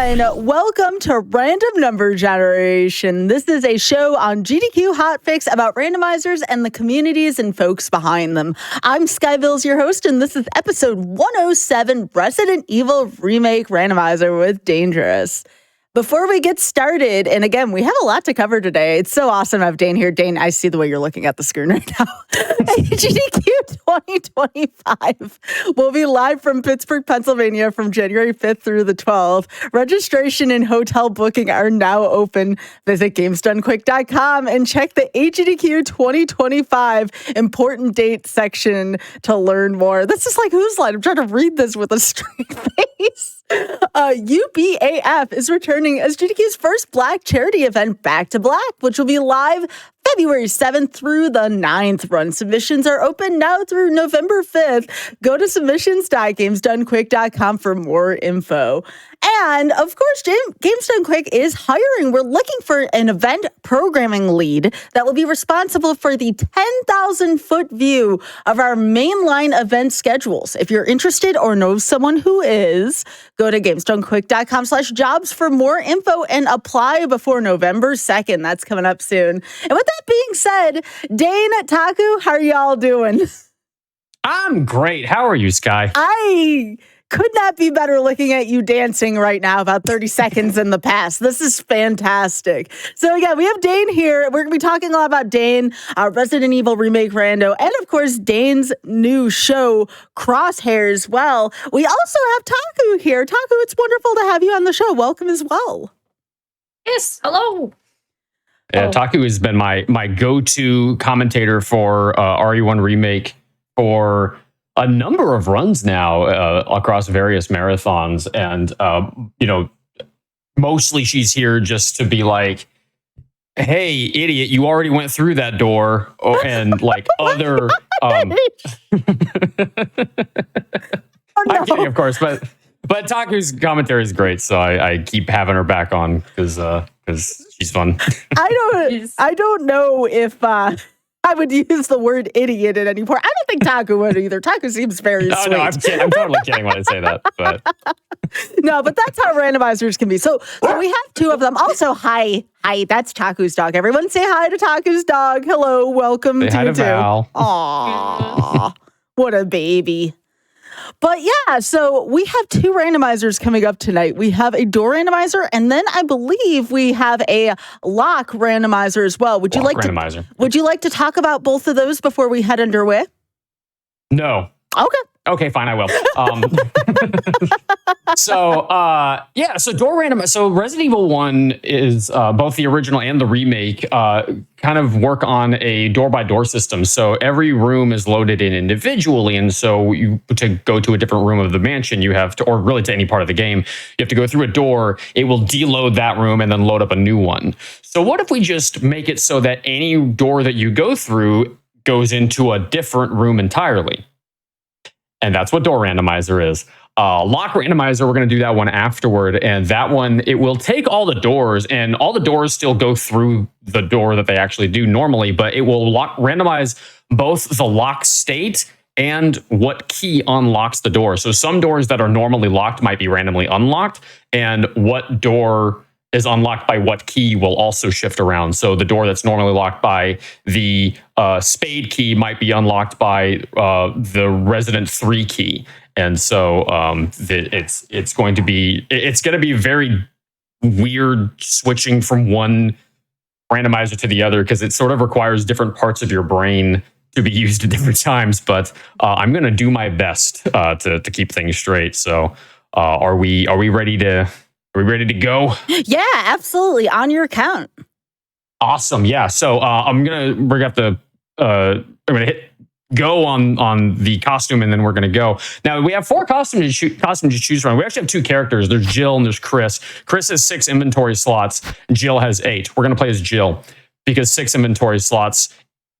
everyone. Welcome to Random Number Generation. This is a show on GDQ Hotfix about randomizers and the communities and folks behind them. I'm Skyville's your host, and this is episode 107, Resident Evil Remake Randomizer with Dangerous. Before we get started, and again, we have a lot to cover today. It's so awesome to have Dane here. Dane, I see the way you're looking at the screen right now. GDQ 2025 will be live from Pittsburgh, Pennsylvania from January 5th through the 12th. Registration and hotel booking are now open. Visit gamesdonequick.com and check the GDQ 2025 important date section to learn more. This is like Who's Line? I'm trying to read this with a straight face. UBAF is returning as GDQ's first Black charity event, Back to Black, which will be live February 7th through the 9th. Run submissions are open now through November 5th. Go to submissions.gamesdonequick.com for more info. And of course, Games Done Quick is hiring. We're looking for an event programming lead that will be responsible for the 10,000-foot view of our mainline event schedules. If you're interested or know someone who is, go to gamesdonequick.com/jobs for more info and apply before November 2nd. That's coming up soon. And with that being said, Dane, Taku, how are y'all doing? I'm great. How are you, Sky? I could not be better looking at you dancing right now about 30 seconds in the past. This is fantastic. So again, we have Dane here. We're going to be talking a lot about Dane, our Resident Evil Remake Rando, and of course, Dane's new show, Crosshairs. Well, we also have Taku here. Taku, it's wonderful to have you on the show. Welcome as well. Yes, hello. Yeah, Taku has been my go-to commentator for RE1 Remake for a number of runs now across various marathons. And, mostly she's here just to be like, hey, idiot, you already went through that door. Oh, and like other... I'm kidding, of course, but Taku's commentary is great. So I keep having her back on because she's fun. I don't know if... I would use the word idiot at any point. I don't think Taku would either. Taku seems very sweet. No, I'm totally kidding when I say that. But no, but that's how randomizers can be. So we have two of them. Also, hi, that's Taku's dog. Everyone say hi to Taku's dog. Hello, welcome say to hi you to Val. Aww, what a baby. But yeah, so we have two randomizers coming up tonight. We have a door randomizer, and then I believe we have a lock randomizer as well. Would you like to talk about both of those before we head underway? No. Okay, fine, I will. So door random. So Resident Evil 1 is both the original and the remake kind of work on a door-by-door system. So every room is loaded in individually, and so to go to a different room of the mansion, you have to, or really to any part of the game, you have to go through a door. It will deload that room and then load up a new one. So what if we just make it so that any door that you go through goes into a different room entirely? And that's what door randomizer is. Lock randomizer, we're going to do that one afterward. And that one, it will take all the doors, and all the doors still go through the door that they actually do normally, but it will randomize both the lock state and what key unlocks the door. So some doors that are normally locked might be randomly unlocked, and what door is unlocked by what key will also shift around. So the door that's normally locked by the spade key might be unlocked by the resident 3 key. And so it's going to be very weird switching from one randomizer to the other, because it sort of requires different parts of your brain to be used at different times. But I'm going to do my best to keep things straight. So are we ready to? Are we ready to go? Yeah, absolutely. On your account. Awesome. Yeah. So I'm gonna hit go on the costume, and then we're gonna go. Now we have 4 costumes to choose from. We actually have 2 characters. There's Jill and there's Chris. Chris has 6 inventory slots. Jill has 8. We're gonna play as Jill because 6 inventory slots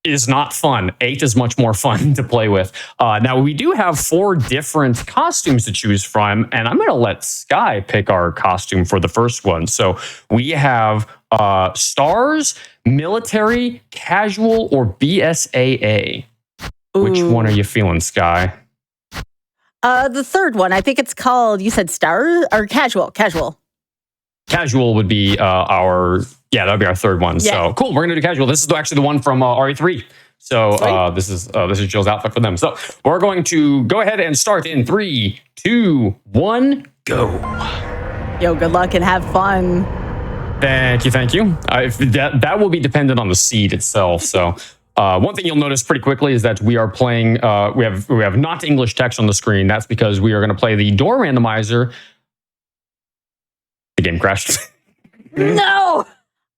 is not fun. 8 is much more fun to play with. Now, we do have 4 different costumes to choose from, and I'm going to let Sky pick our costume for the first one. So we have stars, military, casual, or BSAA. Ooh. Which one are you feeling, Sky? The third one. I think it's called, you said star or casual? Casual. casual would be that would be our third one. Yeah. So cool. We're gonna do casual. This is actually the one from RE3. So this is Jill's outfit for them. So we're going to go ahead and start in 3, 2, 1, go. Yo, good luck and have fun. Thank you. That will be dependent on the seed itself. So one thing you'll notice pretty quickly is that we are playing. We have not English text on the screen. That's because we are going to play the door randomizer. The game crashed. No.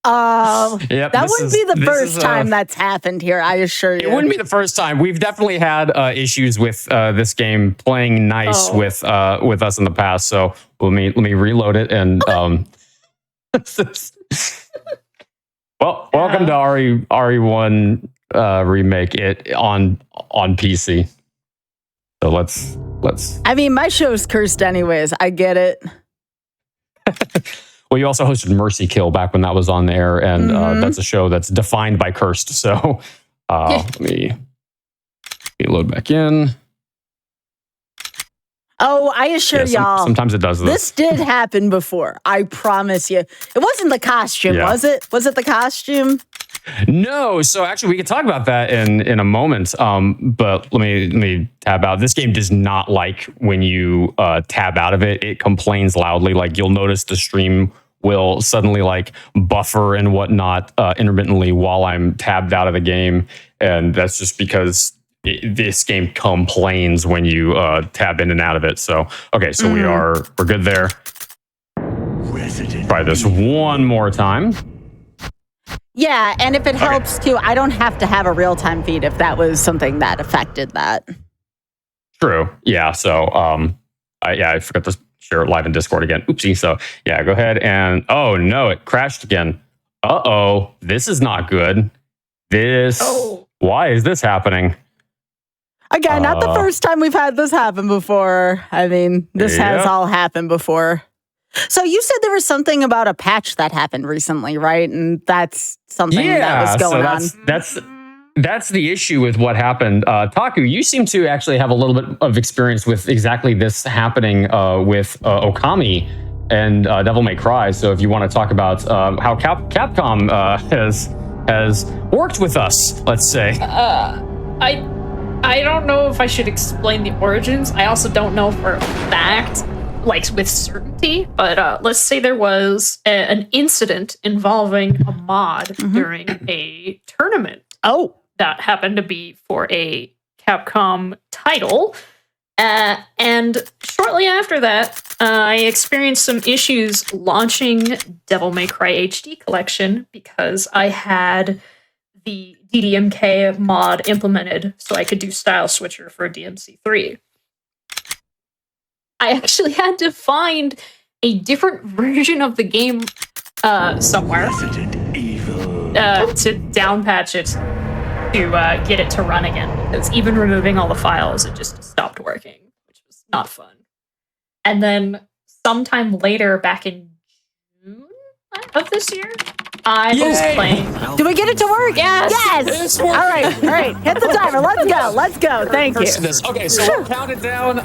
Yep, that wouldn't be the first time that's happened here, I assure you. It wouldn't be the first time. We've definitely had issues with this game playing nice with us in the past. So let me reload it and well, welcome to RE1 remake it on PC. So let's. I mean, my show's cursed anyways. I get it. Well, you also hosted Mercy Kill back when that was on air, and that's a show that's defined by cursed. So let me load back in. Oh, I assure y'all. Sometimes it does this. This did happen before. I promise you. It wasn't the costume, was it? Was it the costume? No. So actually, we could talk about that in a moment. But let me tab out. This game does not like when you tab out of it. It complains loudly. Like you'll notice the stream will suddenly like buffer and whatnot intermittently while I'm tabbed out of the game, and that's just because this game complains when you tab in and out of it. So okay, so we're good there. Try this one more time. Yeah, and if it helps too, I don't have to have a real-time feed if that was something that affected that. True. Yeah. So I forgot to share it live in Discord again. Oopsie. So yeah, go ahead and oh no, it crashed again. Uh-oh, this is not good. Why is this happening? Again, not the first time we've had this happen before. I mean, this has all happened before. So you said there was something about a patch that happened recently, right? And that's something that was going on. That's the issue with what happened. Taku, you seem to actually have a little bit of experience with exactly this happening with Okami and Devil May Cry. So if you want to talk about how Capcom has worked with us, let's say. I don't know if I should explain the origins. I also don't know for a fact, like with certainty, but let's say there was an incident involving a mod during a tournament. Oh. That happened to be for a Capcom title. And shortly after that, I experienced some issues launching Devil May Cry HD Collection because I had the DDMK mod implemented so I could do Style Switcher for DMC3. I actually had to find a different version of the game somewhere to downpatch it to get it to run again, because even removing all the files, it just stopped working, which was not fun. And then sometime later, back in June of this year, I was playing. Do we get it to work? Yes. Yes. All right. Hit the timer. Let's go. Thank you. Okay, so we'll count it down.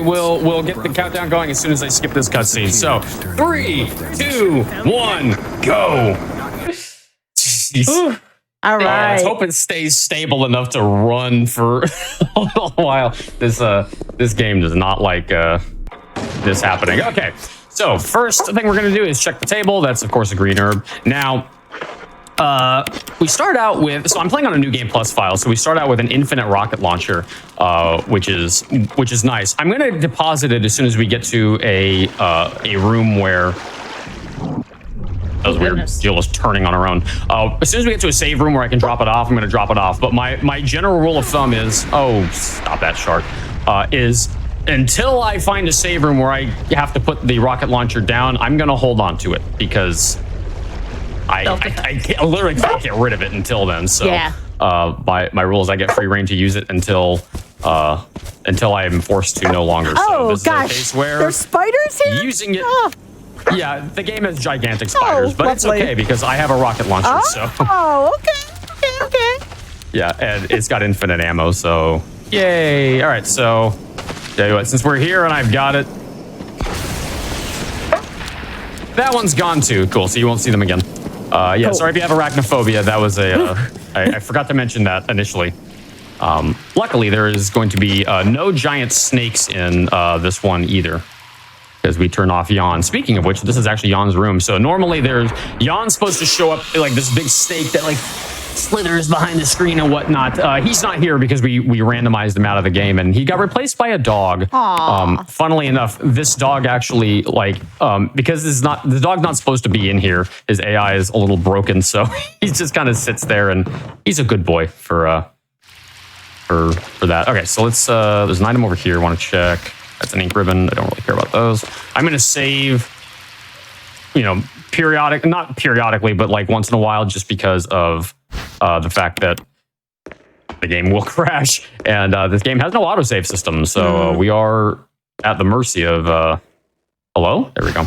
We'll get the countdown going as soon as I skip this cutscene. So 3, 2, 1, go. Jeez. All right. Let's hope it stays stable enough to run for a little while. This game does not like this happening. Okay, so first thing we're going to do is check the table. That's, of course, a green herb. Now, we start out with... So I'm playing on a New Game Plus file, so we start out with an infinite rocket launcher, which is nice. I'm going to deposit it as soon as we get to a room where... That was weird. Jill was turning on her own. As soon as we get to a save room where I can drop it off, I'm going to drop it off. But my general rule of thumb is... Oh, stop that, shark. Is until I find a save room where I have to put the rocket launcher down, I'm going to hold on to it because I literally can't get rid of it until then. So my rule is I get free reign to use it until I am forced to no longer. Oh, so this gosh. is a case where there's spiders here? Using it... Oh. Yeah, the game has gigantic spiders, but it's okay because I have a rocket launcher, so... Oh, okay. Yeah, and it's got infinite ammo, so... Yay! Alright, so... Tell you what, since we're here and I've got it... That one's gone too. Cool. So you won't see them again. Yeah. Cool. Sorry if you have arachnophobia. That was a. I forgot to mention that initially. Luckily, there is going to be no giant snakes in this one either, because we turn off Yawn. Speaking of which, this is actually Yawn's room. So normally there's Yawn's supposed to show up like this big snake that like slithers behind the screen and whatnot. He's not here because we randomized him out of the game, and he got replaced by a dog. Funnily enough, this dog actually because the dog's not supposed to be in here. His AI is a little broken, so he just kind of sits there, and he's a good boy for that. Okay, so let's there's an item over here I want to check. That's an ink ribbon. I don't really care about those. I'm going to save, not periodically, but like once in a while, just because of the fact that the game will crash, and this game has no autosave system, so we are at the mercy of hello? There we go.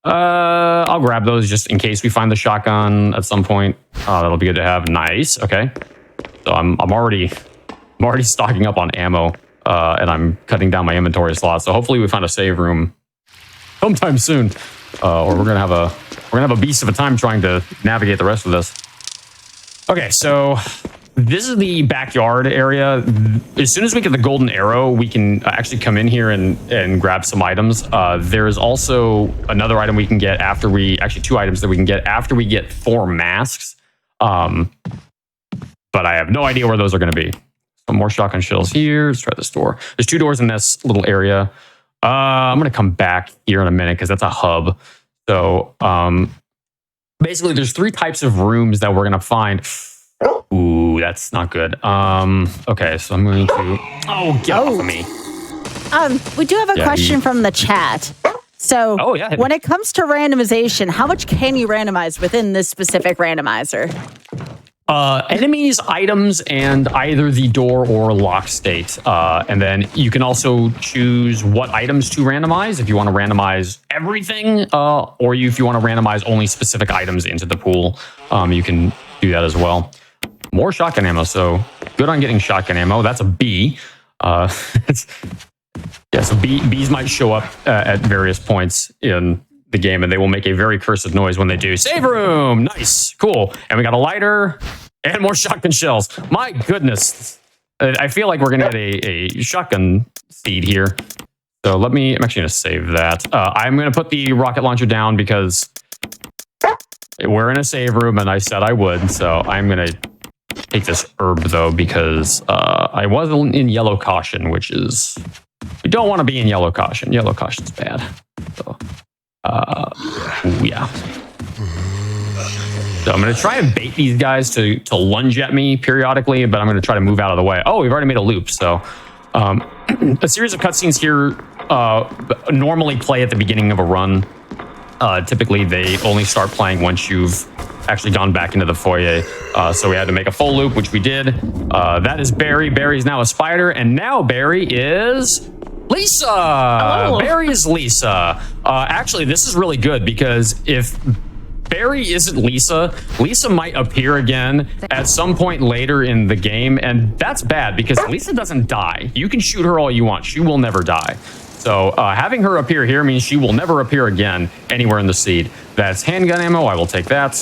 I'll grab those just in case we find the shotgun at some point. That'll be good to have. Nice. Okay. So I'm already stocking up on ammo, and I'm cutting down my inventory slots. So hopefully we find a save room sometime soon, or we're gonna have a beast of a time trying to navigate the rest of this. Okay, so this is the backyard area. As soon as we get the golden arrow, we can actually come in here and grab some items. There's also another item we can get actually 2 items that we can get after we get 4 masks. But I have no idea where those are going to be. Some more shotgun shells here. Let's try this door. There's 2 doors in this little area. I'm going to come back here in a minute because that's a hub. So basically, there's 3 types of rooms that we're going to find. Ooh, that's not good. Okay, so I'm going to... Oh, get off of me. We do have a question from the chat. So when it comes to randomization, how much can you randomize within this specific randomizer? Enemies, items, and either the door or lock state. And then you can also choose what items to randomize. If you want to randomize everything, or if you want to randomize only specific items into the pool, you can do that as well. More shotgun ammo, so good on getting shotgun ammo. That's a B. So bees might show up at various points in the game, and they will make a very cursive noise when they do. Save room! Nice! Cool. And we got a lighter and more shotgun shells. My goodness. I feel like we're going to get a shotgun seed here. So I'm actually going to save that. I'm going to put the rocket launcher down because we're in a save room, and I said I would. So I'm going to take this herb, though, because I was in yellow caution, which is... We don't want to be in yellow caution. Yellow caution's bad. So, yeah. So I'm going to try and bait these guys to lunge at me periodically, but I'm going to try to move out of the way. Oh, we've already made a loop. So a series of cutscenes here normally play at the beginning of a run. Typically, they only start playing once you've actually gone back into the foyer. So we had to make a full loop, which we did. That is Barry. Barry's now a spider, and now Barry is Lisa. Oh. Barry is Lisa. Actually, this is really good because if Barry isn't Lisa, Lisa might appear again at some point later in the game, and that's bad because Lisa doesn't die. You can shoot her all you want. She will never die. So having her appear here means she will never appear again anywhere in the seed. That's handgun ammo. I will take that.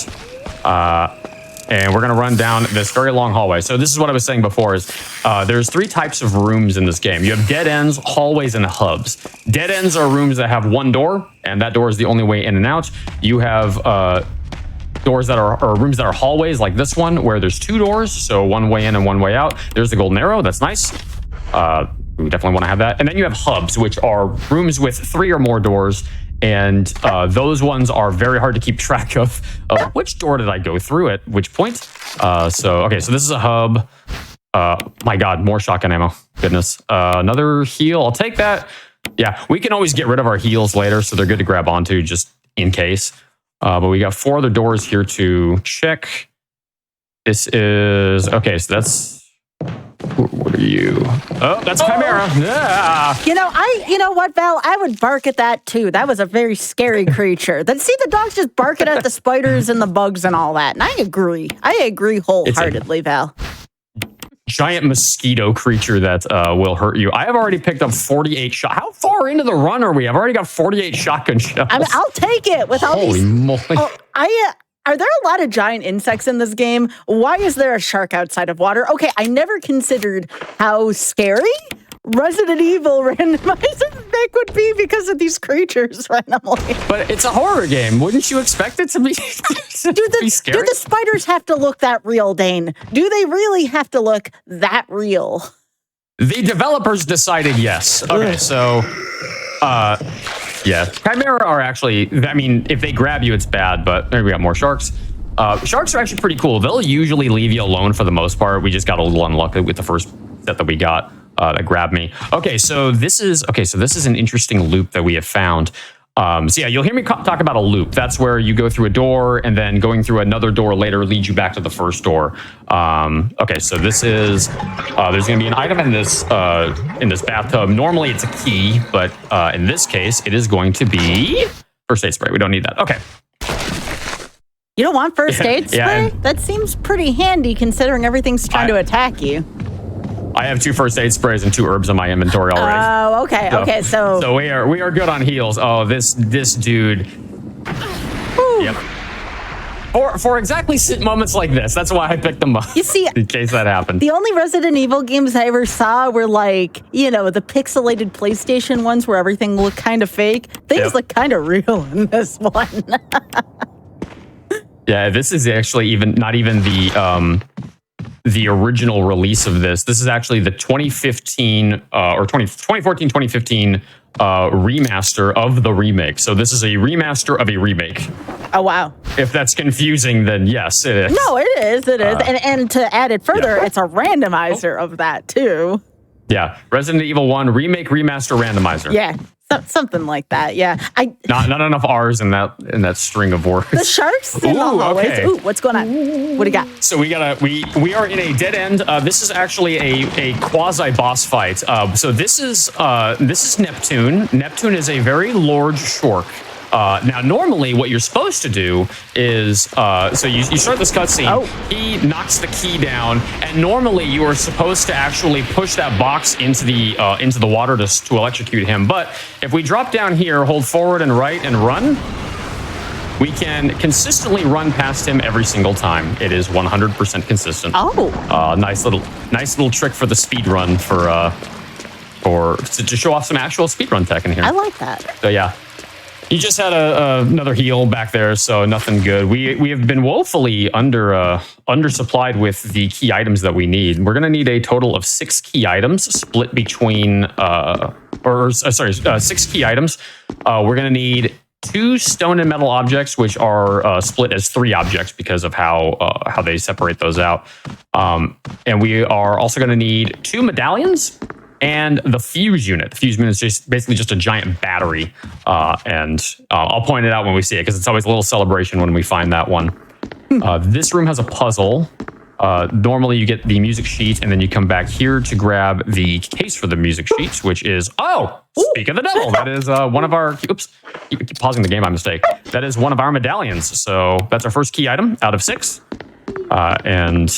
And we're going to run down this very long hallway. So this is what I was saying before is there's 3 types of rooms in this game. You have dead ends, hallways, and hubs. Dead ends are rooms that have 1 door, and that door is the only way in and out. You have doors that are rooms that are hallways like this one where there's 2 doors, so 1 way in and 1 way out. There's the golden arrow. That's nice. We definitely want to have that. And then you have hubs, which are rooms with 3 or more doors. And those ones are very hard to keep track of. Which door did I go through at which point? So this is a hub. My God, more shotgun ammo. Goodness. Another heal. I'll take that. Yeah, we can always get rid of our heals later, so they're good to grab onto just in case. But we got 4 other doors here to check. This is... Okay, so that's... What are you? Oh, that's Chimera. Yeah. You know what, Val? I would bark at that too. That was a very scary creature. See, the dog's just barking at the spiders and the bugs and all that. And I agree. I agree wholeheartedly, Val. giant mosquito creature that will hurt you. I have already picked up 48 shots. How far into the run are we? I've already got 48 shotgun shells. I mean, I'll take it with all Holy these. moly. Oh, are there a lot of giant insects in this game? Why is there a shark outside of water? Okay, I never considered how scary Resident Evil randomizer Nick would be because of these creatures randomly. But it's a horror game. Wouldn't you expect it to be, be scary? Do the spiders have to look that real, Dane? Do they really have to look that real? The developers decided yes. Okay, so, yeah. Chimera are actually, I mean, if they grab you, it's bad, but there we got more sharks. Sharks are actually pretty cool. They'll usually leave you alone for the most part. We just got a little unlucky with the first set that we got. That grabbed me. Okay, so this is an interesting loop that we have found. So yeah, you'll hear me talk about a loop. That's where you go through a door and then going through another door later leads you back to the first door. Okay, so this is there's going to be an item in this bathtub. Normally it's a key, but in this case it is going to be first aid spray. We don't need that. Okay. You don't want first aid spray? Yeah, that seems pretty handy considering everything's trying to attack you. I have 2 first aid sprays and 2 herbs in my inventory already. Oh, okay, okay. So we are good on heals. Oh, this dude. Whew. Yep. For exactly moments like this. That's why I picked them up. You see, in case that happened. The only Resident Evil games I ever saw were like, you know, the pixelated PlayStation ones where everything looked kind of fake. Things look kind of real in this one. Yeah, this is actually not even the original release of this. This is actually the 2015 or 2014-2015 remaster of the remake. So this is a remaster of a remake. Oh, wow. If that's confusing, then yes, it is. No, it is. It is. And to add it further, it's a randomizer of that, too. Yeah. Resident Evil 1 remake, remaster, randomizer. Yeah. Something like that, yeah. Not enough R's in that string of words. The sharks in the hallways. Okay. Ooh, what's going on? What do you got? So we are in a dead end. This is actually a quasi boss fight. So this is Neptune. Neptune is a very large shark. Now, normally what you're supposed to do is, so you start this cutscene, he knocks the key down, and normally you are supposed to actually push that box into the water to electrocute him. But if we drop down here, hold forward and right and run, we can consistently run past him every single time. It is 100% consistent. Oh. Nice little trick for the speed run to show off some actual speedrun tech in here. I like that. So yeah. You just had another heal back there, so nothing good. We have been woefully undersupplied with the key items that we need. We're going to need a total of 6 key items split between, 6 key items. We're going to need 2 stone and metal objects, which are split as 3 objects because of how they separate those out. And we are also going to need 2 medallions. And the fuse unit. The fuse unit is basically just a giant battery. And I'll point it out when we see it, because it's always a little celebration when we find that one. This room has a puzzle. Normally you get the music sheet, and then you come back here to grab the case for the music sheet, which is, speak of the devil. That is one of our, oops, keep pausing the game by mistake. That is one of our medallions. So that's our first key item out of 6. And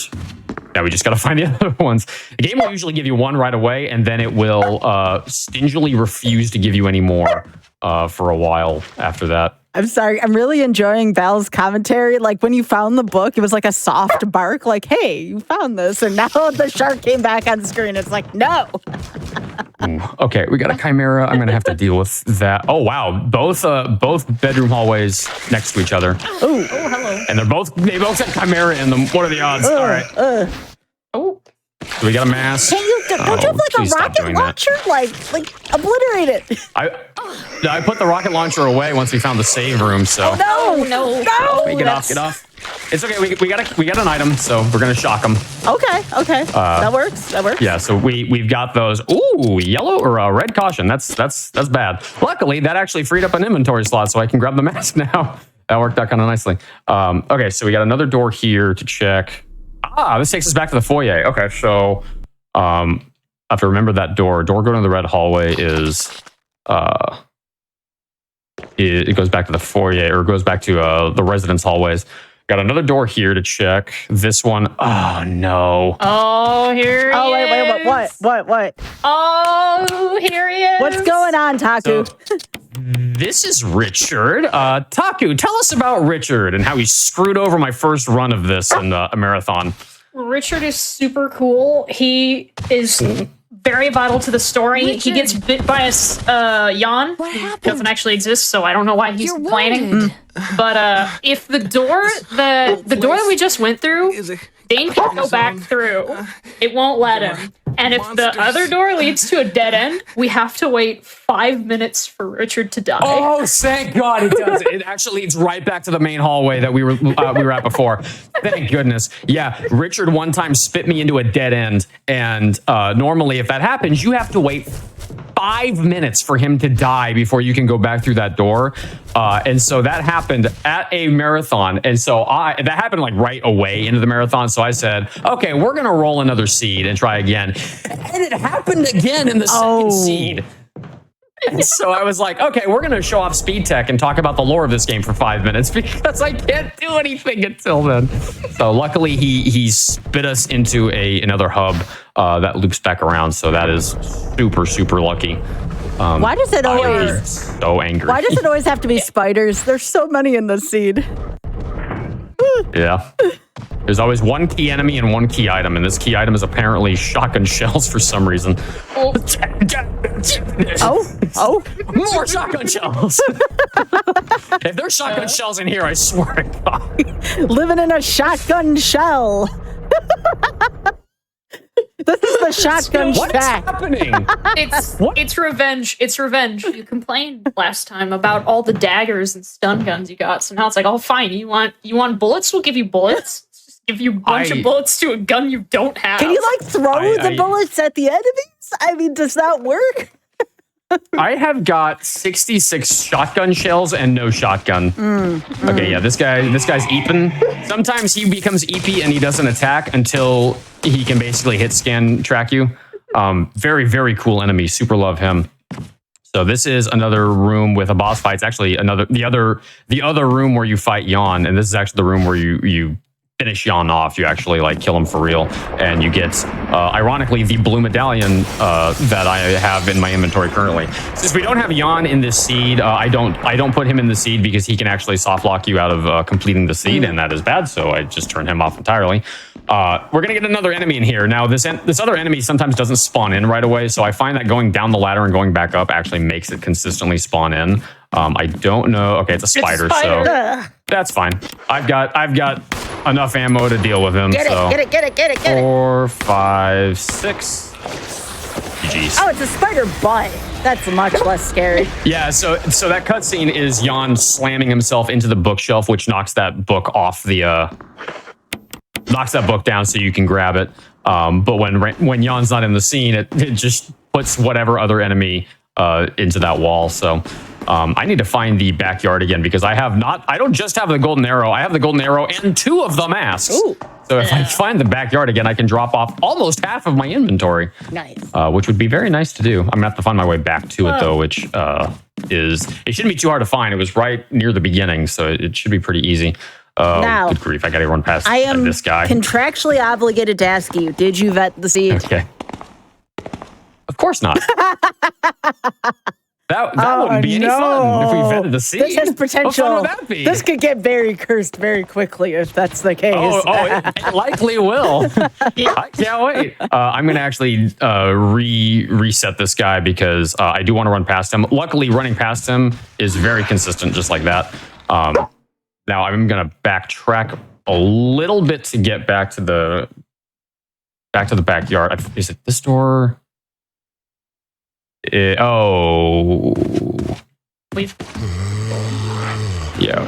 yeah, we just got to find the other ones. The game will usually give you 1 right away, and then it will stingily refuse to give you any more for a while after that. I'm sorry. I'm really enjoying Val's commentary. Like, when you found the book, it was like a soft bark, like, hey, you found this. And now the shark came back on screen. It's like, no. Okay, we got a chimera. I'm going to have to deal with that. Oh, wow. Both bedroom hallways next to each other. Oh, hello. And they both have chimera in them. What are the odds? All right. Do we got a mask? Don't you have like a rocket launcher? Like obliterate it. I put the rocket launcher away once we found the save room. So no. Get off. It's okay. We got an item, so we're gonna shock them. Okay. That works. Yeah. So we've got those. Ooh, yellow or red caution. That's bad. Luckily, that actually freed up an inventory slot, so I can grab the mask now. That worked out kind of nicely. Okay, so we got another door here to check. This takes us back to the foyer. Okay, so I have to remember that door. Door going to the red hallway is it goes back to the foyer, or goes back to the residence hallways. Got another door here to check. This one, oh no. Oh, here he is. Oh, wait, what? Oh, here he is. What's going on, Taku? So, this is Richard. Taku, tell us about Richard and how he screwed over my first run of this in a marathon. Richard is super cool. He is very vital to the story. Richard. He gets bit by a yawn. What He happened? doesn't actually exist, so I don't know why he's You're complaining. wounded. But if the door the door that we just went through, Dane can't go back through. It won't let him. And if the other door leads to a dead end, we have to wait 5 minutes for Richard to die. Oh, thank God it does. It actually leads right back to the main hallway that we were at before. Thank goodness. Yeah, Richard one time spit me into a dead end, and normally if that happens, you have to wait 5 minutes for him to die before you can go back through that door. And so that happened at a marathon. And so that happened like right away into the marathon. So I said, okay, we're going to roll another seed and try again. And it happened again in the second seed. And so I was like, okay, we're going to show off speed tech and talk about the lore of this game for 5 minutes because I can't do anything until then. So luckily he spit us into another hub that loops back around. So that is super, super lucky. Why does it I always? was so angry. Why does it always have to be spiders? There's so many in the seed. Yeah. There's always one key enemy and one key item, and this key item is apparently shotgun shells for some reason. Oh, More shotgun shells. If there's shotgun shells in here, I swear to God. living in a shotgun shell. This is the shotgun What is shack. happening? It's revenge. It's revenge. You complained last time about all the daggers and stun guns you got, so now it's like, oh, fine. You want bullets? We'll give you bullets. Let's just give you a bunch of bullets to a gun you don't have. Can you like throw the bullets at the enemies? I mean, does that work? I have got 66 shotgun shells and no shotgun. Okay, yeah, this guy's Eepin. Sometimes he becomes EP and he doesn't attack until he can basically hit scan track you. Very, very cool enemy. Super love him. So this is another room with a boss fight. It's actually the other room where you fight Yawn, and this is actually the room where you finish Yawn off. You actually like kill him for real, and you get ironically the blue medallion that I have in my inventory currently. Since we don't have Yawn in this seed, I don't put him in the seed because he can actually soft lock you out of completing the seed, and that is bad. So I just turn him off entirely. We're gonna get another enemy in here now. This other enemy sometimes doesn't spawn in right away, so I find that going down the ladder and going back up actually makes it consistently spawn in. I don't know. Okay, it's a spider, so that's fine. I've got enough ammo to deal with him. Get so. it. 4, 5, 6. GG's. Oh, it's a spider butt. That's much less scary. Yeah, so that cutscene is Jan slamming himself into the bookshelf, which knocks that book off the knocks that book down so you can grab it. But when Jan's not in the scene, it just puts whatever other enemy into that wall. So I need to find the backyard again because I don't just have the golden arrow. I have the golden arrow and 2 of the masks. Ooh. So if I find the backyard again, I can drop off almost half of my inventory. Nice. Which would be very nice to do. I'm gonna have to find my way back to it though, which it shouldn't be too hard to find. It was right near the beginning, so it should be pretty easy. Now, good grief, I gotta run past I am this guy. contractually obligated to ask you, did you vet the seed? Okay. Of course not. That wouldn't be any fun if we vetted the seed. This has potential. What fun would that be? This could get very cursed very quickly if that's the case. It likely will. I can't wait. I'm going to actually reset this guy because I do want to run past him. Luckily, running past him is very consistent, just like that. Now I'm going to backtrack a little bit to get back to the backyard. Is it this door? Yeah,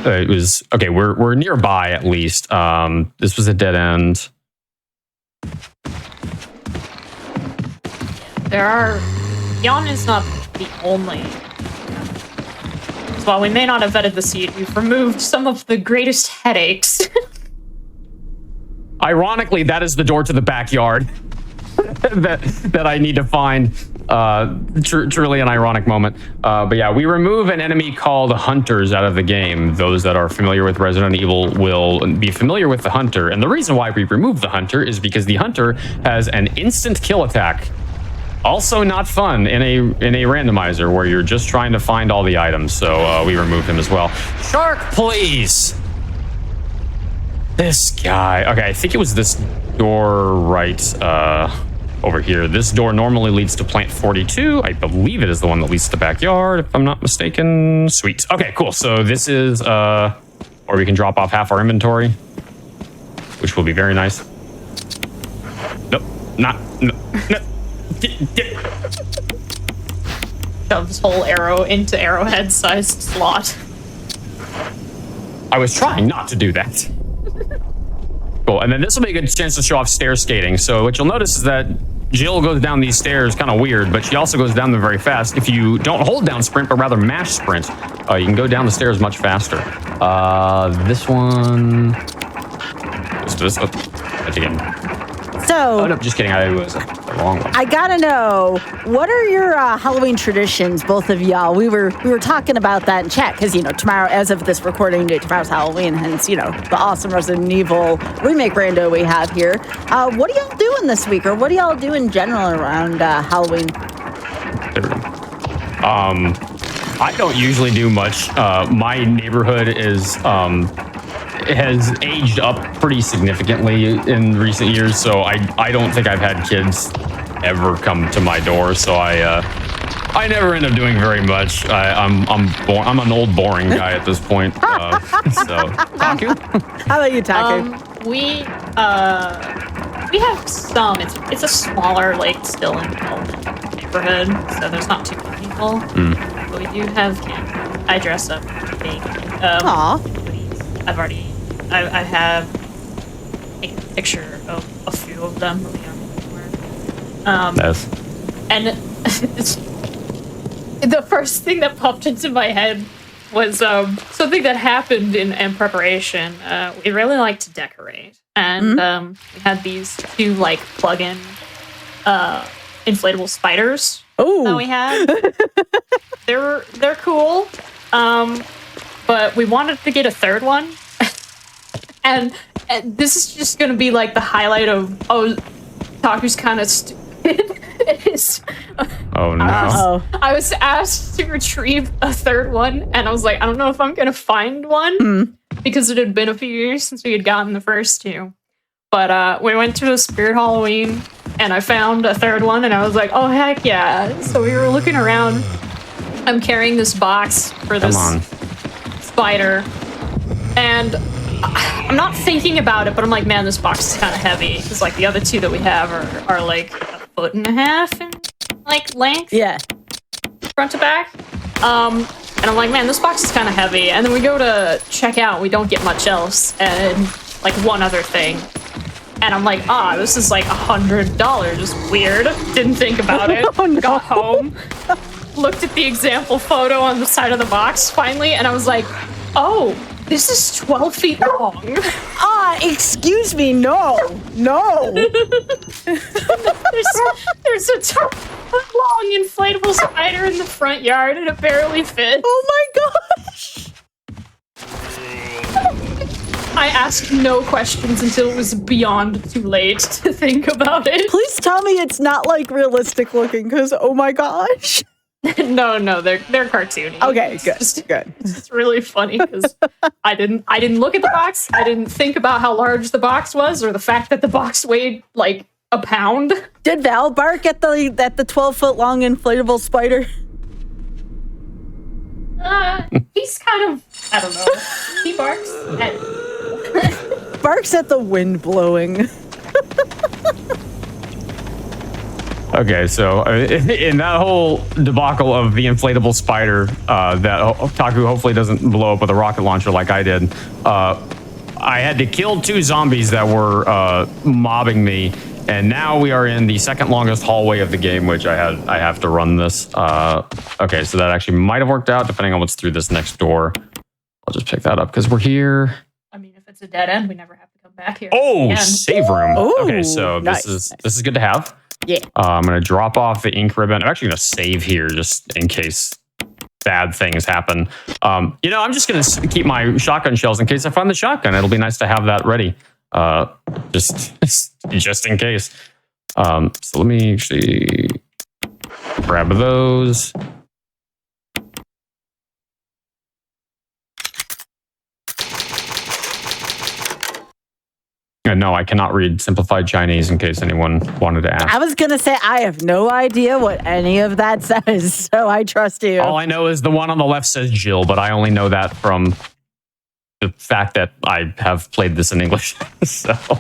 it was okay. We're nearby at least. This was a dead end. Jan is not the only. While we may not have vetted the seed, we've removed some of the greatest headaches. Ironically, that is the door to the backyard that I need to find. Truly an ironic moment. But yeah, we remove an enemy called Hunters out of the game. Those that are familiar with Resident Evil will be familiar with the Hunter. And the reason why we remove the Hunter is because the Hunter has an instant kill attack. Also not fun in a randomizer where you're just trying to find all the items. So we remove him as well. Shark, please. This guy. Okay, I think it was this door right over here. This door normally leads to plant 42. I believe it is the one that leads to the backyard, if I'm not mistaken. Sweet. Okay, cool. So this is where we can drop off half our inventory, which will be very nice. Nope, not. No. Shove this whole arrow into arrowhead-sized slot. I was trying not to do that. Cool, and then this will be a good chance to show off stair skating. So what you'll notice is that Jill goes down these stairs kind of weird, but she also goes down them very fast. If you don't hold down sprint, but rather mash sprint, you can go down the stairs much faster. This one... This, again. So, oh, no, just kidding. I was the wrong one. I gotta know, what are your Halloween traditions, both of y'all? We were talking about that in chat because tomorrow, as of this recording date, tomorrow's Halloween. Hence, the awesome Resident Evil remake rando we have here. What are y'all doing this week, or what do y'all do in general around Halloween? There we go. I don't usually do much. My neighborhood is has aged up pretty significantly in recent years, so I don't think I've had kids ever come to my door, so I never end up doing very much. I'm an old boring guy at this point. So Taku? How about you, Taku? We have some. It's a smaller, still in development neighborhood, so there's not too many people. But we do have campers. I dress up big. I have taken a picture of a few of them. Yes. And the first thing that popped into my head was something that happened in preparation. We really like to decorate, and we had these two plug-in inflatable spiders that we had. They're cool, but we wanted to get a third one. And this is just going to be the highlight of, Taku's kind of stupid. Oh, no. I was asked to retrieve a third one, and I was like, I don't know if I'm going to find one, because it had been a few years since we had gotten the first two. But we went to a Spirit Halloween, and I found a third one, and I was like, oh, heck yeah. So we were looking around. I'm carrying this box for this spider, and I'm not thinking about it, but I'm like, man, this box is kind of heavy. Because the other two that we have are 1.5 foot in length. Yeah. Front to back. And I'm like, man, this box is kind of heavy. And then we go to check out. We don't get much else. And one other thing. And I'm like, this is $100. Weird. Didn't think about it. Oh, no. Got home. Looked at the example photo on the side of the box finally. And I was like, oh, this is 12 feet long. Excuse me, no. There's a 12-foot-long inflatable spider in the front yard, and it barely fits. Oh my gosh. I asked no questions until it was beyond too late to think about it. Please tell me it's not realistic looking, because oh my gosh. No, they're cartoony. Okay, good. Good. It's just really funny because I didn't look at the box. I didn't think about how large the box was, or the fact that the box weighed a pound. Did Val bark at the 12-foot long inflatable spider? He's kind of, I don't know. He barks barks at the wind blowing. Okay, so in that whole debacle of the inflatable spider that Taku hopefully doesn't blow up with a rocket launcher like I did, I had to kill 2 zombies that were mobbing me, and now we are in the second longest hallway of the game, which I have to run this. Okay, so that actually might have worked out depending on what's through this next door. I'll just pick that up because we're here. I mean, if it's a dead end, we never have to come back here. Oh, save room. Ooh, okay, so nice. this is good to have. Yeah. I'm going to drop off the ink ribbon. I'm actually going to save here just in case bad things happen. I'm just going to keep my shotgun shells in case I find the shotgun. It'll be nice to have that ready, just in case. So let me actually grab those. No, I cannot read simplified Chinese in case anyone wanted to ask. I was going to say, I have no idea what any of that says, so I trust you. All I know is the one on the left says Jill, but I only know that from the fact that I have played this in English. But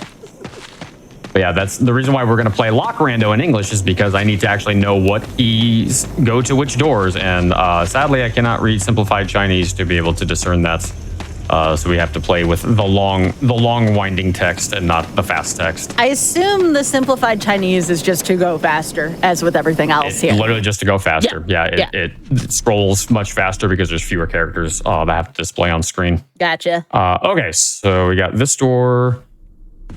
yeah, that's the reason why we're going to play Lock Rando in English, is because I need to actually know what keys go to which doors. And sadly, I cannot read simplified Chinese to be able to discern that. So we have to play with the long winding text and not the fast text. I assume the simplified Chinese is just to go faster, as with everything else here. Literally just to go faster. Yeah, it scrolls much faster because there's fewer characters that have to display on screen. Gotcha. Okay, so we got this door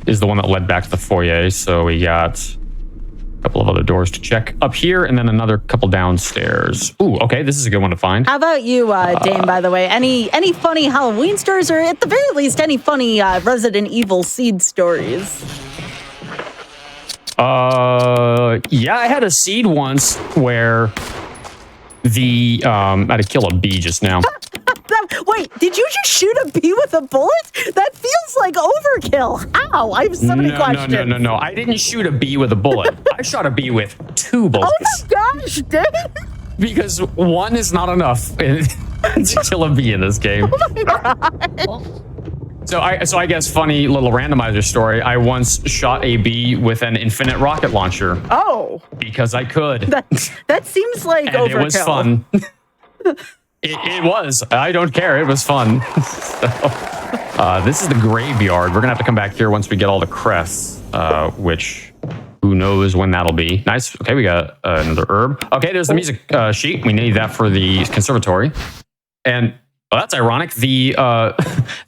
is the one that led back to the foyer. So we got a couple of other doors to check up here, and then another couple downstairs. Ooh, okay, this is a good one to find. How about you, Dane, by the way? Any funny Halloween stories, or at the very least, any funny Resident Evil seed stories? Yeah, I had a seed once where I had to kill a bee just now. Wait, did you just shoot a bee with a bullet? That feels like overkill. How? I have so many questions. No. I didn't shoot a bee with a bullet. I shot a bee with 2 bullets. Oh my gosh, Dane! Because 1 is not enough to kill a bee in this game. Oh my God. So I guess funny little randomizer story. I once shot a bee with an infinite rocket launcher. Oh. Because I could. That seems like and overkill. It was fun. It was. I don't care. It was fun. So, this is the graveyard. We're going to have to come back here once we get all the crests, which who knows when that'll be. Nice. Okay, we got another herb. Okay, there's the music sheet. We need that for the conservatory. And that's ironic. The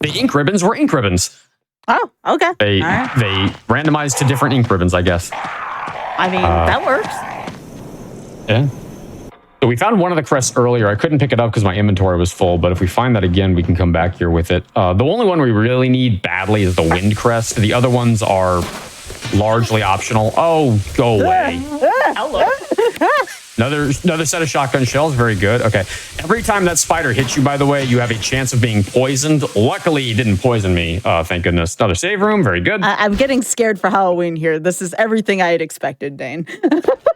ink ribbons were ink ribbons. Oh, okay. They right. They randomized to different ink ribbons, I guess. I mean, that works. Yeah. So we found one of the crests earlier. I couldn't pick it up because my inventory was full, but if we find that again, we can come back here with it. The only one we really need badly is the wind crest. The other ones are largely optional. Oh, go away. Hello. Another set of shotgun shells. Very good. Okay. Every time that spider hits you, by the way, you have a chance of being poisoned. Luckily, he didn't poison me. Thank goodness. Another save room. Very good. I'm getting scared for Halloween here. This is everything I had expected, Dane.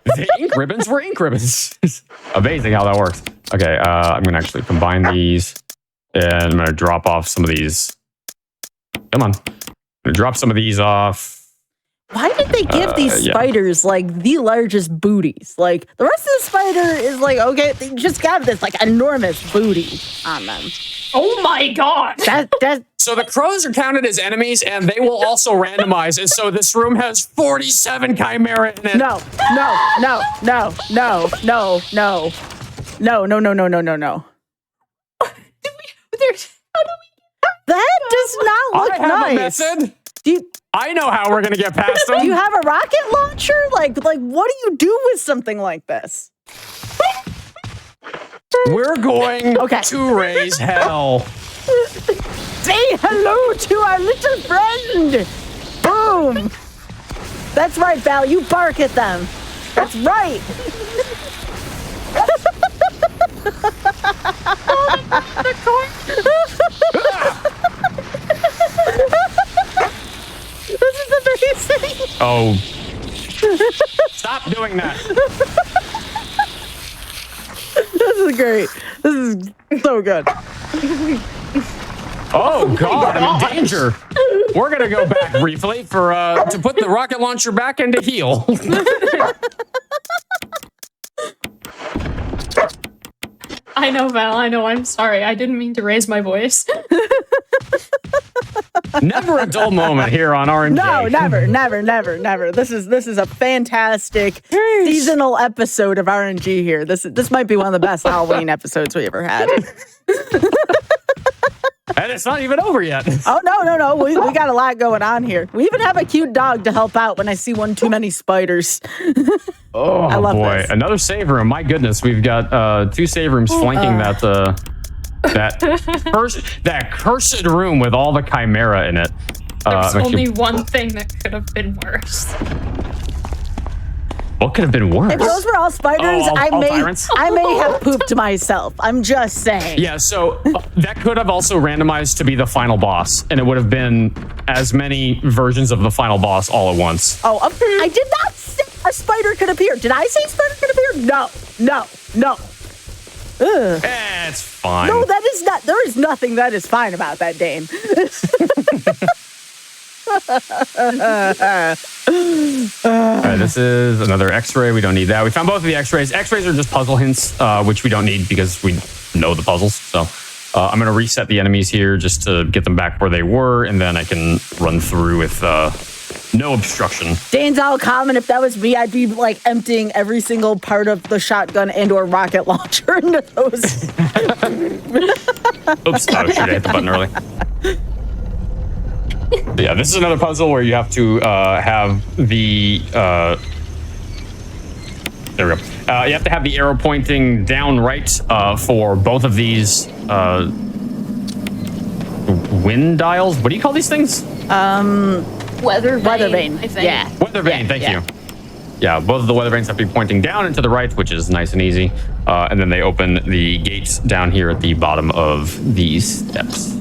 The ink ribbons were ink ribbons. Amazing how that works. Okay. I'm going to actually combine these, and I'm going to drop off some of these. Come on. I'm going to drop some of these off. Why did they give these spiders like the largest booties? Like the rest of the spider is like, okay, they just got this like enormous booty on them. Oh my God. So the crows are counted as enemies, and they will also randomize. And so this room has 47 chimera in it. No. That does not look I have nice. a method. I know how we're gonna get past them. Do you have a rocket launcher? Like, what do you do with something like this? We're going to raise hell. Say hello to our little friend. Boom. That's right, Val. You bark at them. That's right. This is amazing. Oh. Stop doing that. This is great. This is so good. Oh God, I'm in danger. We're gonna go back briefly for to put the rocket launcher back into heal. I know, Val. I know. I'm sorry. I didn't mean to raise my voice. Never a dull moment here on RNG. No, never. This is a fantastic seasonal episode of RNG here. This might be one of the best Halloween episodes we ever had. And it's not even over yet. Oh, no. We got a lot going on here. We even have a cute dog to help out when I see one too many spiders. Oh, I love boy. this. Another save room. My goodness. We've got 2 save rooms flanking that cursed room with all the chimera in it. There's only one thing that could have been worse. What could have been worse? If those were all spiders, all I may have pooped myself. I'm just saying. Yeah, so that could have also randomized to be the final boss, and it would have been as many versions of the final boss all at once. Oh, I did not say a spider could appear. Did I say spider could appear? No. Ugh. It's fine. No, that is not. There is nothing that is fine about that, Dane. All right, this is another X-ray. We don't need that. We found both of the X-rays. X-rays are just puzzle hints, which we don't need because we know the puzzles. So I'm going to reset the enemies here just to get them back where they were, and then I can run through with no obstruction. Dane's all calm, and if that was me, I'd be like emptying every single part of the shotgun and/or rocket launcher into those. Oops, I should have hit the button early. Yeah, this is another puzzle where you have to have the there we go. You have to have the arrow pointing down right for both of these wind dials. What do you call these things? Weather vane. I think. Yeah. Weather vane. Thank you. Yeah, both of the weather vanes have to be pointing down and to the right, which is nice and easy. And then they open the gates down here at the bottom of these steps.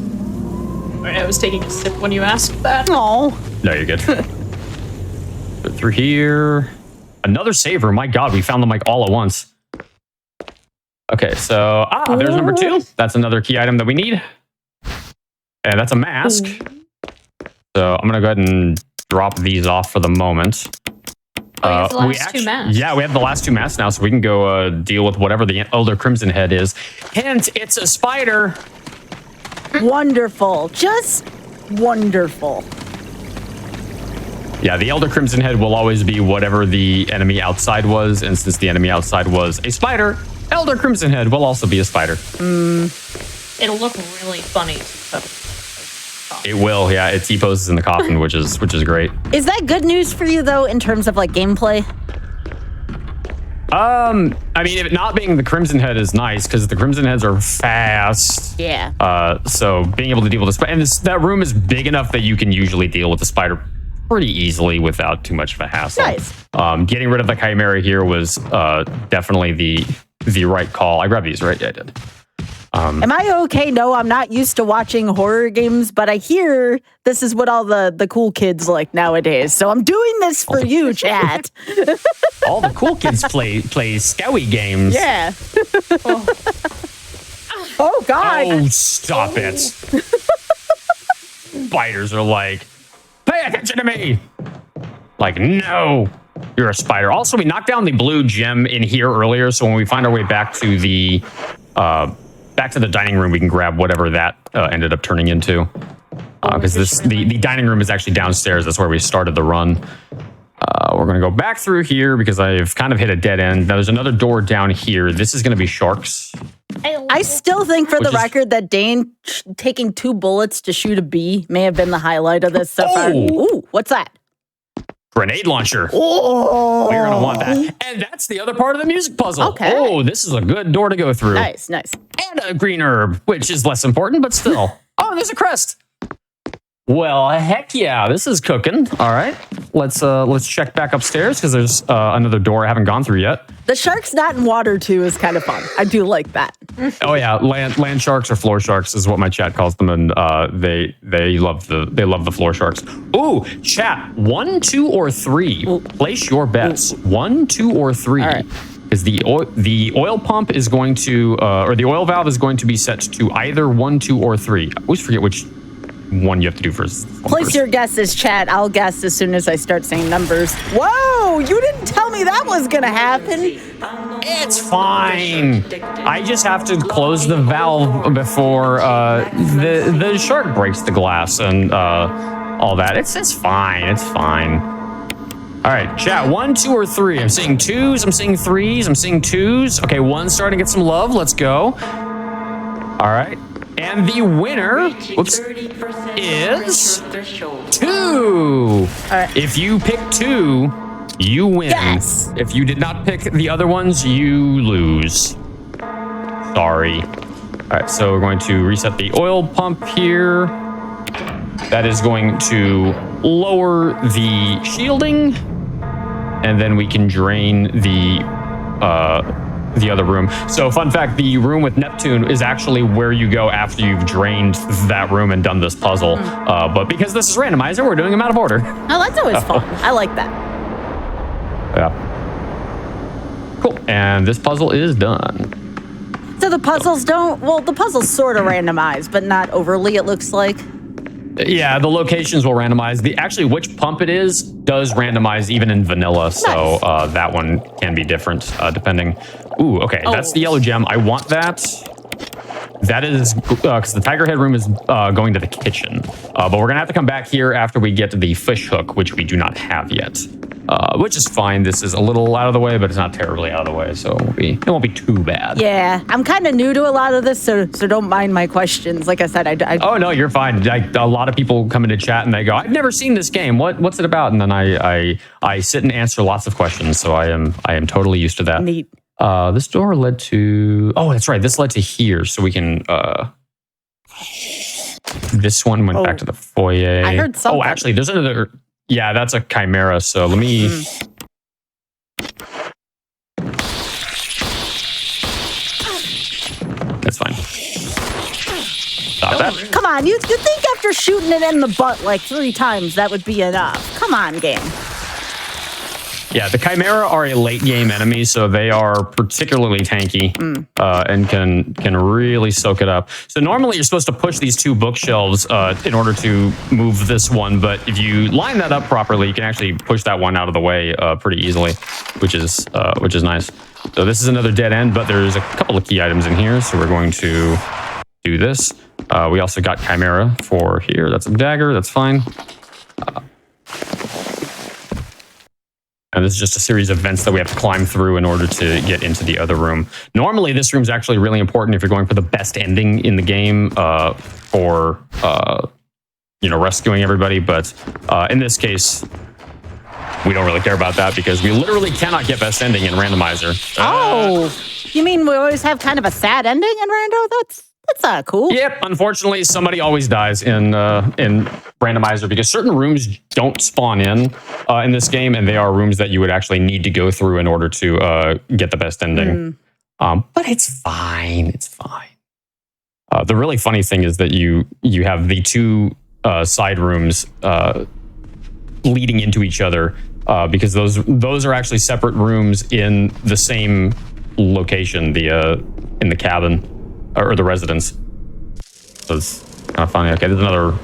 I was taking a sip when you asked that. Oh. No, you're good. Go through here. Another saver. My God, we found them like all at once. Okay, so there's number 2. That's another key item that we need. And that's a mask. So I'm gonna go ahead and drop these off for the moment. We have the last 2 masks. Yeah, we have the last 2 masks now, so we can go deal with whatever the Elder Crimson Head is. Hint, it's a spider. Wonderful. Just wonderful. Yeah, the Elder Crimson Head will always be whatever the enemy outside was, and since the enemy outside was a spider, Elder Crimson Head will also be a spider. It'll look really funny. It will, yeah. It T-poses in the coffin, which is great. Is that good news for you, though, in terms of like gameplay? I mean, if it not being the Crimson Head is nice because the Crimson Heads are fast. Yeah. So being able to deal with the spider, and that room is big enough that you can usually deal with the spider pretty easily without too much of a hassle. Nice. Getting rid of the Chimera here was definitely the right call. I grabbed these, right? Yeah, I did. Am I okay? No, I'm not used to watching horror games, but I hear this is what all the cool kids like nowadays. So I'm doing this for you, chat. All the cool kids play scowy games. Yeah. Oh, God. Oh, stop it. Spiders are like, pay attention to me. Like, no, you're a spider. Also, we knocked down the blue gem in here earlier, so when we find our way back to the dining room, we can grab whatever that ended up turning into. Because the dining room is actually downstairs. That's where we started the run. We're going to go back through here because I've kind of hit a dead end. Now, there's another door down here. This is going to be sharks. I still think, for the record, that Dane taking 2 bullets to shoot a bee may have been the highlight of this so far. Ooh, what's that? Grenade launcher. Oh, We're going to want that. And that's the other part of the music puzzle. Okay. Oh, this is a good door to go through. Nice. And a green herb, which is less important, but still. Oh, there's a crest. Well, heck yeah, this is cooking. All right, let's check back upstairs because there's another door I haven't gone through yet. The sharks not in water too is kind of fun. I do like that. Oh yeah, land sharks or floor sharks is what my chat calls them, and they love the floor sharks. Ooh, chat 1, 2, or 3. Ooh. Place your bets. 1, 2, or 3. All right. Because the oil pump is going to or the oil valve is going to be set to either 1, 2, or 3. I always forget which one you have to do first. Place your guesses, chat. I'll guess as soon as I start saying numbers. Whoa, you didn't tell me that was gonna happen. It's fine. I just have to close the valve before the shark breaks the glass and all that. It's fine. It's fine. All right, chat. 1, 2, or 3. I'm seeing 2s. I'm seeing 3s. I'm seeing 2s. Okay, 1's starting to get some love. Let's go. All right. And the winner, whoops, is 2. right. If you pick 2, you win. Yes. If you did not pick the other ones, you lose. Sorry. All right, so we're going to reset the oil pump here. That is going to lower the shielding, and then we can drain the other room. So fun fact, the room with Neptune is actually where you go after you've drained that room and done this puzzle. But because this is randomizer, we're doing them out of order. Oh, that's always fun. I like that. Yeah. Cool. And this puzzle is done. So the puzzles the puzzles sort of randomize, but not overly, it looks like. Yeah, the locations will randomize. Actually, which pump it is does randomize even in vanilla. So that one can be different depending. Ooh, okay, that's the yellow gem. I want that. That is because the tiger head room is going to the kitchen. But we're gonna have to come back here after we get to the fish hook, which we do not have yet. Which is fine. This is a little out of the way, but it's not terribly out of the way, so it won't be too bad. Yeah, I'm kind of new to a lot of this, so don't mind my questions. Like I said, Oh no, you're fine. A lot of people come into chat and they go, "I've never seen this game. What's it about?" And then I sit and answer lots of questions, so I am totally used to that. Neat. This door led to. Oh, that's right. This led to here, so we can. This one went back to the foyer. I heard something. Oh, actually, there's another. Yeah, that's a chimera. So let me. That's fine. Stop that. Come on, you think after shooting it in the butt like 3 times that would be enough? Come on, game. Yeah, the Chimera are a late game enemy, so they are particularly tanky and can really soak it up. So normally you're supposed to push these 2 bookshelves in order to move this one, but if you line that up properly, you can actually push that one out of the way pretty easily, which is nice. So this is another dead end, but there's a couple of key items in here, so we're going to do this. We also got Chimera for here. That's a dagger. That's fine. And this is just a series of vents that we have to climb through in order to get into the other room. Normally, this room's actually really important if you're going for the best ending in the game for rescuing everybody. But in this case, we don't really care about that because we literally cannot get best ending in Randomizer. You mean we always have kind of a sad ending in Rando? That's not cool. Yep. Unfortunately, somebody always dies in Randomizer because certain rooms don't spawn in this game, and they are rooms that you would actually need to go through in order to get the best ending. But it's fine. It's fine. The really funny thing is that you have the 2 side rooms leading into each other because those are actually separate rooms in the same location, in the cabin. Or the residence. So it's kind of funny. Okay, there's another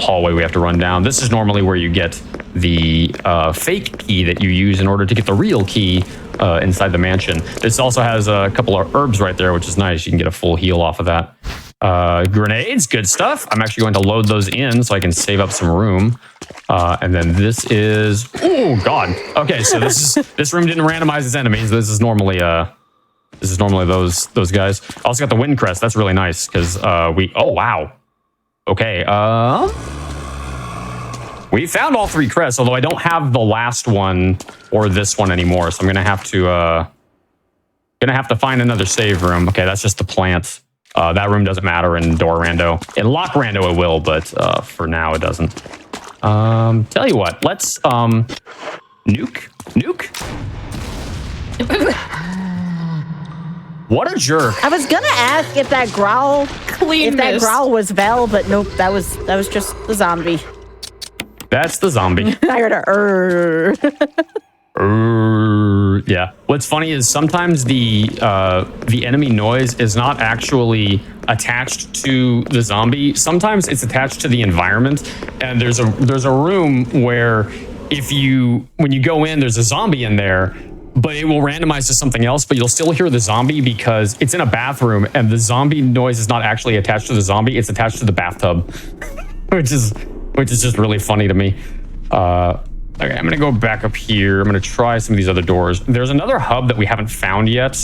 hallway we have to run down. This is normally where you get the fake key that you use in order to get the real key inside the mansion. This also has a couple of herbs right there, which is nice. You can get a full heal off of that. Grenades, good stuff. I'm actually going to load those in so I can save up some room. And then this is... Oh, God. Okay, so this room didn't randomize its enemies. This is normally those guys. Also got the wind crest. That's really nice because oh wow. Okay. We found all 3 crests, although I don't have the last one or this one anymore. So I'm gonna have to find another save room. Okay, that's just the plant. That room doesn't matter in door rando. In lock rando it will, but for now it doesn't. Tell you what, let's nuke. What a jerk! I was gonna ask if that growl, was Val, but nope, that was just the zombie. That's the zombie. I heard a yeah. What's funny is sometimes the enemy noise is not actually attached to the zombie. Sometimes it's attached to the environment. And there's a room where when you go in, there's a zombie in there. But it will randomize to something else, but you'll still hear the zombie because it's in a bathroom and the zombie noise is not actually attached to the zombie, it's attached to the bathtub, which is just really funny to me. Okay, I'm gonna go back up here. I'm gonna try some of these other doors. There's another hub that we haven't found yet,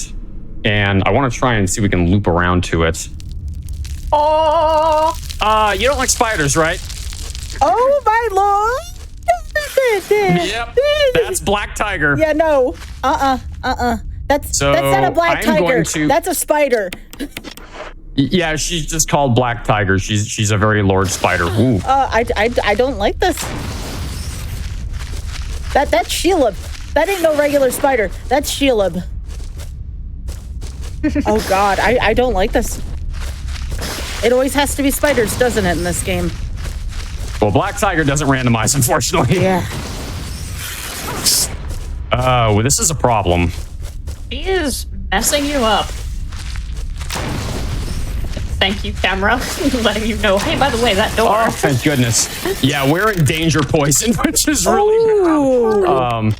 and I wanna try and see if we can loop around to it. Oh, You don't like spiders, right? Oh my lord! Yep. That's Black Tiger. Yeah, no. That's not a black tiger. That's a spider. Yeah, she's just called Black Tiger. She's a very large spider. Ooh. I don't like this. That's Sheila. That ain't no regular spider. That's Sheila. Oh God, I don't like this. It always has to be spiders, doesn't it, in this game? Well, Black Tiger doesn't randomize, unfortunately. Yeah. Well, this is a problem. he is messing you up. Thank you, camera, letting you know. Hey, by the way, that door. Oh, thank goodness. Yeah, we're in danger poison, which is really bad.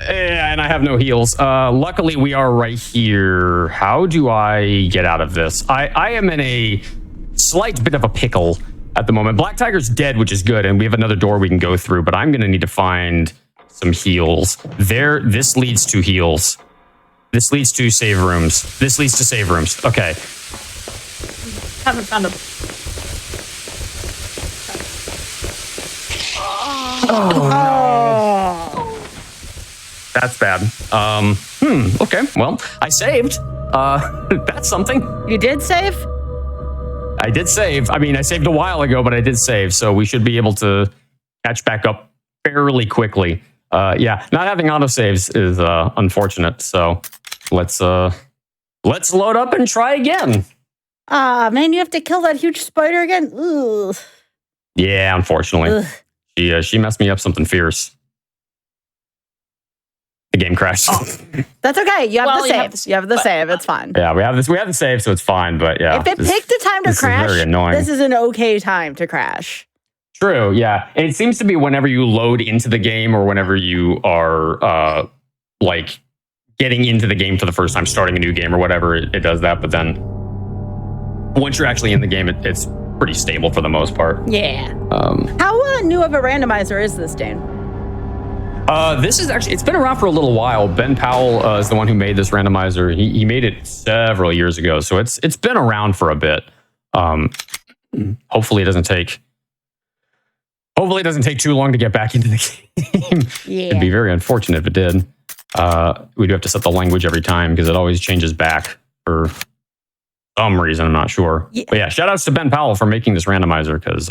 And I have no heals. Luckily, we are right here. How do I get out of this? I am in a slight bit of a pickle at the moment. Black Tiger's dead, which is good, and we have another door we can go through, but I'm going to need to find some heals. This leads to heals. This leads to save rooms. This leads to save rooms. Okay. Haven't found a. That's bad. Okay. Well, I saved. That's something. You did save? I did save. I mean, I saved a while ago, but I did save, so we should be able to catch back up fairly quickly. Yeah, not having autosaves is unfortunate, so let's load up and try again. Man, you have to kill that huge spider again? Ugh. Yeah, unfortunately. Ugh. She messed me up something fierce. The game crashed. Oh. That's okay. You have the save. You have the save. It's fine. Yeah, we have this. We have the save, so it's fine. But yeah, if it picked a time to crash, very annoying. This is an okay time to crash. True. Yeah, it seems to be whenever you load into the game or whenever you are like getting into the game for the first time, starting a new game or whatever, it does that. But then once you're actually in the game, it's pretty stable for the most part. Yeah. How new of a randomizer is this, Dane? This is actually, it's been around for a little while. Ben Powell is the one who made this randomizer. He made it several years ago, so it's been around for a bit. Hopefully it doesn't take too long to get back into the game. Yeah. It'd be very unfortunate if it did. We do have to set the language every time because it always changes back for some reason. I'm not sure. Yeah. But yeah, shout outs to Ben Powell for making this randomizer because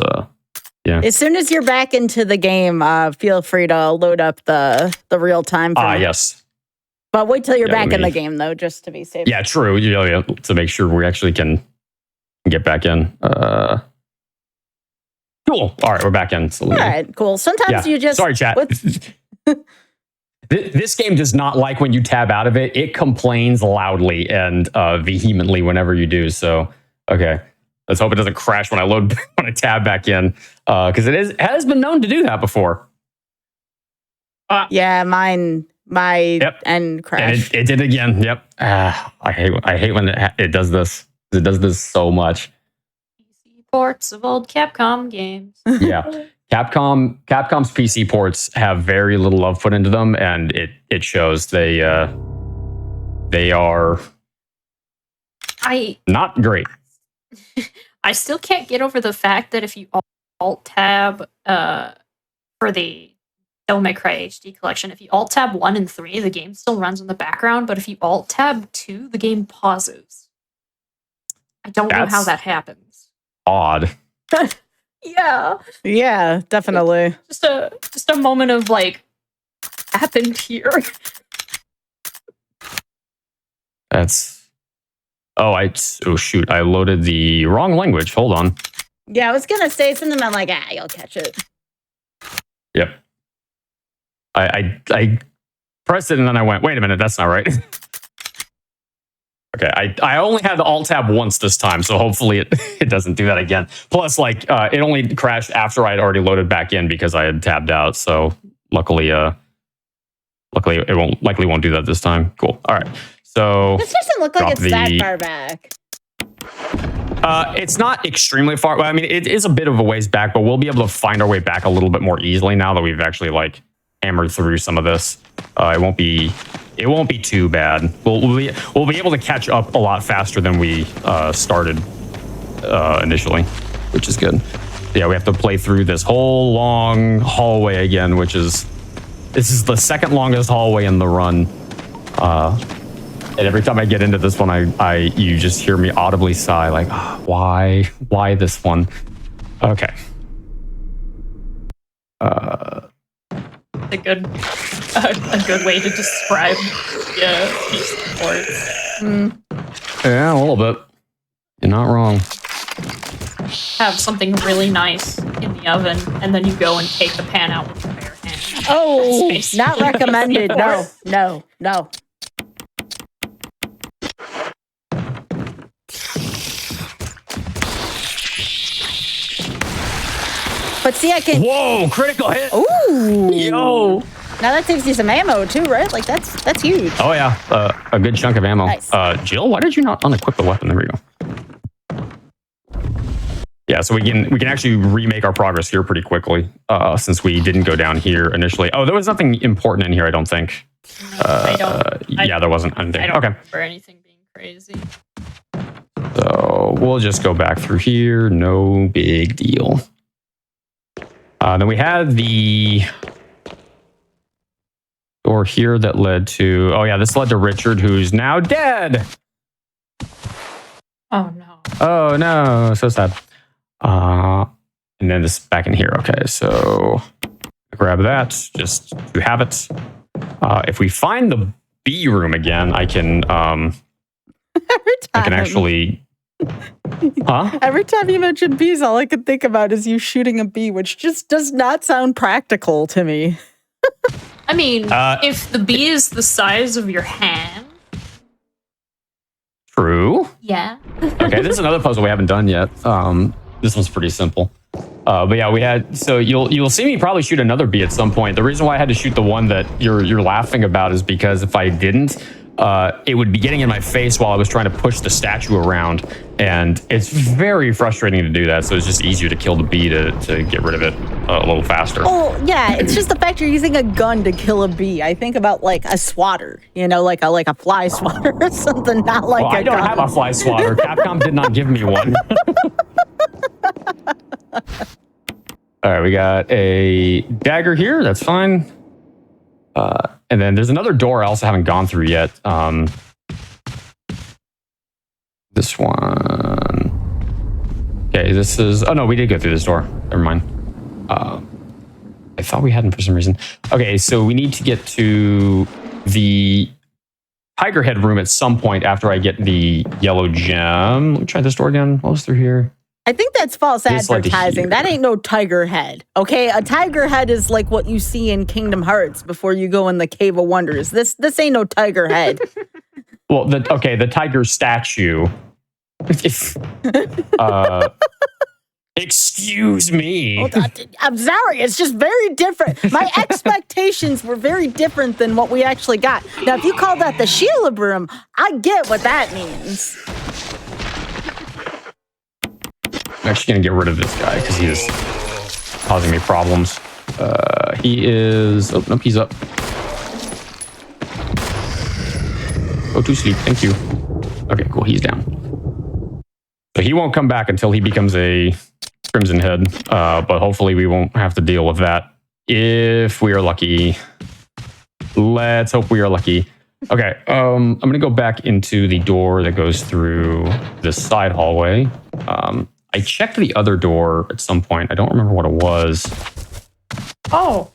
yeah. As soon as you're back into the game, feel free to load up the real time. Yes. But wait till you're back in the game, though, just to be safe. Yeah, true. Yeah, to make sure we actually can get back in. Cool. All right, we're back in. So all right, cool. Sometimes you just... Sorry, chat. This game does not like when you tab out of it. It complains loudly and vehemently whenever you do. So, okay. Let's hope it doesn't crash when I tab back in, because it has been known to do that before. Yeah, my end crash. And it did again. Yep. I hate when it does this. It does this so much. PC ports of old Capcom games. Yeah, Capcom's PC ports have very little love put into them, and it shows. They are not great. I still can't get over the fact that if you alt-tab for the Devil May Cry HD collection, if you alt-tab 1 and 3, the game still runs in the background, but if you alt-tab 2, the game pauses. I don't know how that happens. Odd. Yeah. Yeah, definitely. Just a moment of like, happened here. That's... Oh shoot, I loaded the wrong language. Hold on. Yeah, I was going to say something. I'm like, you'll catch it. Yep. I pressed it and then I went, wait a minute, that's not right. Okay, I only had the alt tab once this time, so hopefully it doesn't do that again. Plus, like, it only crashed after I had already loaded back in because I had tabbed out. So luckily it won't do that this time. Cool. All right. So this doesn't look like it's that far back. It's not extremely far. I mean, it is a bit of a ways back, but we'll be able to find our way back a little bit more easily now that we've actually like hammered through some of this. It won't be too bad. We'll be able to catch up a lot faster than we started initially, which is good. Yeah, we have to play through this whole long hallway again, this is the second longest hallway in the run. And every time I get into this one, you just hear me audibly sigh, like, oh, why this one? Okay. A good way to describe these sports. Yeah, a little bit. You're not wrong. Have something really nice in the oven, and then you go and take the pan out with your bare hands. Oh, not recommended. No. But see, I can. Whoa! Critical hit. Ooh. Yo. Now that saves you some ammo too, right? Like that's huge. Oh yeah, a good chunk of ammo. Nice. Jill, why did you not unequip the weapon? There we go. Yeah, so we can actually remake our progress here pretty quickly, since we didn't go down here initially. Oh, there was nothing important in here, I don't think. There wasn't anything. I don't Okay. remember anything being crazy. So we'll just go back through here. No big deal. Then we had the door here that led to... Oh, yeah, this led to Richard, who's now dead. Oh, no. Oh, no. So sad. And then this back in here. Okay, so grab that just to have it. If we find the B room again, I can actually... Huh? Every time you mention bees, all I can think about is you shooting a bee, which just does not sound practical to me. I mean, if the bee is the size of your hand. True. Yeah. Okay, this is another puzzle we haven't done yet. This one's pretty simple. But yeah, we had... So you'll see me probably shoot another bee at some point. The reason why I had to shoot the one that you're laughing about is because if I didn't, it would be getting in my face while I was trying to push the statue around, and it's very frustrating to do that. So it's just easier to kill the bee to get rid of it a little faster. Oh yeah, it's just the fact you're using a gun to kill a bee. I think about like a swatter, like a fly swatter or something, not like I don't have a fly swatter. Capcom did not give me one. All right, we got a dagger here. That's fine. And then there's another door I also haven't gone through yet. This one. Okay, this is... Oh, no, we did go through this door. Never mind. I thought we hadn't for some reason. Okay, so we need to get to the Tiger Head room at some point after I get the yellow gem. Let me try this door again. What was through here? I think that's false advertising. That ain't no tiger head. Okay, a tiger head is like what you see in Kingdom Hearts before you go in the Cave of Wonders. This ain't no tiger head. Well, the tiger statue. Excuse me. I'm sorry, it's just very different. My expectations were very different than what we actually got. Now, if you call that the Sheila broom, I get what that means. I'm actually going to get rid of this guy because he is causing me problems. He is... Oh, nope, he's up. Go to sleep. Thank you. Okay, cool. He's down. So he won't come back until he becomes a Crimson Head. But hopefully we won't have to deal with that if we are lucky. Let's hope we are lucky. Okay, I'm going to go back into the door that goes through this side hallway. I checked the other door at some point. I don't remember what it was. Oh.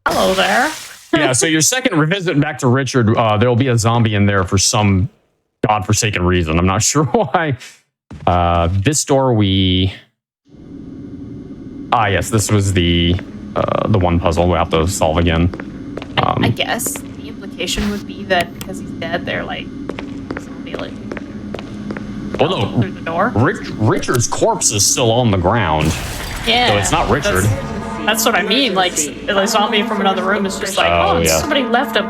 Hello there. Yeah, so your second revisit back to Richard, there'll be a zombie in there for some godforsaken reason. I'm not sure why. This door we... yes, this was the one puzzle we'll have to solve again. I guess the implication would be that because he's dead, they're like... zombie like... Oh no, through the door. Richard's corpse is still on the ground. Yeah. So it's not Richard. That's what I mean. Like, a zombie from another room is just like, yeah. Somebody left a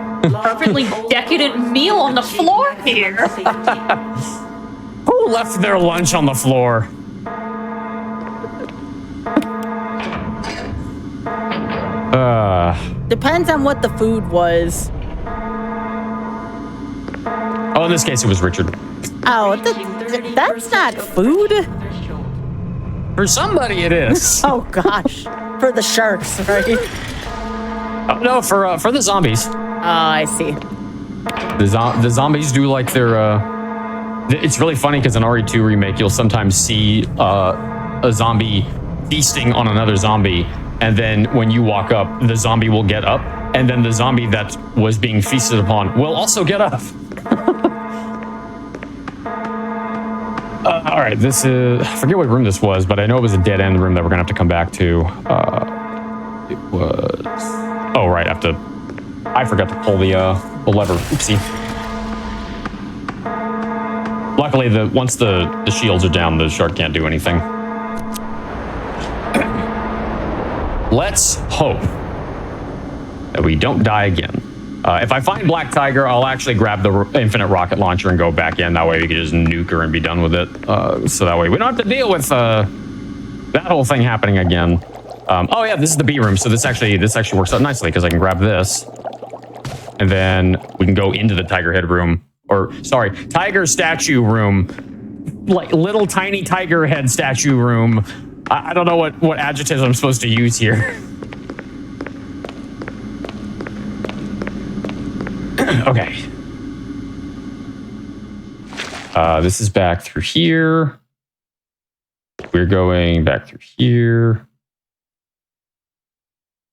perfectly decadent meal on the floor here. Who left their lunch on the floor? Depends on what the food was. Oh, in this case, it was Richard. Oh, That's not food. For somebody, it is. Oh gosh, for the sharks, right? Oh, no, for the zombies. Oh, I see. The zombies do like their. It's really funny because in RE2 remake, you'll sometimes see a zombie feasting on another zombie, and then when you walk up, the zombie will get up, and then the zombie that was being feasted upon will also get up. All right, this is, I forget what room this was, but I know it was a dead end room that we're gonna have to come back to. It was, oh right, I forgot to pull the lever. Oopsie. Luckily, once the shields are down, the shark can't do anything. Let's hope that we don't die again. If I find Black Tiger, I'll actually grab the infinite rocket launcher and go back in. That way we can just nuke her and be done with it. So that way we don't have to deal with that whole thing happening again. Oh yeah, this is the B room. So this actually works out nicely because I can grab this. And then we can go into the tiger head room. Or, sorry, tiger statue room. Like little tiny tiger head statue room. I don't know what adjectives I'm supposed to use here. Okay. This is back through here. We're going back through here.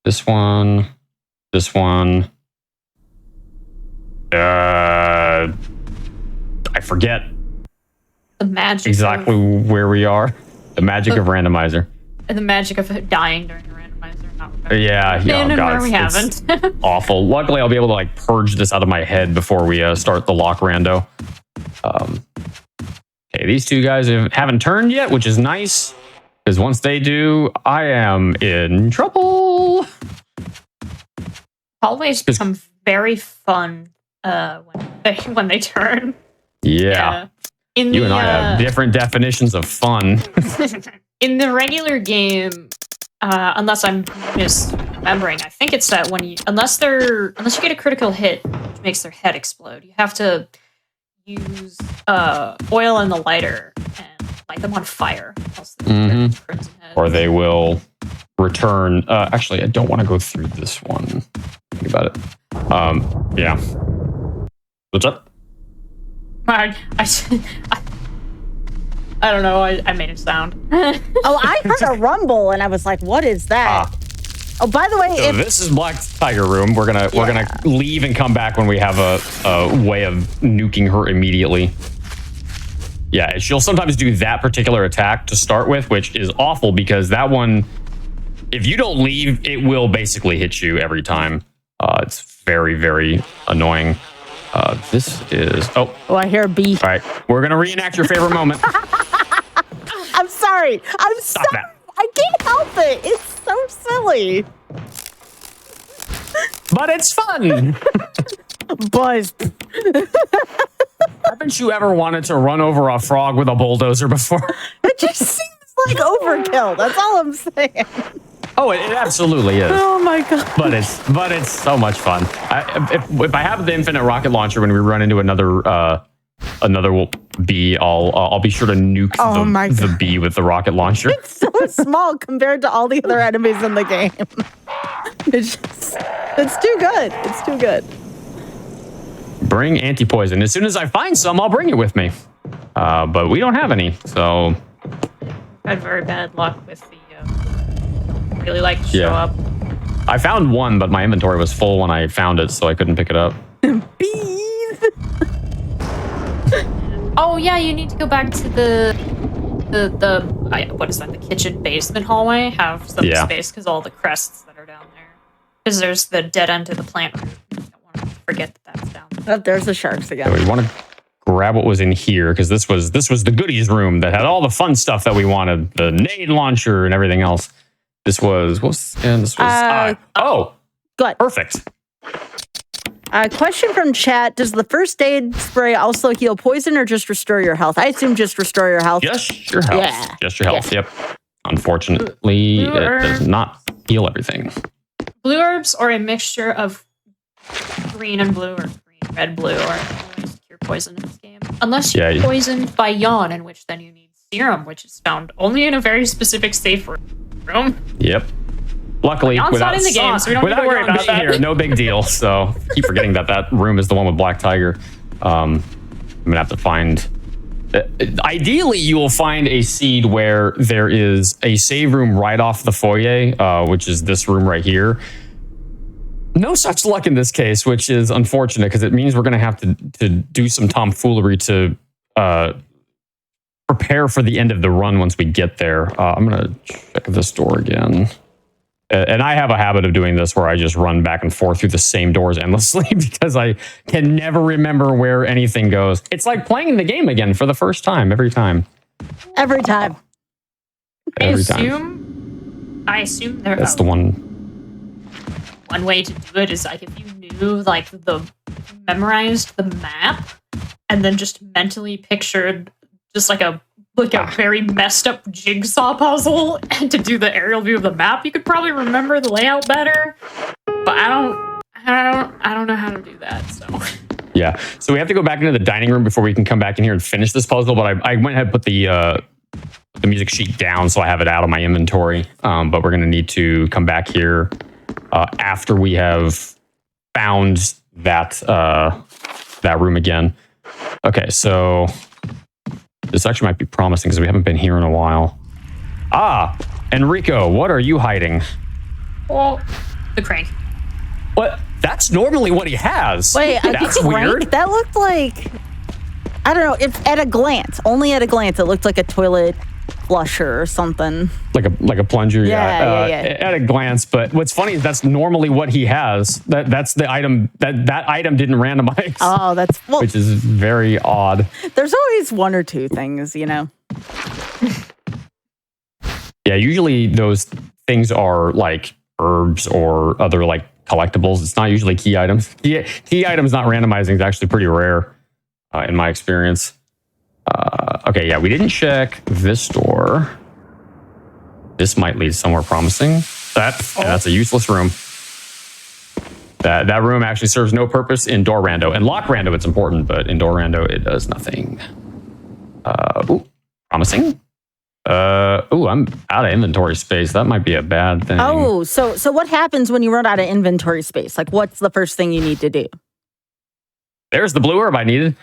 This one. This one. I forget The magic exactly where we are. The magic of randomizer. And the magic of dying during a randomizer. Not Yeah, been oh God, where we haven't. Awful. Luckily, I'll be able to like purge this out of my head before we start the lock rando. Okay, these two guys haven't turned yet, which is nice. Because once they do, I am in trouble. Hallways become very fun when they turn. Yeah. You and I have different definitions of fun. In the regular game, unless I'm misremembering, I think it's that unless you get a critical hit, which makes their head explode, you have to use oil and the lighter and light them on fire. Else they or they will return. Actually, I don't want to go through this one. Think about it. Yeah. What's up? I don't know. I made a sound. Oh, I heard a rumble, and I was like, "What is that?" Oh, by the way, so this is Black Tiger room. We're gonna leave and come back when we have a way of nuking her immediately. Yeah, she'll sometimes do that particular attack to start with, which is awful because that one, if you don't leave, it will basically hit you every time. It's very, very annoying. This is... Oh, I hear a bee. All right, we're going to reenact your favorite moment. I'm sorry. Stop that. I can't help it. It's so silly. But it's fun. Buzz. Haven't you ever wanted to run over a frog with a bulldozer before? It just seems like overkill. That's all I'm saying. Oh, it absolutely is. Oh my God. But it's so much fun. If I have the infinite rocket launcher when we run into another bee, I'll be sure to nuke the bee with the rocket launcher. It's so small compared to all the other enemies in the game. It's too good. It's too good. Bring anti-poison. As soon as I find some, I'll bring it with me. But we don't have any, so... I had very bad luck with the... really like to show up. I found one, but my inventory was full when I found it, so I couldn't pick it up. Bees! Oh, yeah, you need to go back to the what is that, the kitchen basement hallway? Have some space, because all the crests that are down there. Because there's the dead end to the plant room. I don't want to forget that that's down there. Oh, there's the sharks again. So we want to grab what was in here, because this was the goodies room that had all the fun stuff that we wanted. The nade launcher and everything else. This was... oh! Good. Perfect. Question from chat. Does the first aid spray also heal poison or just restore your health? I assume just restore your health. Just your health. Yeah. Just your health, yep. Unfortunately, it does not heal everything. Blue herbs are a mixture of green and blue, or green, red, blue, or ways to cure poison in this game. Unless you're poisoned by yawn, in which then you need serum, which is found only in a very specific safe room. Yep. Luckily, Yawn's not in the game, so we don't need to worry about that. Here, no big deal. So keep forgetting that room is the one with Black Tiger. I'm gonna have to find. Ideally, you will find a seed where there is a save room right off the foyer, which is this room right here. No such luck in this case, which is unfortunate because it means we're going to have to do some tomfoolery to prepare for the end of the run once we get there. I'm going to check this door again. And I have a habit of doing this where I just run back and forth through the same doors endlessly because I can never remember where anything goes. It's like playing the game again for the first time, every time. Every time. I assume that's the one. One way to do it is like if you knew like memorized the map and then just mentally pictured just like a very messed up jigsaw puzzle, and to do the aerial view of the map, you could probably remember the layout better. But I don't know how to do that. So yeah, so we have to go back into the dining room before we can come back in here and finish this puzzle. But I went ahead and put the music sheet down so I have it out of my inventory. But we're going to need to come back here after we have found that room again. Okay, so. This actually might be promising because we haven't been here in a while. Ah, Enrico, what are you hiding? Well, the crank. What? That's normally what he has. Wait, that's weird. That looked like, I don't know, if at a glance, only at a glance, it looked like a toilet flusher or something. Like a plunger, yeah. At a glance, but what's funny is that's normally what he has. That's the item that item didn't randomize. Oh, which is very odd. There's always one or two things, you know. Yeah, usually those things are like herbs or other like collectibles. It's not usually key items. Key items not randomizing is actually pretty rare in my experience. Okay, yeah, we didn't check this door. This might lead somewhere promising. That's a useless room. That room actually serves no purpose in door rando. In lock rando, it's important, but in door rando, it does nothing. Promising. I'm out of inventory space. That might be a bad thing. Oh, so what happens when you run out of inventory space? Like, what's the first thing you need to do? There's the blue herb I needed.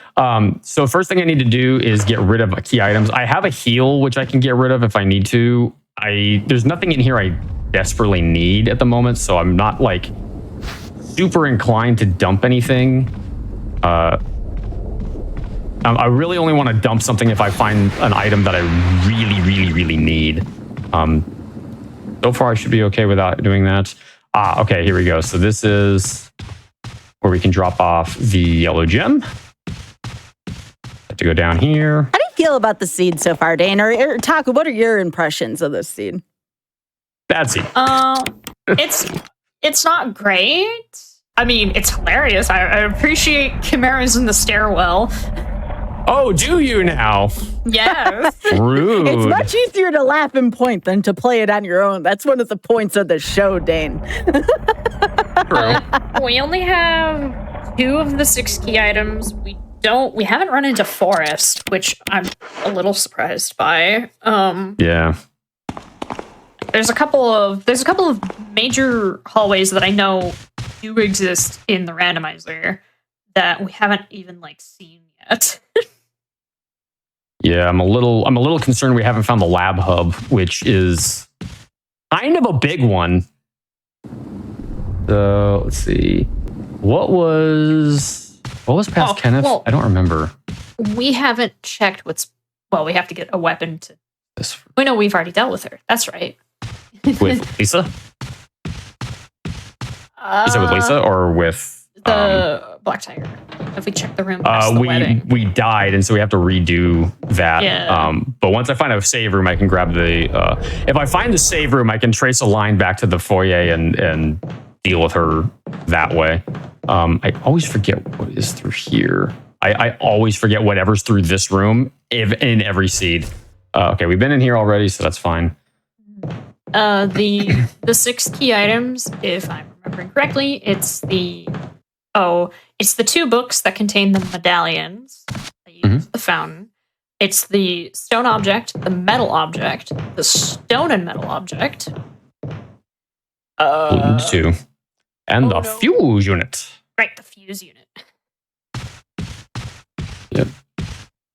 So first thing I need to do is get rid of key items. I have a heal, which I can get rid of if I need to. There's nothing in here I desperately need at the moment, so I'm not like super inclined to dump anything. I really only want to dump something if I find an item that I really, really, really need. So far, I should be okay without doing that. Okay, here we go. So this is where we can drop off the yellow gem. Have to go down here. How do you feel about the seed so far, Dane? Or Taku, what are your impressions of this seed? Bad seed. It's not great. I mean, it's hilarious. I appreciate chimeras in the stairwell. Oh, do you now? Yes. Rude. It's much easier to laugh and point than to play it on your own. That's one of the points of the show, Dane. True. We only have 2 of the 6 key items. We haven't run into forest, which I'm a little surprised by. Yeah. There's a couple of major hallways that I know do exist in the randomizer that we haven't even seen yet. Yeah, I'm a little concerned we haven't found the lab hub, which is kind of a big one. So let's see. What was past Kenneth? Well, I don't remember. We haven't checked we have to get a weapon to this. We know we've already dealt with her. That's right. With Lisa? Is it with Lisa or with the Black Tiger? If we check the room past the wedding. We died, and so we have to redo that. Yeah. But once I find a save room, I can grab the. If I find the save room, I can trace a line back to the foyer and deal with her that way. I always forget what is through here. I always forget whatever's through this room in every seed. Okay, we've been in here already, so that's fine. The 6 key items, if I'm remembering correctly, it's the 2 books that contain the medallions, I use the fountain. It's the stone object, the metal object, the stone and metal object. Two. And the fuse unit. Right, the fuse unit. Yep.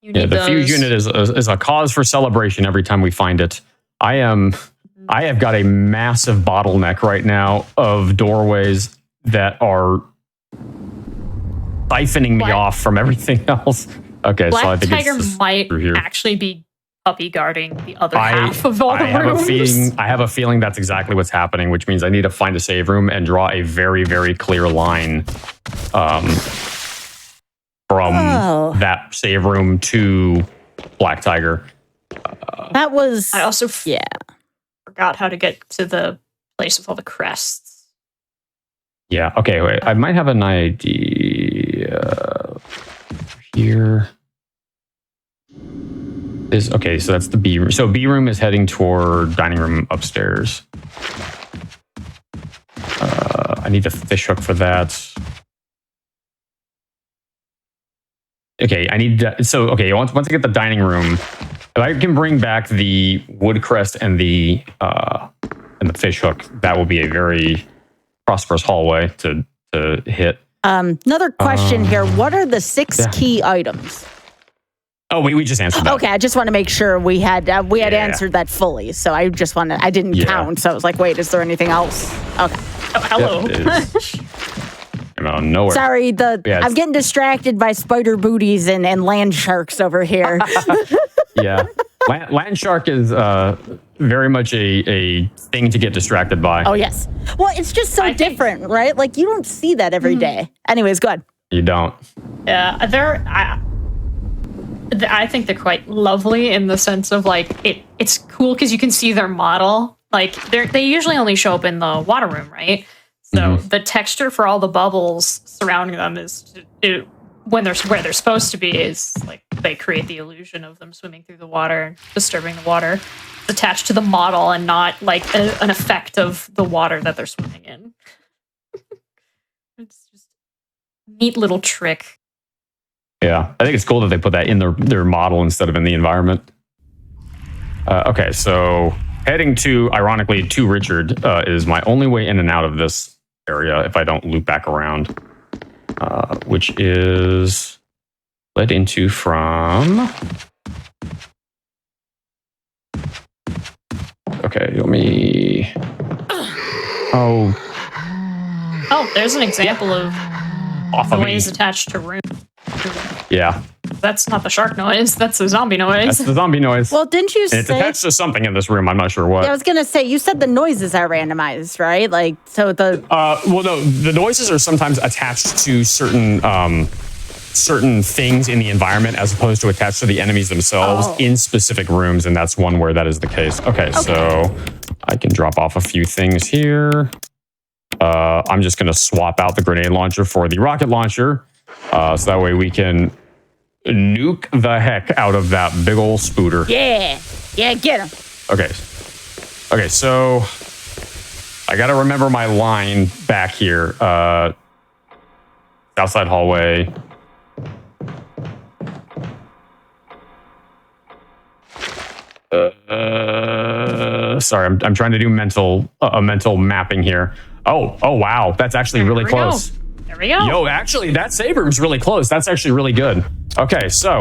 The fuse unit is a cause for celebration every time we find it. I have got a massive bottleneck right now of doorways that are siphoning me off from everything else. Okay, Black so I think Tiger it's might actually be puppy guarding the other half of all the rooms. I have a feeling that's exactly what's happening, which means I need to find a save room and draw a very, very clear line from that save room to Black Tiger. That was... I also forgot how to get to the place with all the crests. Yeah, okay, wait. I might have an idea here. Okay, so that's the B room. So B room is heading toward dining room upstairs. I need a fish hook for that. Okay, I need to, once I get the dining room, if I can bring back the wood crest and the fish hook, that will be a very prosperous hallway to hit. Another question here. What are the 6 key items? Oh, we just answered that. Okay, I just want to make sure we had answered that fully. So I just wanted, I didn't count. So I was like, wait, is there anything else? Okay. Oh, hello. Nowhere. Sorry, I'm getting distracted by spider booties and land sharks over here. Yeah. Land shark is very much a thing to get distracted by. Oh, yes. Well, it's just so different, right? Like, you don't see that every day. Anyways, go ahead. You don't. Yeah, I think they're quite lovely in the sense of, like, it's cool because you can see their model. Like, they usually only show up in the water room, right? So the texture for all the bubbles surrounding them when they're where they're supposed to be is like they create the illusion of them swimming through the water, disturbing the water. It's attached to the model and not like an effect of the water that they're swimming in. It's just a neat little trick. Yeah, I think it's cool that they put that in their model instead of in the environment. Okay, so heading ironically to Richard is my only way in and out of this area if I don't loop back around, which is led into from... Okay, let me... Oh, there's an example of noise attached to room. Yeah. That's not the shark noise. That's the zombie noise. That's the zombie noise. Well, didn't you say... It's attached to something in this room. I'm not sure what. Yeah, I was going to say, you said the noises are randomized, right? Like, so the... Well, no, the noises are sometimes attached to certain things in the environment as opposed to attached to the enemies themselves in specific rooms, and that's one where that is the case. Okay, so I can drop off a few things here. I'm just going to swap out the grenade launcher for the rocket launcher, so that way we can nuke the heck out of that big ol' spooter. Yeah, get him. Okay, so I got to remember my line back here. Outside hallway. Sorry, I'm trying to do a mental mapping here. Oh wow, that's actually really close. There we go. Yo, actually, that save room's really close. That's actually really good. Okay, so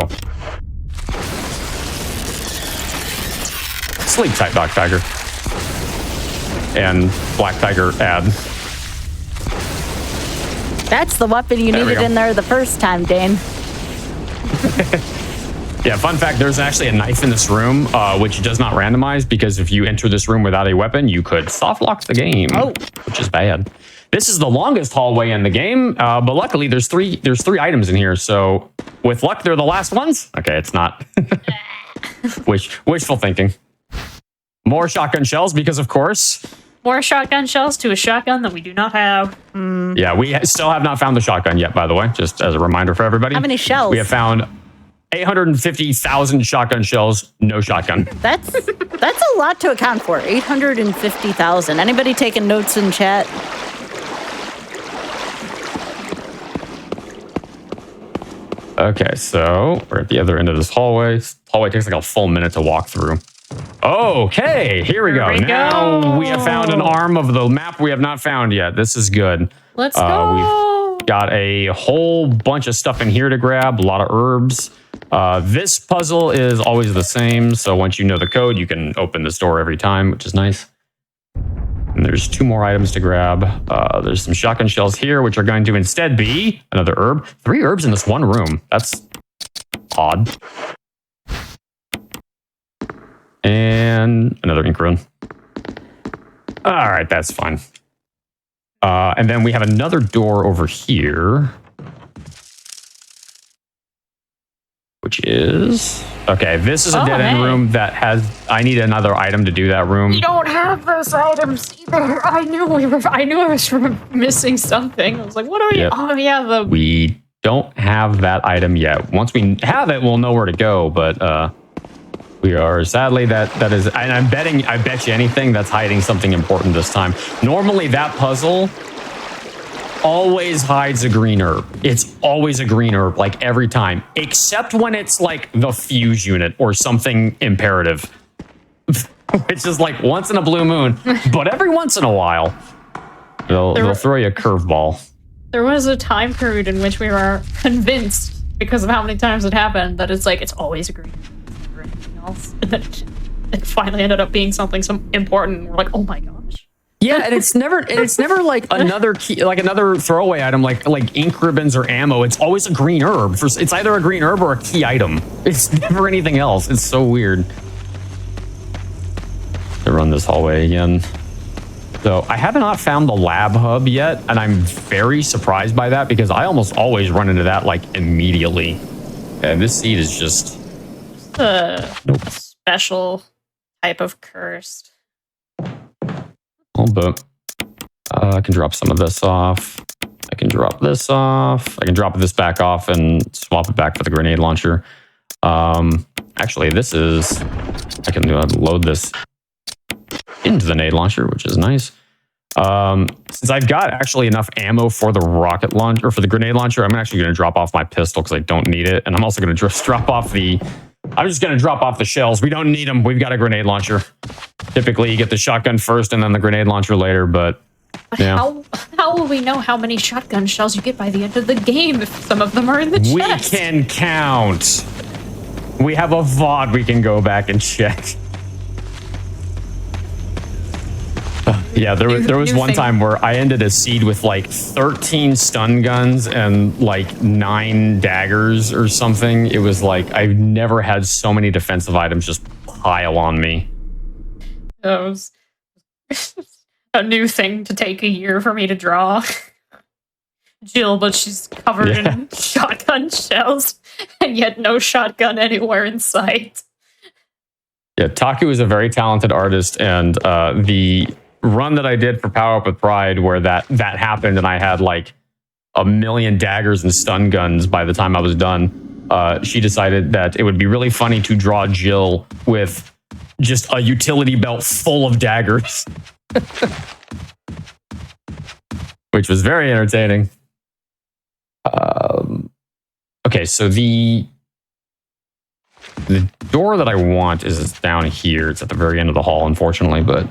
sleep tight, Black Tiger, and Black Tiger add. That's the weapon you needed in there the first time, Dane. Yeah, fun fact, there's actually a knife in this room, which does not randomize, because if you enter this room without a weapon, you could soft lock the game, which is bad. This is the longest hallway in the game, but luckily there's three items in here, so with luck, they're the last ones. Okay, it's not. Wishful thinking. More shotgun shells, because of course... More shotgun shells to a shotgun that we do not have. Yeah, we still have not found the shotgun yet, by the way, just as a reminder for everybody. How many shells? We have found 850,000 shotgun shells, no shotgun. That's a lot to account for. 850,000. Anybody taking notes in chat? Okay, so we're at the other end of this hallway. This hallway takes like a full minute to walk through. Okay, here we go. Now we have found an arm of the map we have not found yet. This is good. Let's go. We've got a whole bunch of stuff in here to grab, a lot of herbs. This puzzle is always the same, so once you know the code, you can open this door every time, which is nice. And there's 2 more items to grab. There's some shotgun shells here, which are going to instead be another herb. 3 herbs in this one room. That's odd. And another ink rune. All right, that's fine. And then we have another door over here. Which is... Okay, this is a dead-end room that has... I need another item to do that room. We don't have those items either. I knew I was missing something. I was like, what are you? Yep. Oh, yeah, We don't have that item yet. Once we have it, we'll know where to go, but... we are sadly that is, and I bet you anything that's hiding something important this time. Normally that puzzle always hides a green herb. It's always a green herb, like every time, except when it's like the fuse unit or something imperative. It's just like once in a blue moon, but every once in a while, they'll throw you a curveball. There was a time period in which we were convinced, because of how many times it happened, that it's like it's always a green herb. And then it finally ended up being something important. We're like, oh my gosh. Yeah, and it's never like another key, like another throwaway item, like ink ribbons or ammo. It's always a green herb. It's either a green herb or a key item. It's never anything else. It's so weird. To run this hallway again. So I have not found the lab hub yet, and I'm very surprised by that because I almost always run into that like immediately. And this seed is just a special type of cursed. Oh, but I can drop some of this off. I can drop this off. I can drop this back off and swap it back for the grenade launcher. Actually, this is... I can load this into the nade launcher, which is nice. Since I've got actually enough ammo for the rocket launcher, or for the grenade launcher, I'm actually going to drop off my pistol because I don't need it. And I'm also going to just drop off the... I'm just going to drop off the shells. We don't need them. We've got a grenade launcher. Typically, you get the shotgun first and then the grenade launcher later, but... Yeah. How will we know how many shotgun shells you get by the end of the game if some of them are in the chest? We can count. We have a VOD we can go back and check. Yeah, there was one time where I ended a seed with like 13 stun guns and like 9 daggers or something. It was like I've never had so many defensive items just pile on me. That was a new thing to take a year for me to draw. Jill, but she's covered in shotgun shells and yet no shotgun anywhere in sight. Yeah, Taku is a very talented artist, and the run that I did for Power Up with Pride where that happened and I had like 1,000,000 daggers and stun guns by the time I was done, she decided that it would be really funny to draw Jill with just a utility belt full of daggers. Which was very entertaining. Okay, so the door that I want is down here. It's at the very end of the hall, unfortunately, but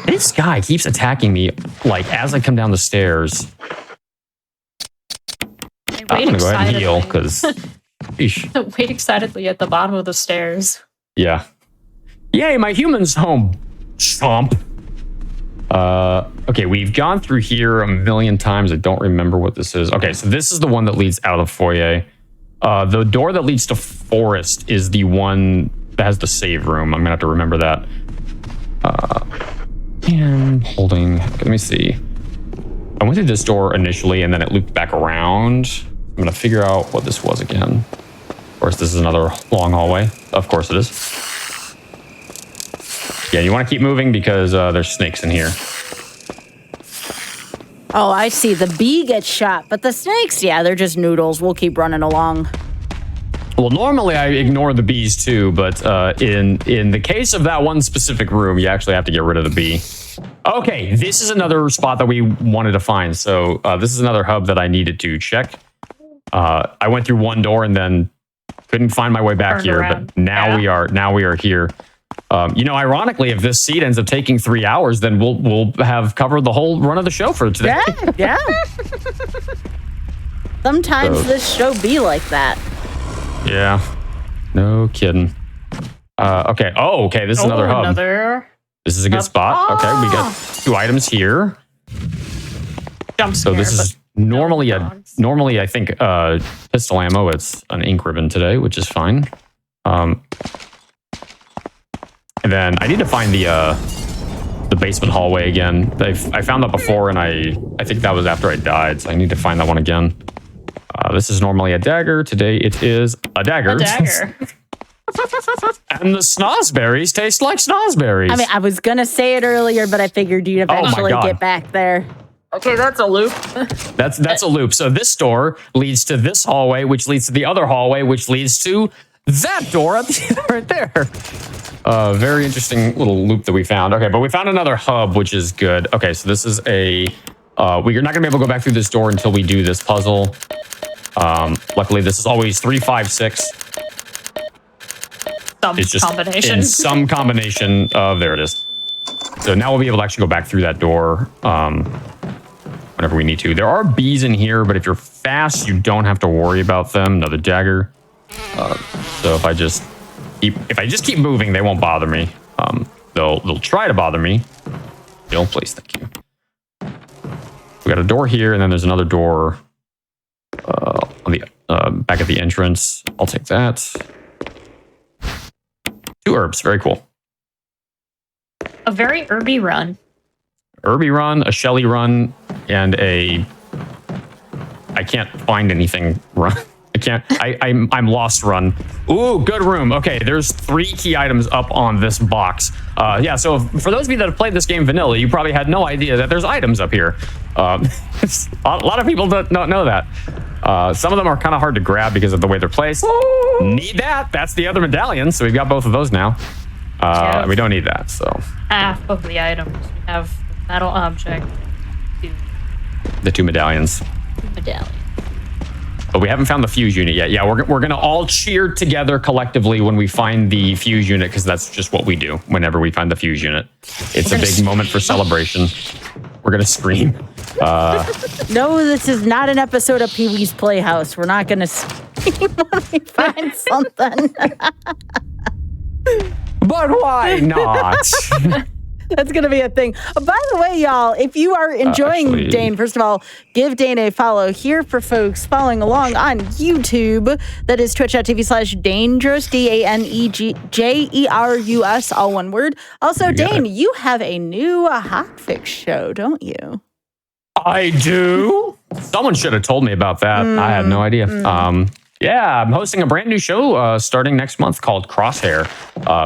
this guy keeps attacking me like as I come down the stairs. I'm gonna go ahead and heal because wait excitedly at the bottom of the stairs. Yeah. Yay, my human's home, chomp. Okay, we've gone through here 1,000,000 times. I don't remember what this is. Okay, so this is the one that leads out of the foyer. The door that leads to Forest is the one that has the save room. I'm gonna have to remember that. And holding, let me see. I went through this door initially and then it looped back around. I'm gonna figure out what this was again. Of course, this is another long hallway. Of course it is. Yeah, you want to keep moving because there's snakes in here. Oh, I see. The bee gets shot, but the snakes, yeah, they're just noodles. We'll keep running along. Well, normally I ignore the bees too, but in the case of that one specific room, you actually have to get rid of the bee. Okay, this is another spot that we wanted to find. So this is another hub that I needed to check. I went through one door and then couldn't find my way back Turned here. around. But now we are here. Ironically, if this seed ends up taking 3 hours, then we'll have covered the whole run of the show for today. Yeah. Sometimes this show be like that. Yeah. No kidding. Okay. Oh, okay. This is another hub. This is a good spot. Okay, we got 2 items here. Jump So scare, this is normally I think pistol ammo. It's an ink ribbon today, which is fine. And then I need to find the basement hallway again. I found that before, and I think that was after I died, so I need to find that one again. This is normally a dagger. Today it is a dagger. A dagger. And the snozberries taste like snozberries. I mean, I was going to say it earlier, but I figured you'd eventually get back there. Okay, that's a loop. That's a loop. So this door leads to this hallway, which leads to the other hallway, which leads to that door right there. Very interesting little loop that we found. Okay, but we found another hub, which is good. Okay, so this is we're not going to be able to go back through this door until we do this puzzle. Luckily, this is always 3, 5, 6. It's just combination. in some combination of, there it is. So now we'll be able to actually go back through that door whenever we need to. There are bees in here, but if you're fast, you don't have to worry about them. Another dagger. So if I just keep moving, they won't bother me. They'll try to bother me. Still, please, thank you. We got a door here, and then there's another door on the back at the entrance. I'll take that. 2 herbs, very cool. A very herby run. Herby run, a Shelly run, and I can't find anything run. I'm lost run. Ooh, good room. Okay, there's 3 key items up on this box. Yeah, so for those of you that have played this game vanilla, you probably had no idea that there's items up here. A lot of people don't know that. Some of them are kind of hard to grab because of the way they're placed. Need that. That's the other medallion, so we've got both of those now. And we don't need that, so. Half of the items. We have the metal object. The 2 medallions. But we haven't found the fuse unit yet. Yeah, we're going to all cheer together collectively when we find the fuse unit, because that's just what we do whenever we find the fuse unit. It's a big moment for celebration. We're going to scream. No, this is not an episode of Pee-wee's Playhouse. We're not going to scream when we find something. But why not? That's going to be a thing. By the way, y'all, if you are enjoying Dane, first of all, give Dane a follow here for folks following along on YouTube. That is twitch.tv/Dangerous, DANEJERUS, all one word. Also, Dane, you have a new hotfix show, don't you? I do. Someone should have told me about that. I had no idea. Yeah, I'm hosting a brand new show starting next month called Crosshair.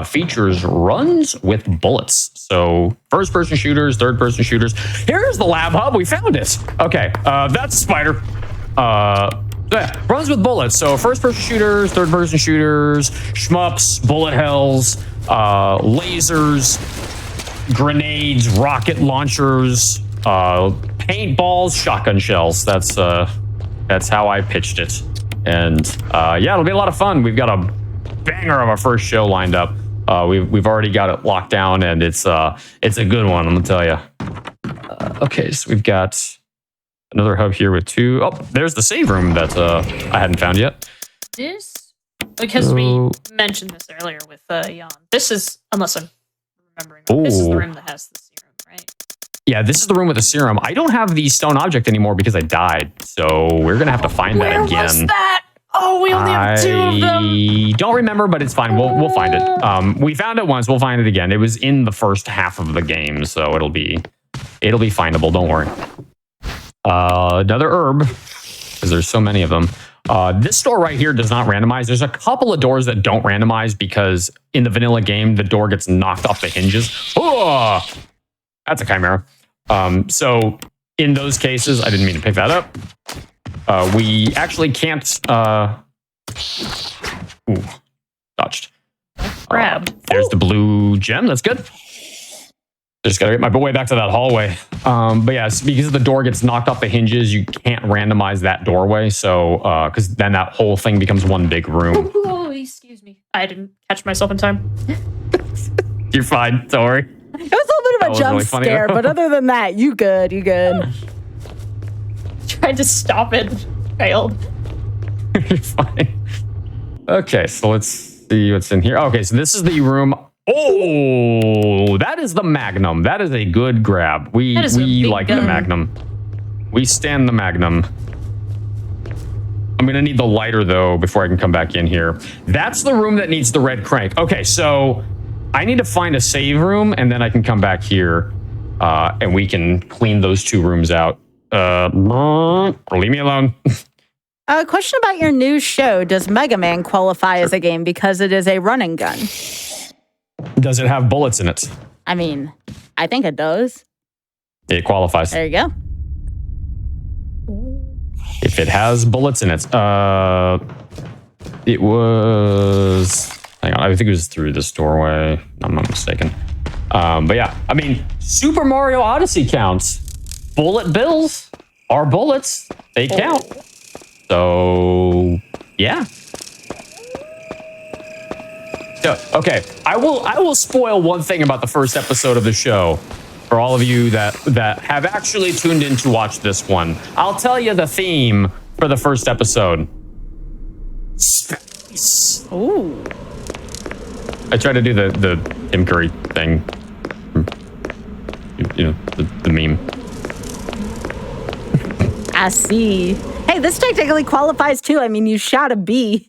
Features runs with bullets. So first-person shooters, third-person shooters. Here's the lab hub. We found it. Okay, that's a spider. Yeah, runs with bullets. So first-person shooters, third-person shooters, shmups, bullet hells, lasers, grenades, rocket launchers, paintballs, shotgun shells. That's how I pitched it. And yeah, it'll be a lot of fun. We've got a banger of our first show lined up. We've already got it locked down, and it's a good one, I'm gonna tell you. Okay, so we've got another hub here with 2. Oh, there's the save room that I hadn't found yet. Because we mentioned this earlier with Jan. This is, unless I'm remembering, this is the room that has the serum, right? Yeah, this is the room with the serum. I don't have the stone object anymore because I died, so we're gonna have to find that again. Where was that? Oh, we only have 2 of them. I don't remember, but it's fine. We'll find it. We found it once. We'll find it again. It was in the first half of the game, so it'll be findable. Don't worry. Another herb, because there's so many of them. This door right here does not randomize. There's a couple of doors that don't randomize because in the vanilla game, the door gets knocked off the hinges. Oh, that's a chimera. So in those cases, I didn't mean to pick that up. We actually can't. Dodged. Grabbed. There's the blue gem. That's good. Just gotta get my way back to that hallway. But yeah, because the door gets knocked off the hinges, you can't randomize that doorway. So, because then that whole thing becomes one big room. Oh, excuse me. I didn't catch myself in time. You're fine. Don't worry. It was a little bit of a jump really funny, scare, though. but other than that, you good. Tried to stop it. Failed. You're fine. Okay, so let's see what's in here. Okay, so this is the room. Oh, that is the Magnum. That is a good grab. We like the Magnum. We stand the Magnum. I'm going to need the lighter, though, before I can come back in here. That's the room that needs the red crank. Okay, so I need to find a save room, and then I can come back here, and we can clean those two rooms out. Leave me alone. A question about your new show. Does Mega Man qualify as a game because it is a running gun? Does it have bullets in it? I mean, I think it does. It qualifies. There you go. If it has bullets in it. It was... Hang on, I think it was through this doorway. I'm not mistaken. But yeah, I mean, Super Mario Odyssey counts. Bullet bills are bullets. They count. So, yeah. So, okay, I will spoil one thing about the first episode of the show for all of you that have actually tuned in to watch this one. I'll tell you the theme for the first episode. Space. Ooh. I tried to do the Tim Curry thing. You know, the meme. I see. Hey, this technically qualifies too. I mean, you shot a bee.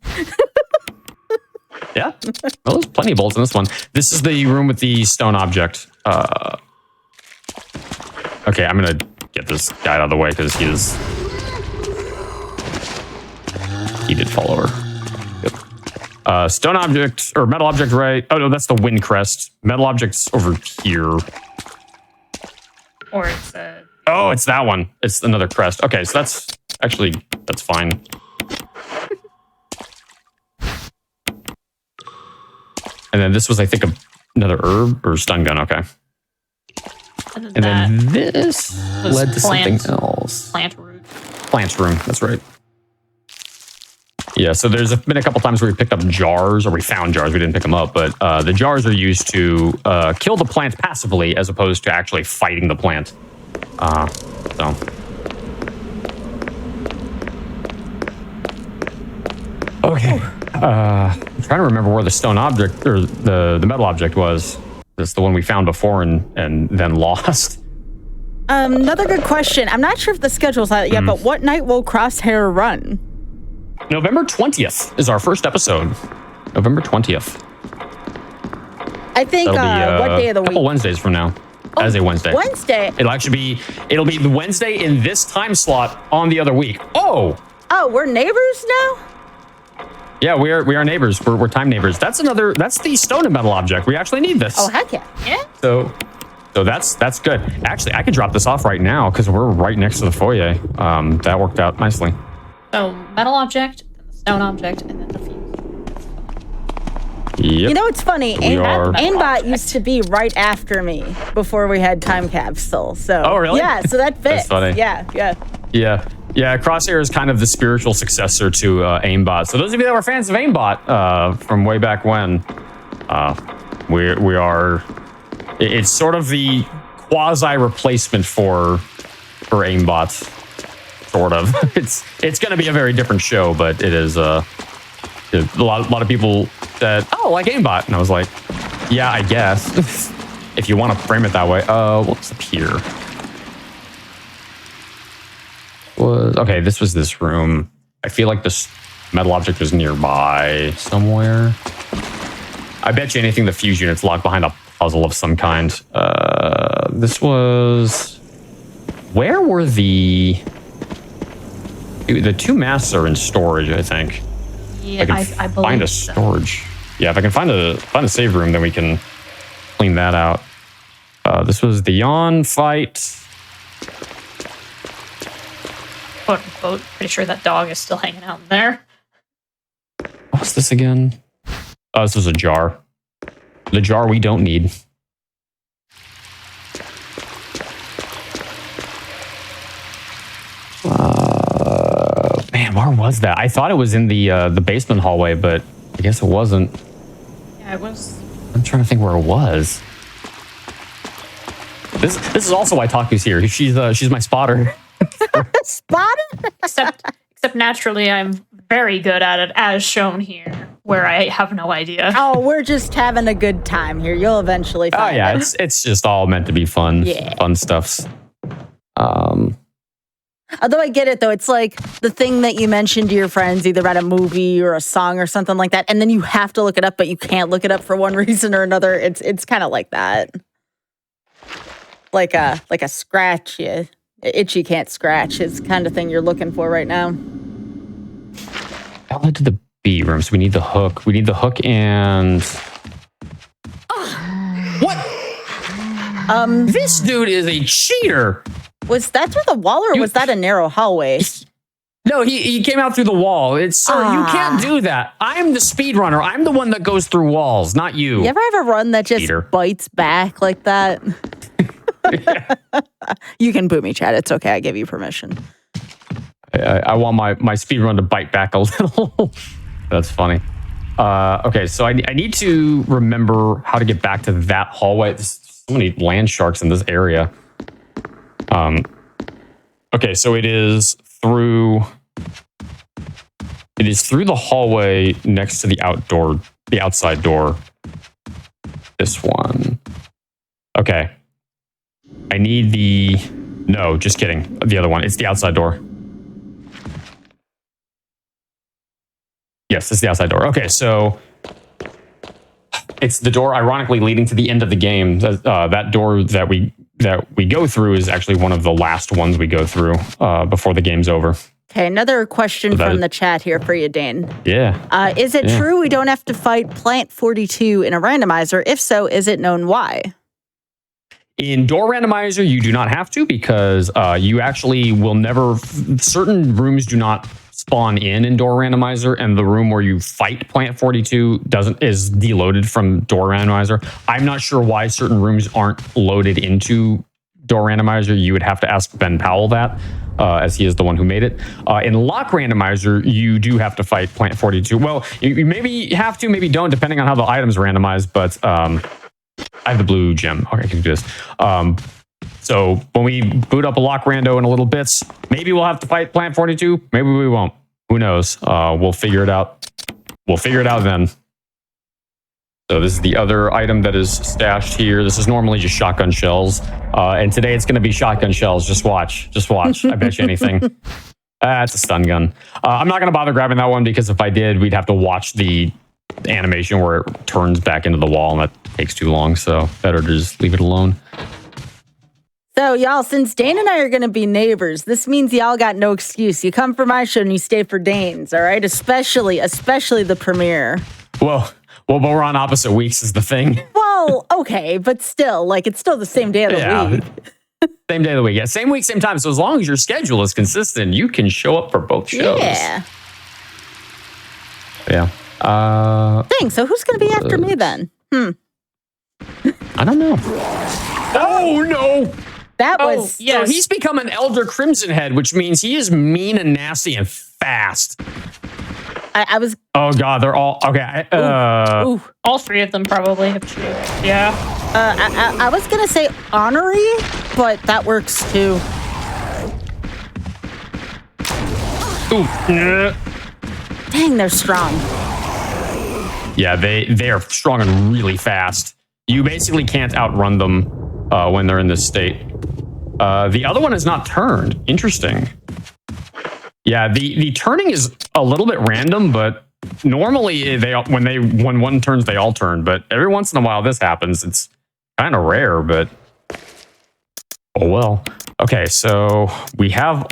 Yeah. Well, there's plenty of bullets in this one. This is the room with the stone object. Okay, I'm going to get this guy out of the way because he did fall over. Yep. Stone object, or metal object, right? Oh, no, that's the wind crest. Metal object's over here. Or it's Oh, it's that one. It's another crest. Okay, so that's fine. And then this was, I think, another herb or stun gun. Okay. And then this led to something else. Plant root. Plant room. That's right. Yeah, so there's been a couple times where we picked up jars, or we found jars. We didn't pick them up, but the jars are used to kill the plant passively as opposed to actually fighting the plant. So. Okay. I'm trying to remember where the stone object or the metal object was. That's the one we found before and then lost. Another good question. I'm not sure if the schedule's out yet, but what night will Crosshair run? November 20th is our first episode. November 20th. I think, what day of the week? A couple Wednesdays from now. As a Wednesday. Wednesday. It'll be the Wednesday in this time slot on the other week. Oh, we're neighbors now? Yeah, we are neighbors. We're time neighbors. That's the stone and metal object. We actually need this. Oh, heck yeah. Yeah. So that's good. Actually, I could drop this off right now because we're right next to the foyer. That worked out nicely. So metal object, then the stone object, and then the fuse. Yep. You know, it's funny. Aimbot used to be right after me before we had time capsule. So. Oh, really? Yeah, so that fits. That's funny. Yeah. Yeah, Crosshair is kind of the spiritual successor to Aimbot. So those of you that were fans of Aimbot from way back when, we are. It's sort of the quasi replacement for Aimbot, sort of. It's going to be a very different show, but it is a lot of people said, "Oh, like Aimbot," and I was like, "Yeah, I guess." If you want to frame it that way. What's up here? Okay, this was this room. I feel like this metal object was nearby somewhere. I bet you anything the fuse unit's locked behind a puzzle of some kind. This was... Where were the two masks are in storage, I think. Yeah, I believe find a storage. Yeah, if I can find a save room, then we can clean that out. This was the yawn fight. Quote unquote. Pretty sure that dog is still hanging out in there. What's this again? Oh, this was a jar. The jar we don't need. where was that? I thought it was in the basement hallway, but I guess it wasn't. Yeah, it was. I'm trying to think where it was. This is also why Taku's here. She's my spotter. Spotter? Except naturally, I'm very good at it, as shown here, where I have no idea. Oh, we're just having a good time here. You'll eventually find it. Oh yeah, it's just all meant to be fun. Yeah. Fun stuffs. Although I get it, though. It's like the thing that you mentioned to your friends, either about a movie or a song or something like that, and then you have to look it up, but you can't look it up for one reason or another. It's kind of like that. Like a scratch, yeah. Itchy can't scratch is the kind of thing you're looking for right now. Outlet to the B room, so we need the hook. We need the hook and... What? This dude is a cheater. Was that through the wall or was that a narrow hallway? No, he came out through the wall. Sir, you can't do that. I'm the speedrunner. I'm the one that goes through walls, not you. You ever have a run that just bites back like that? You can boot me, Chad. It's okay. I give you permission. I want my speed run to bite back a little. That's funny. Okay, so I need to remember how to get back to that hallway. There's so many land sharks in this area. Okay, so it is through the hallway next to the outside door. This one. Okay. I need no, just kidding. The other one. It's the outside door. Yes, it's the outside door. Okay, so it's the door, ironically, leading to the end of the game. That door that we go through is actually one of the last ones we go through before the game's over. Okay, another question from the chat here for you, Dane. Yeah. Is it true we don't have to fight Plant 42 in a randomizer? If so, is it known why? In Door Randomizer, you do not have to because you actually will never... Certain rooms do not spawn in Door Randomizer, and the room where you fight Plant 42 is deloaded from Door Randomizer. I'm not sure why certain rooms aren't loaded into Door Randomizer. You would have to ask Ben Powell that, as he is the one who made it. In Lock Randomizer, you do have to fight Plant 42. Well, you maybe have to, maybe don't, depending on how the items randomized, but... I have the blue gem. Okay, I can do this. So when we boot up a lock rando in a little bits, maybe we'll have to fight Plant 42. Maybe we won't. Who knows? We'll figure it out. We'll figure it out then. So this is the other item that is stashed here. This is normally just shotgun shells. And today it's going to be shotgun shells. Just watch. Just watch. I bet you anything. It's a stun gun. I'm not going to bother grabbing that one because if I did, we'd have to watch the animation where it turns back into the wall, and that takes too long, so better to just leave it alone. So, y'all, since Dane and I are going to be neighbors, this means y'all got no excuse. You come for my show and you stay for Dane's, all right? Especially the premiere. Well, but we're on opposite weeks is the thing. Well, okay, but still, like, it's still the same day of the week. Same day of the week. Yeah, same week, same time. So as long as your schedule is consistent, you can show up for both shows. Yeah. Yeah. Dang, so who's going to be after me then? I don't know. Oh, no. That was... So he's become an Elder Crimson Head, which means he is mean and nasty and fast. I was... Oh, God, they're all... Okay. Ooh. All three of them probably have cheated. Yeah. I was going to say Honorary, but that works too. Ooh. Dang, they're strong. Yeah, they are strong and really fast. You basically can't outrun them when they're in this state. The other one is not turned. Interesting. Yeah, the turning is a little bit random, but normally when one turns, they all turn. But every once in a while, this happens. It's kind of rare, but oh well. Okay, so we have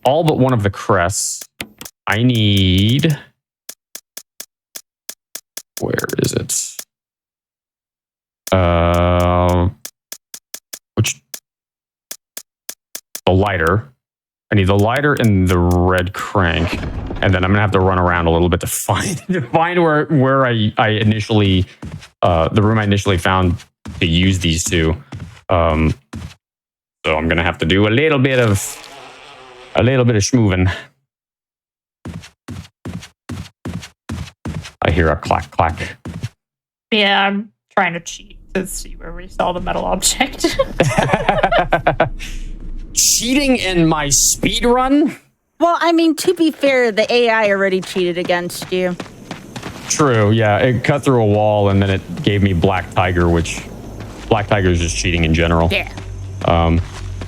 all but one of the crests. I need... Where is it? The lighter. I need the lighter and the red crank, and then I'm gonna have to run around a little bit to find where I initially the room I initially found to use these two. So I'm gonna have to do a little bit of schmoovin'. I hear a clack clack. Yeah, I'm trying to cheat to see where we saw the metal object. Cheating in my speed run? Well, I mean, to be fair, the AI already cheated against you. True, yeah. It cut through a wall and then it gave me Black Tiger, which Black Tiger is just cheating in general. Yeah.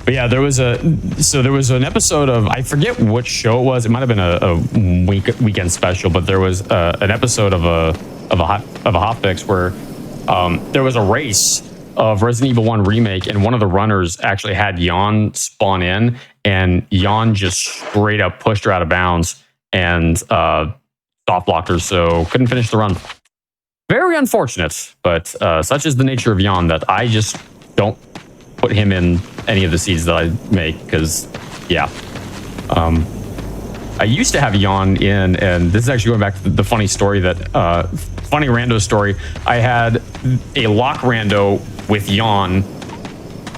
But yeah, there was an episode of, I forget which show it was. It might have been a weekend special, but there was an episode of a hotfix where there was a race of Resident Evil 1 remake, and one of the runners actually had Yawn spawn in, and Yawn just straight up pushed her out of bounds and soft blocked her, so couldn't finish the run. Very unfortunate, but such is the nature of Yawn that I just don't put him in any of the seeds that I make, because yeah. I used to have Yawn in, and this is actually going back to the funny story that funny rando story. I had a lock rando with Yawn,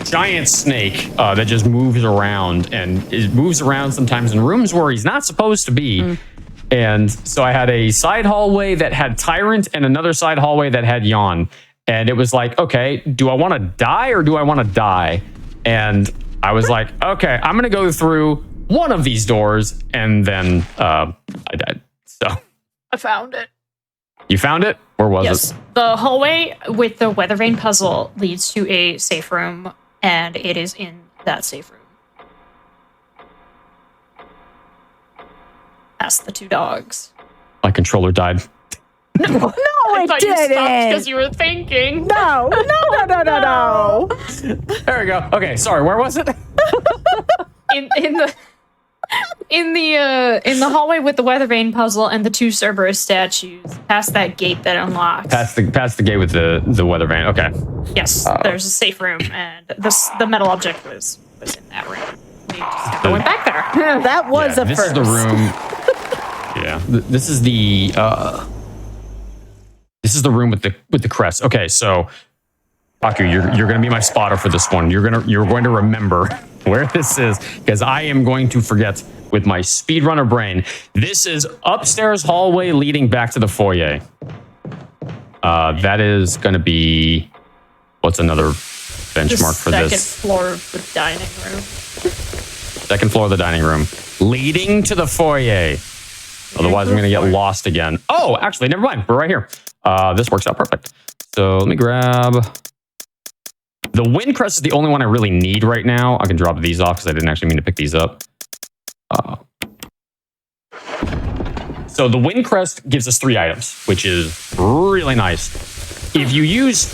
giant snake that just moves around, and it moves around sometimes in rooms where he's not supposed to be. And so I had a side hallway that had Tyrant and another side hallway that had Yawn. And it was like, okay, do I want to die or do I want to die? And I was like, okay, I'm going to go through one of these doors. And then I died. So I found it. You found it? Where was it? The hallway with the weather vane puzzle leads to a safe room, and it is in that safe room. Past the two dogs. My controller died. No, I thought you stopped didn't. because you were thinking. No. There we go. Okay, sorry. Where was it? In the hallway with the weather vane puzzle and the two Cerberus statues, past that gate that unlocks. Past the gate with the weather vane. Okay. Yes, there's a safe room, and the metal object was in that room. We just never went back there. That was a this first. is the room. Yeah, this is the room with the crest. Okay, so Baku, you're going to be my spotter for this one. You're going to remember where this is, because I am going to forget with my speedrunner brain. This is upstairs hallway leading back to the foyer. That is going to be, what's another benchmark for this? Second floor of the dining room. Second floor of the dining room, leading to the foyer. Otherwise, I'm going to get lost again. Oh, actually, never mind. We're right here. This works out perfect. So let me grab... The wind crest is the only one I really need right now. I can drop these off because I didn't actually mean to pick these up. So the wind crest gives us 3 items, which is really nice. If you use...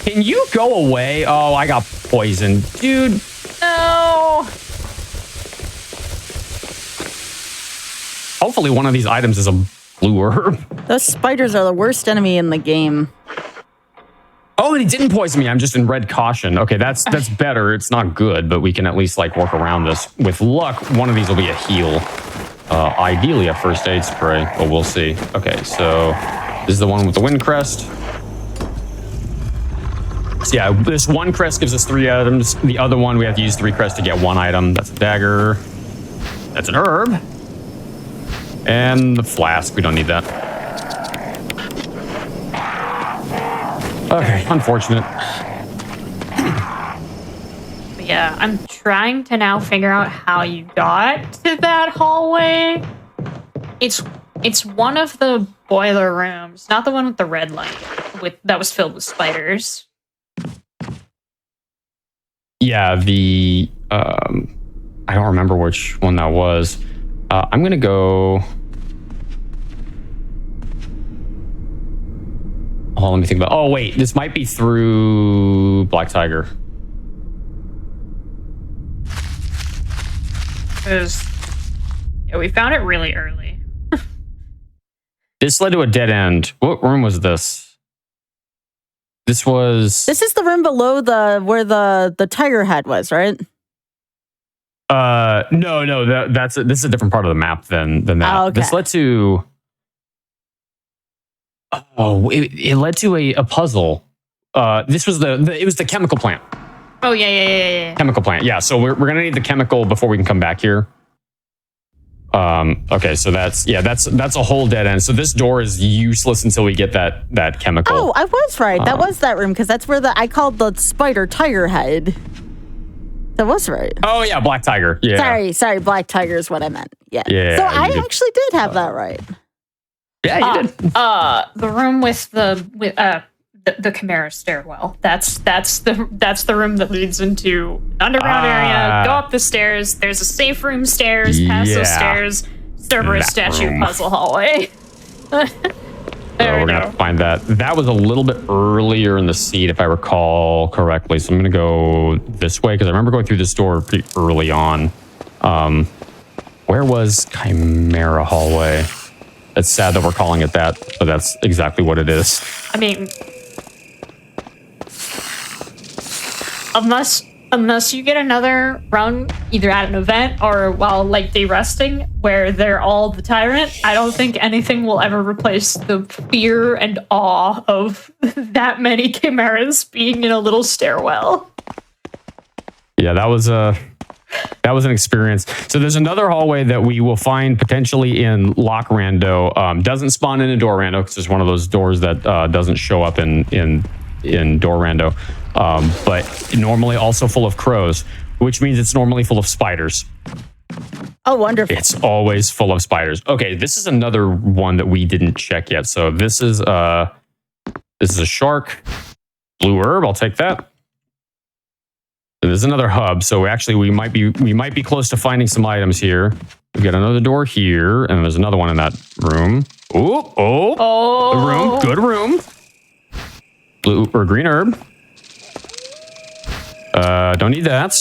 Can you go away? Oh, I got poisoned. Dude. No. Hopefully one of these items is a blue herb. Those spiders are the worst enemy in the game. Oh, and he didn't poison me. I'm just in red caution. Okay, that's better. It's not good, but we can at least like work around this. With luck, one of these will be a heal. Ideally a first aid spray, but we'll see. Okay, so this is the one with the wind crest. So yeah, this one crest gives us 3 items. The other one, we have to use 3 crests to get 1 item. That's a dagger. That's an herb. And the flask, we don't need that. Okay, unfortunate. Yeah, I'm trying to now figure out how you got to that hallway. It's one of the boiler rooms, not the one with the red light that was filled with spiders. Yeah, I don't remember which one that was. I'm gonna go. Oh, let me think about. Oh, wait, this might be through Black Tiger. Yeah, we found it really early. This led to a dead end. What room was this? This was. This is the room below where the tiger head was, right? No, this is a different part of the map than that. Oh, okay. This led to. Oh, it led to a puzzle. This was it was the chemical plant. Oh yeah. Chemical plant. Yeah, so we're gonna need the chemical before we can come back here. Okay, so that's a whole dead end. So this door is useless until we get that chemical. Oh, I was right. That was that room because that's where I called the spider tiger head. That was right. Oh yeah, black tiger. Yeah. Sorry, black tiger is what I meant. Yeah. Yeah. So I actually did have that right. Yeah, you did. The room with the Chimera stairwell. That's the room that leads into an underground area. Go up the stairs. There's a safe room stairs. Past those stairs. Cerberus statue room. puzzle hallway. There we're gonna have to find that. That was a little bit earlier in the seed, if I recall correctly. So I'm gonna go this way because I remember going through this door pretty early on. Where was Chimera hallway? It's sad that we're calling it that, but that's exactly what it is. I mean, unless you get another run either at an event or while like day resting where they're all the tyrant, I don't think anything will ever replace the fear and awe of that many chimeras being in a little stairwell. Yeah, that was an experience. So there's another hallway that we will find potentially in Lock Rando. Doesn't spawn in a door rando because it's one of those doors that doesn't show up in door rando. But normally also full of crows, which means it's normally full of spiders. Oh, wonderful. It's always full of spiders. Okay, this is another one that we didn't check yet. So this is a shark. Blue herb, I'll take that. There's another hub, so actually we might be close to finding some items here. We've got another door here, and there's another one in that room. Oh, the room, good room. Blue or green herb. Don't need that.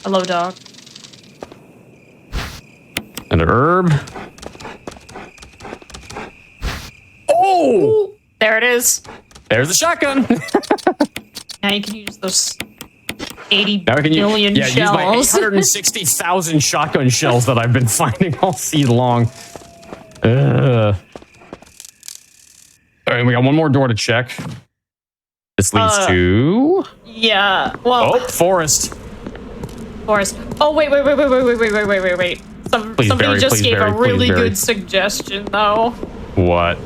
Hello, dog. And an herb. Oh, there it is. There's the shotgun. Now you can use those 80 now billion use my shells. 860,000 shotgun shells that I've been finding all seed long. All right, we got one more door to check. This leads to... Yeah, well... Oh, forest. Oh, wait. Somebody just gave a really good suggestion, though. What?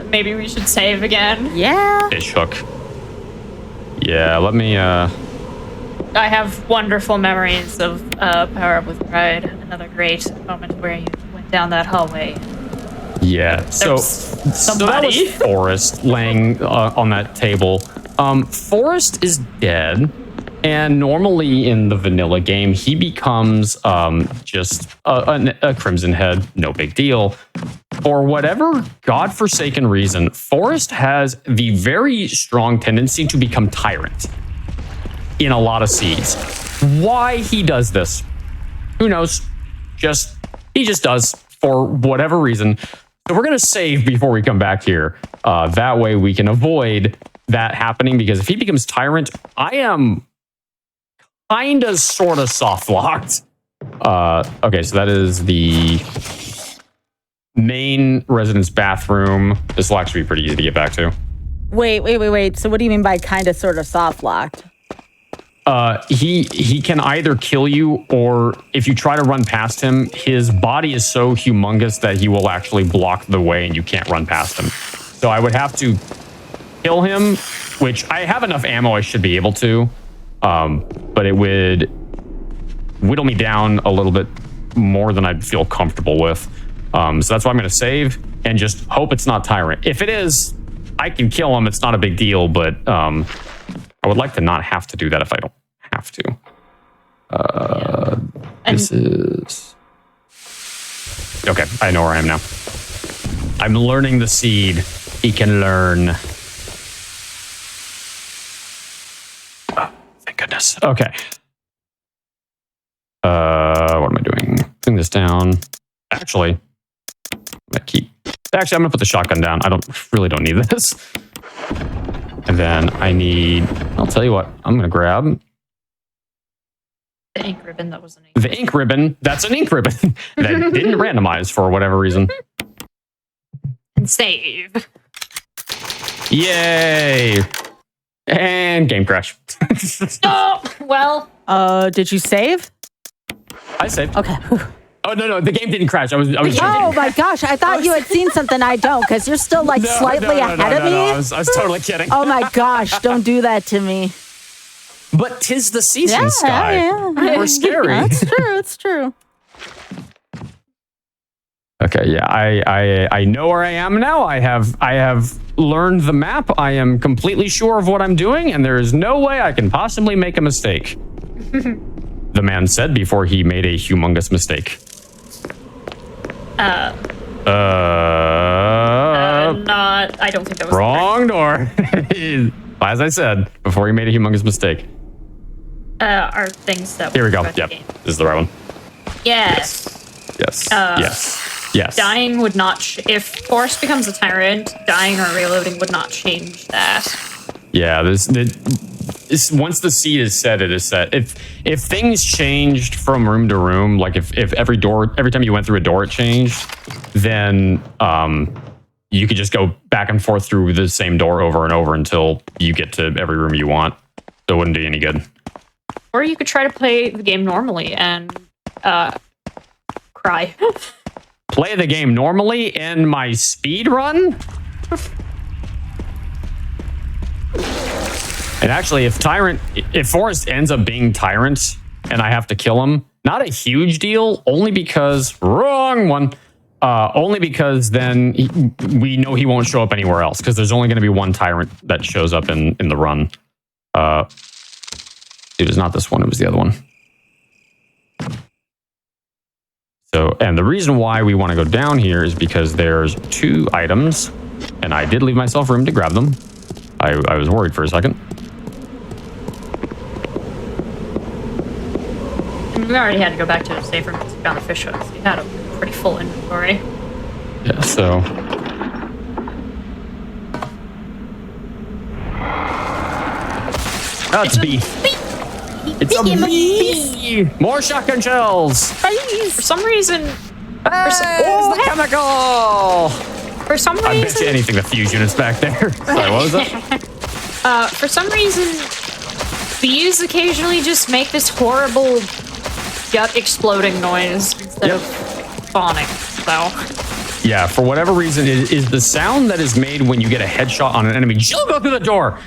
Maybe we should save again. Yeah. Fish hook. Yeah, let me... I have wonderful memories of Power Up with Pride. Another great moment where you went down that hallway. Yeah, so that was Forrest laying on that table. Forrest is dead, and normally in the vanilla game, he becomes just a Crimson Head, no big deal. For whatever godforsaken reason, Forrest has the very strong tendency to become Tyrant in a lot of seeds. Why he does this, who knows? He just does for whatever reason. So we're going to save before we come back here. That way we can avoid that happening, because if he becomes Tyrant, I am kind of sort of soft locked. Okay, so that is the main residence bathroom. This will actually be pretty easy to get back to. Wait. So what do you mean by kind of sort of soft locked? He can either kill you, or if you try to run past him, his body is so humongous that he will actually block the way and you can't run past him. So I would have to kill him, which I have enough ammo I should be able to, but it would whittle me down a little bit more than I'd feel comfortable with. So that's why I'm going to save and just hope it's not Tyrant. If it is, I can kill him. It's not a big deal, but I would like to not have to do that if I don't have to. This is... Okay, I know where I am now. I'm learning the seed. He can learn. Oh, thank goodness. Okay. What am I doing? Putting this down. Actually, I'm gonna put the shotgun down. I really don't need this. And then I need, I'll tell you what, I'm going to grab the ink ribbon. That was an ink ribbon. The ink ribbon. That's an ink ribbon that didn't randomize for whatever reason. And save. Yay. And game crash. Oh, well. Did you save? I saved. Okay. Oh no, the game didn't crash. I was joking. Oh my gosh, I thought you had seen something I don't, because you're still like slightly ahead of me. No, I was totally kidding. Oh my gosh, don't do that to me. But 'tis the season, Sky. Yeah. We're scary. That's true. It's true. Okay, yeah, I know where I am now. I have learned the map. I am completely sure of what I'm doing, and there is no way I can possibly make a mistake. The man said before he made a humongous mistake. I don't think that was wrong door. As I said before, he made a humongous mistake. Are things that Here we go. Yep, Yep, this is the right one. Yes. Yes. Dying would not. If Force becomes a tyrant, dying or reloading would not change that. Yeah. Once the seed is set, it is set. If things changed from room to room, like if every time you went through a door it changed, then you could just go back and forth through the same door over and over until you get to every room you want. So it wouldn't do any good. Or you could try to play the game normally and cry. Play the game normally in my speed run? And actually, if Forrest ends up being Tyrant and I have to kill him, not a huge deal, only because, wrong one, only because then we know he won't show up anywhere else, because there's only going to be one Tyrant that shows up in the run. It was not this one, it was the other one. So, and the reason why we want to go down here is because there's 2 items, and I did leave myself room to grab them. I was worried for a second. We already had to go back to the safe room because we found the fish hooks. We had a pretty full inventory. Yeah, so... Oh, it's a bee. It's a bee! More shotgun shells! For some reason... the chemical! For some reason... I bet you anything the fuse unit's back there. Sorry, what was that? For some reason, bees occasionally just make this horrible gut exploding noise instead of spawning, so... Yeah, for whatever reason, it is the sound that is made when you get a headshot on an enemy. Jill, go through the door!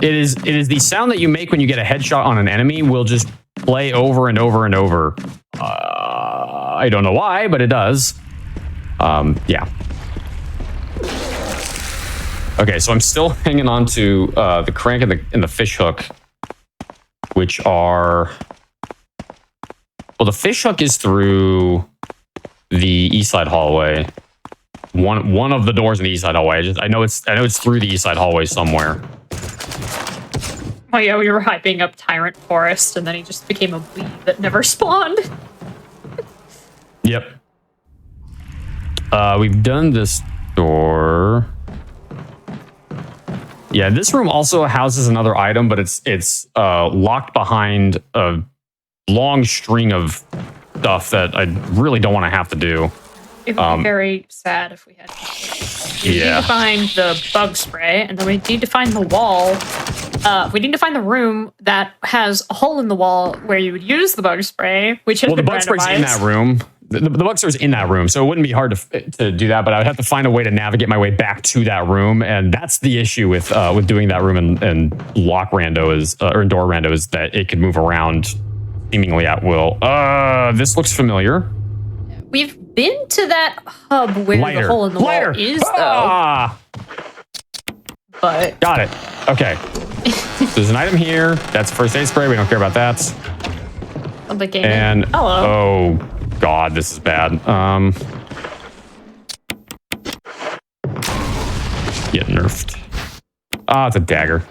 It is the sound that you make when you get a headshot on an enemy will just play over and over and over. I don't know why, but it does. Yeah. Okay, so I'm still hanging on to the crank and the fish hook, which are... Well, the fish hook is through the east side hallway. One of the doors in the east side hallway. I know it's through the east side hallway somewhere. Oh yeah, we were hyping up Tyrant Forest, and then he just became a bee that never spawned. Yep. We've done this door. Yeah, this room also houses another item, but it's locked behind a long string of stuff that I really don't want to have to do. It would be very sad if we had to. We need to find the bug spray, and then we need to find the wall. We need to find the room that has a hole in the wall where you would use the bug spray, which has been the bug spray's in that room. The bug spray's in that room, so it wouldn't be hard to do that, but I would have to find a way to navigate my way back to that room, and that's the issue with doing that room and lock rando or door rando is that it can move around seemingly at will. This looks familiar. We've been to that hub where the hole in the wall is, though. But got it. Okay. There's an item here. That's first aid spray. We don't care about that. And oh god, this is bad. Get nerfed. Ah, it's a dagger.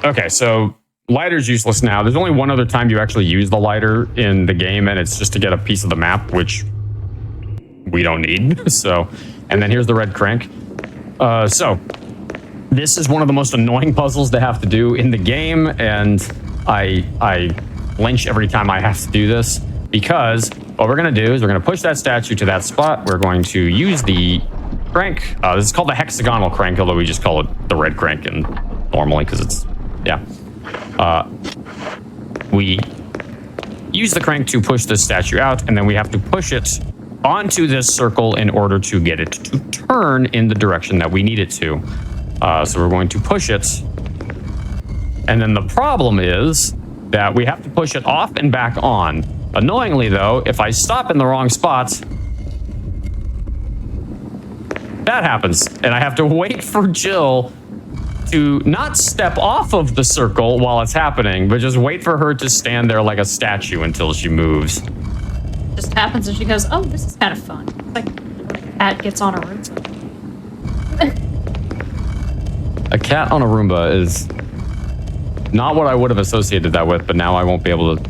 Okay, so lighter's useless now. There's only one other time you actually use the lighter in the game, and it's just to get a piece of the map, which we don't need. So, and then here's the red crank. So this is one of the most annoying puzzles to have to do in the game, and I flinch every time I have to do this, because what we're going to do is we're going to push that statue to that spot. We're going to use the crank. This is called the hexagonal crank, although we just call it the red crank and normally because it's, yeah. we use the crank to push this statue out, and then we have to push it onto this circle in order to get it to turn in the direction that we need it to. So we're going to push it. And then the problem is that we have to push it off and back on. Annoyingly, though, if I stop in the wrong spot, that happens. And I have to wait for Jill to not step off of the circle while it's happening, but just wait for her to stand there like a statue until she moves. Just happens and she goes, oh, this is kind of fun. It's like a cat gets on a Roomba. A cat on a Roomba is not what I would have associated that with, but now I won't be able to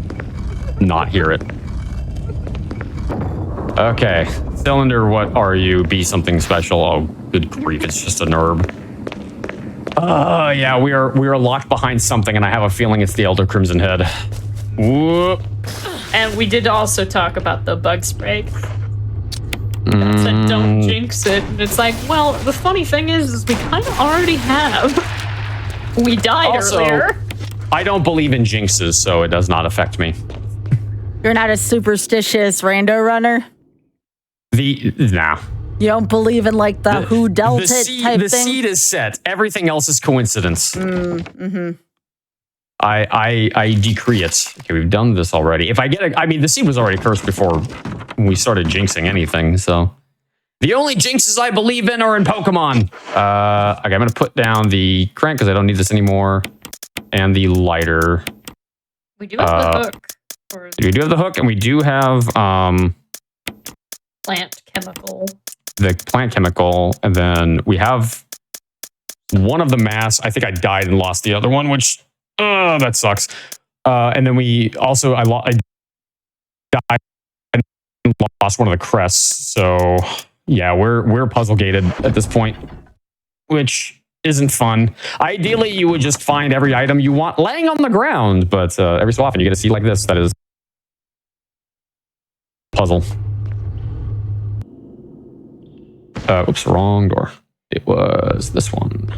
not hear it. Okay. Cylinder, what are you? Be something special. Oh, good grief, it's just an herb. Yeah, we are locked behind something, and I have a feeling it's the Elder Crimson Head. Whoop. And we did also talk about the bug spray. That said, don't jinx it. And it's like, well, the funny thing is we kind of already have. We died earlier. I don't believe in jinxes, so it does not affect me. You're not a superstitious rando runner? Nah. You don't believe in like the who dealt it type thing? The seed is set. Everything else is coincidence. I decree it. Okay, we've done this already. If I get I mean, the seed was already cursed before we started jinxing anything, so. The only jinxes I believe in are in Pokemon. Okay, I'm going to put down the crank because I don't need this anymore. And the lighter. We do have the hook. We do have the hook, and we do have plant chemical. The plant chemical, and then we have one of the masks. I think I died and lost the other one, which that sucks. And then we also I died and lost one of the crests. So yeah, we're puzzle gated at this point, which isn't fun. Ideally, you would just find every item you want laying on the ground, but every so often you get a seed like this that is puzzle. Oops, wrong door. It was this one.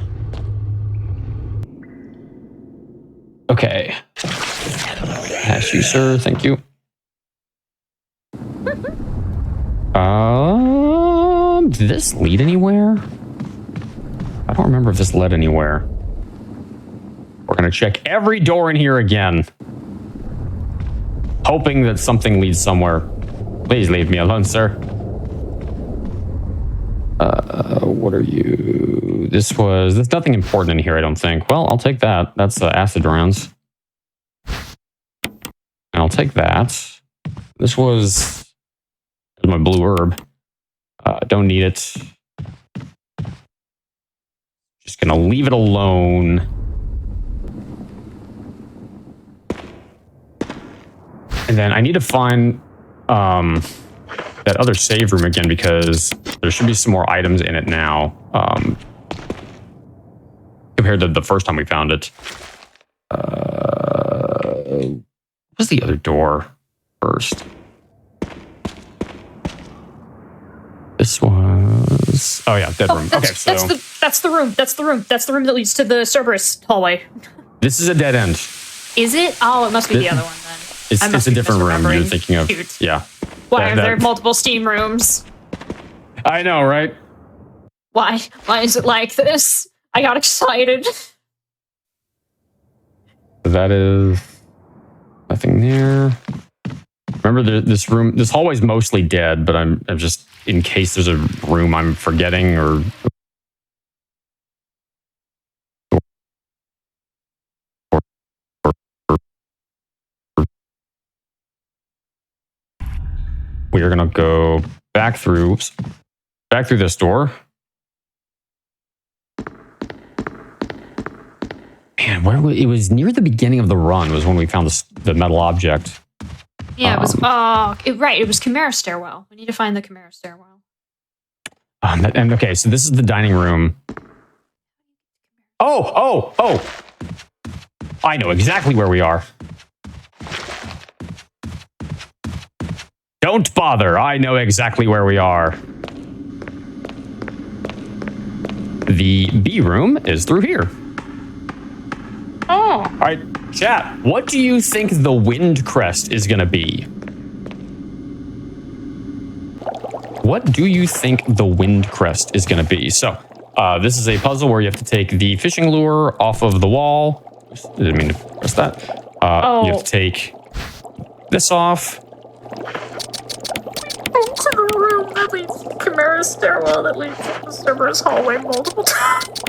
Okay. Pass you, sir. Thank you. Did this lead anywhere? I don't remember if this led anywhere. We're going to check every door in here again. Hoping that something leads somewhere. Please leave me alone, sir. What are you? There's nothing important in here, I don't think. Well, I'll take that. That's acid rounds. And I'll take that. This was my blue herb. Don't need it. Just gonna leave it alone. And then I need to find that other save room again because there should be some more items in it now compared to the first time we found it. What was the other door first? This was... Oh yeah, dead room. Okay, so... That's the room. That's the room that leads to the Cerberus hallway. This is a dead end. Is it? Oh, it must be the other one then. It's a different room you're thinking of. Cute. Yeah. Why are there multiple steam rooms? I know, right? Why? Why is it like this? I got excited. That is nothing there. Remember, this hallway's mostly dead, but I'm just in case there's a room I'm forgetting or. We are gonna go back through this door. Man, it was near the beginning of the run was when we found the metal object. Yeah, it was. Right, it was Chimera stairwell. We need to find the Chimera stairwell. And okay, so this is the dining room. Oh! I know exactly where we are. Don't bother. I know exactly where we are. The B room is through here. Oh. All right, chat, what do you think the wind crest is going to be? What do you think the wind crest is going to be? So, this is a puzzle where you have to take the fishing lure off of the wall. Didn't mean to press that. You have to take this off. To the room that leads to Chimera's stairwell that leads to the server's hallway multiple times.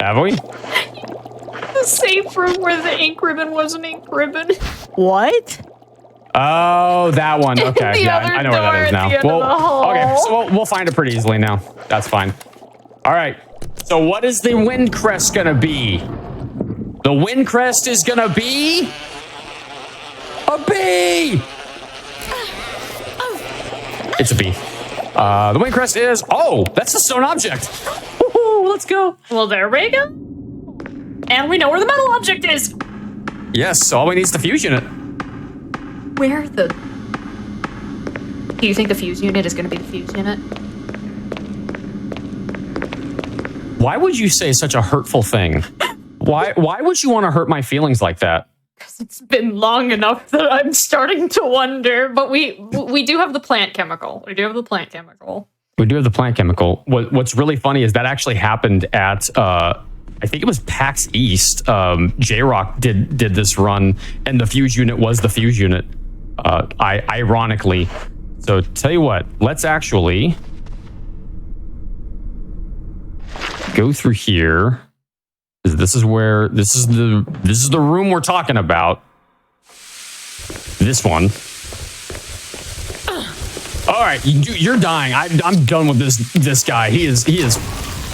Have we? The safe room where the ink ribbon was an ink ribbon. What? Oh, that one. Okay, The yeah, other I know where that door is at now. the end of the hall. Okay, so we'll find it pretty easily now. That's fine. All right. So what is the wind crest gonna be? The wind crest is gonna be a bee. It's a bee. The wind crest is that's a stone object. Woohoo, let's go. Well, there we go. And we know where the metal object is. Yes, so all we need is the fuse unit. Where the... Do you think the fuse unit is going to be the fuse unit? Why would you say such a hurtful thing? Why would you want to hurt my feelings like that? Because it's been long enough that I'm starting to wonder. But we do have the plant chemical. We do have the plant chemical. We do have the plant chemical. What's really funny is that actually happened at I think it was PAX East. J-Rock did this run, and the fuse unit was the fuse unit. Ironically. So tell you what, let's actually go through here. This is the room we're talking about. This one. All right, you're dying. I'm done with this guy. He is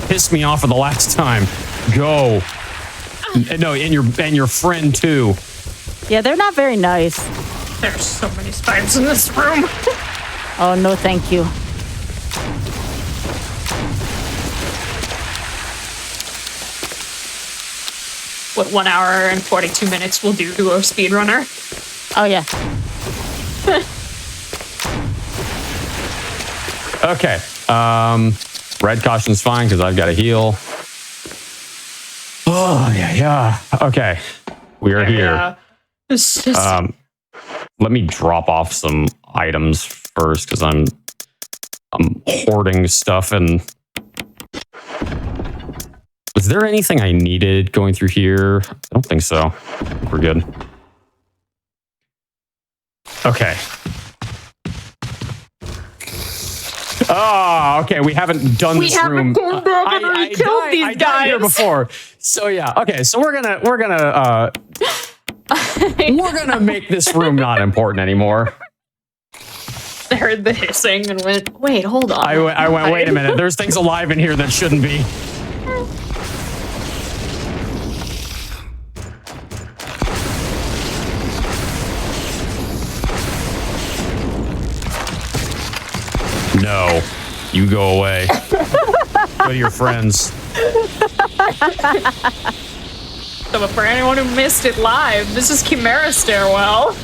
pissed me off for the last time. Go. No, and your friend too. Yeah, they're not very nice. There's so many spiders in this room. Oh, no, thank you. What 1 hour and 42 minutes will do to a speedrunner. Oh, yeah. Okay. Red caution's fine because I've got a heal. Oh, yeah. Okay. We are here. Yeah. It's just... Let me drop off some items first because I'm hoarding stuff. And was there anything I needed going through here? I don't think so. We're good. Okay. Oh, okay. We haven't done this room. We haven't gone back and killed these I guys. died here before. So yeah. Okay. So we're gonna make this room not important anymore. I heard the hissing and went, wait, hold on. I went, wait a minute. There's things alive in here that shouldn't be. No, you go away. Go to your friends. So, but for anyone who missed it live, this is Chimera Stairwell.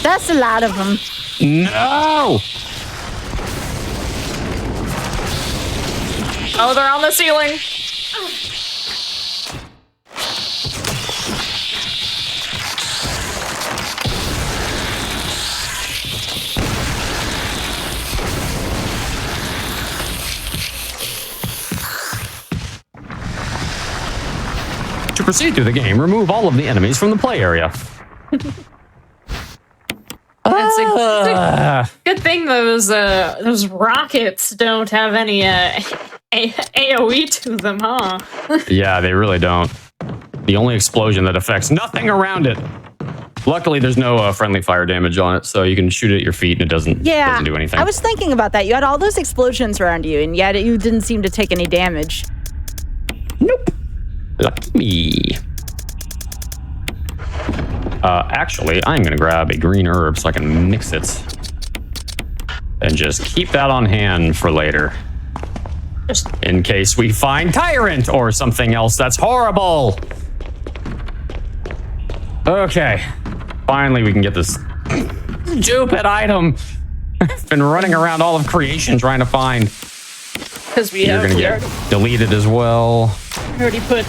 That's a lot of them. No! Oh, they're on the ceiling. To proceed through the game, remove all of the enemies from the play area. It's a good thing those rockets don't have any AoE to them, huh? Yeah, they really don't. The only explosion that affects nothing around it. Luckily, there's no friendly fire damage on it, so you can shoot it at your feet and it doesn't do anything. I was thinking about that. You had all those explosions around you, and yet you didn't seem to take any damage. Nope. Lucky me. Actually, I'm going to grab a green herb so I can mix it. And just keep that on hand for later. In case we find Tyrant or something else that's horrible. Okay. Finally, we can get this stupid item I've been running around all of creation trying to find. Because we You're gonna get deleted as well. already put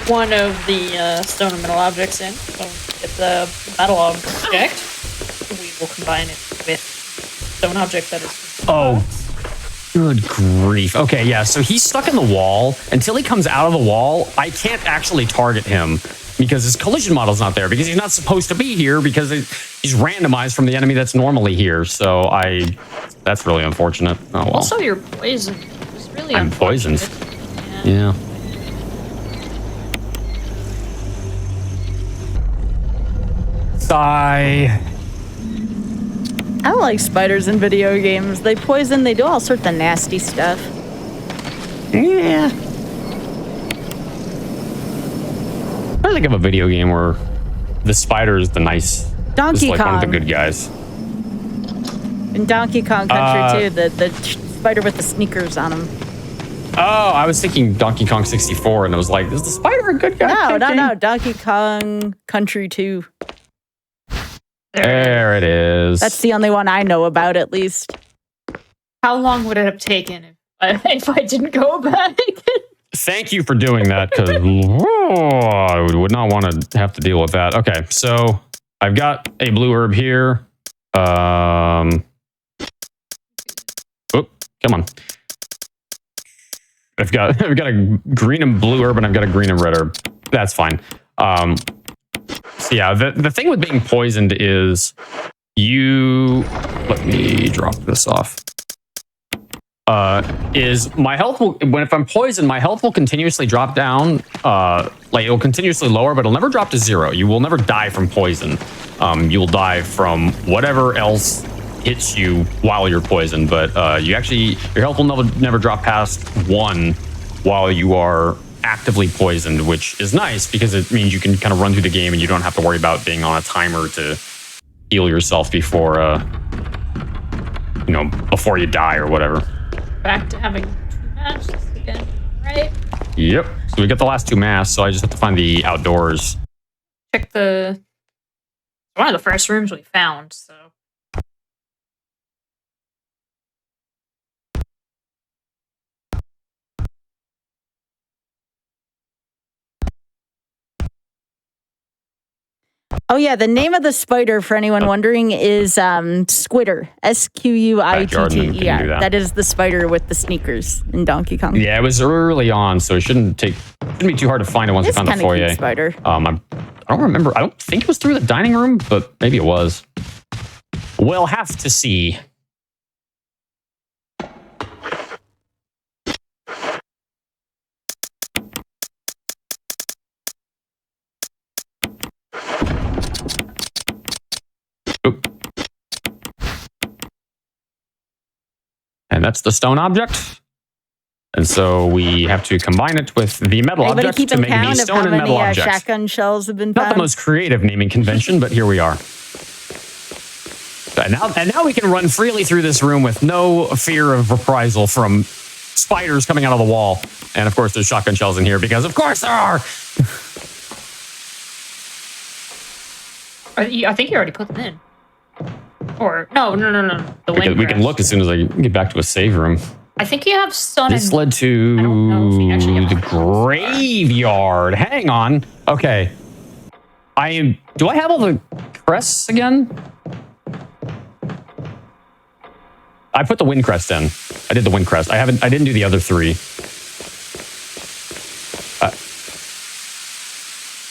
one of the stone and metal objects in. So if the metal object checked, we will combine it with stone object that is. Oh, good grief. Okay, yeah, so he's stuck in the wall. Until he comes out of the wall, I can't actually target him because his collision model's not there, because he's not supposed to be here, because he's randomized from the enemy that's normally here. So that's really unfortunate. Oh, well. Also, you're poisoned. It's really I'm poisoned. Yeah. Sigh. I don't like spiders in video games. They poison, they do all sorts of nasty stuff. Yeah. I think of a video game where the spider is the nice, Donkey like Kong. one of the good guys. In Donkey Kong Country too, the spider with the sneakers on him. Oh, I was thinking Donkey Kong 64, and I was like, is the spider a good guy? No. Donkey Kong Country 2. There it is. That's the only one I know about, at least. How long would it have taken if I didn't go back? Thank you for doing that, because I would not want to have to deal with that. Okay, so I've got a blue herb here. Come on. I've got a green and blue herb, and I've got a green and red herb. That's fine. So yeah, the thing with being poisoned is let me drop this off. Is my health if I'm poisoned, my health will continuously drop down. Like it'll continuously lower, but it'll never drop to 0. You will never die from poison. You will die from whatever else hits you while you're poisoned. But your health will never drop past 1 while you are actively poisoned, which is nice because it means you can kind of run through the game and you don't have to worry about being on a timer to heal yourself before before you die or whatever. Back to having 2 masks again, right? Yep. So we got the last 2 masks, so I just have to find the outdoors. Check one of the first rooms we found, so. Oh yeah, the name of the spider, for anyone wondering, is Squitter. SQUITTER. That is the spider with the sneakers in Donkey Kong. Yeah, it was early on, so it shouldn't be too hard to find it once you found the foyer. Cute spider. I don't remember. I don't think it was through the dining room, but maybe it was. We'll have to see. And that's the stone object. And so we have to combine it with the metal object to make the stone and metal object. Shotgun shells have been found? Not the most creative naming convention, but here we are. And now we can run freely through this room with no fear of reprisal from spiders coming out of the wall. And of course, there's shotgun shells in here because of course there are. I think you already put them in. Or no. We can look as soon as I get back to a save room. I think you have sun. This led to the graveyard. Hang on. Okay. Do I have all the crests again? I put the wind crest in. I did the wind crest. I didn't do the other 3.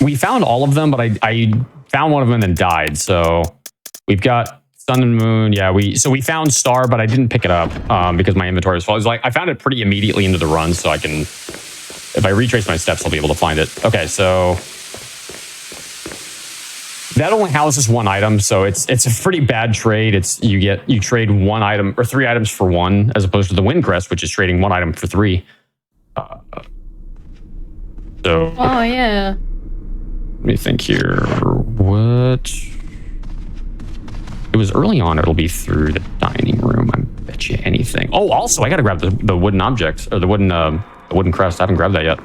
We found all of them, but I found one of them and then died. So we've got sun and moon. Yeah, we found star, but I didn't pick it up because my inventory was full. I found it pretty immediately into the run, so I can, if I retrace my steps, I'll be able to find it. Okay, so that only houses 1 item, so it's a pretty bad trade. You trade 1 item or 3 items for 1, as opposed to the wind crest, which is trading 1 item for 3. Oh yeah. Let me think here. What? It was early on. It'll be through the dining room. I bet you anything. Oh, also, I got to grab the wooden object or the wooden crest. I haven't grabbed that yet.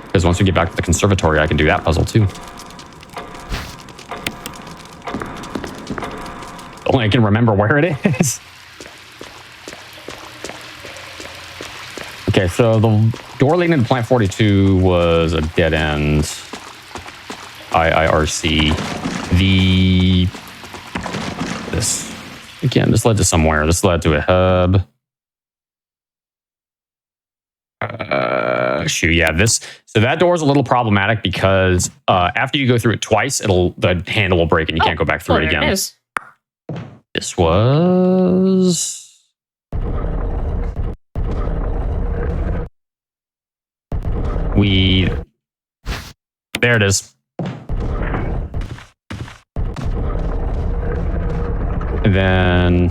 Because once we get back to the conservatory, I can do that puzzle too. Only I can remember where it is. Okay, so the door leading to plant 42 was a dead end. IIRC. This led to somewhere. This led to a hub. Shoot, yeah, so that door is a little problematic because after you go through it twice, the handle will break and you can't go back through it again. It is. This was... There it is. And then,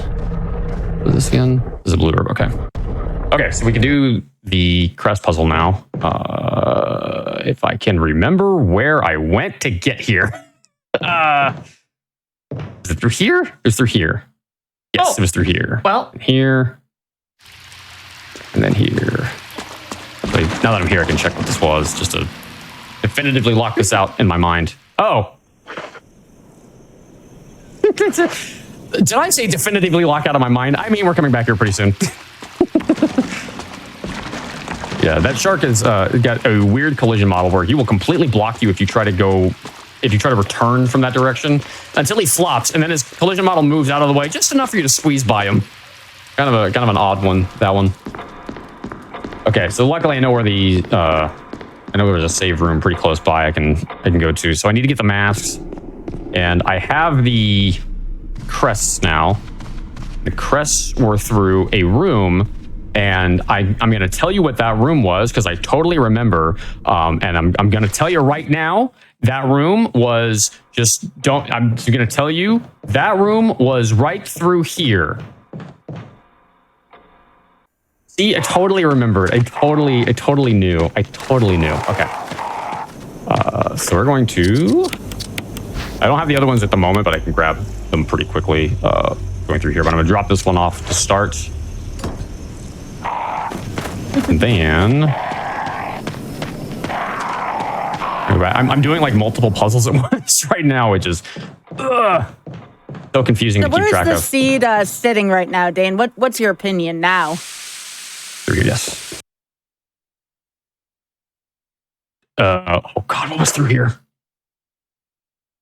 what is this again? This is a blue herb, okay. Okay, so we can do the crest puzzle now. If I can remember where I went to get here. Is it through here? It was through here. Yes, it was through here. Well. Here. And then here. Like, now that I'm here, I can check what this was, just to definitively lock this out in my mind. Oh. Did I say definitively lock out of my mind? I mean, we're coming back here pretty soon. Yeah, that shark has got a weird collision model where he will completely block you if you try to return from that direction until he flops, and then his collision model moves out of the way just enough for you to squeeze by him. Kind of an odd one, that one. Okay, so luckily I know where I know there's a save room pretty close by I can go to. So I need to get the masks, and I have the crests now. The crests were through a room, and I'm going to tell you what that room was because I totally remember. And I'm going to tell you right now, that room was I'm going to tell you that room was right through here. See, I totally remembered. I totally knew. Okay. So we're going to... I don't have the other ones at the moment, but I can grab them pretty quickly going through here. But I'm going to drop this one off to start. And then... I'm doing like multiple puzzles at once right now, which is so confusing to keep track of. Where's the seed sitting right now, Dane? What's your opinion now? Through here, yes. Oh God, what was through here?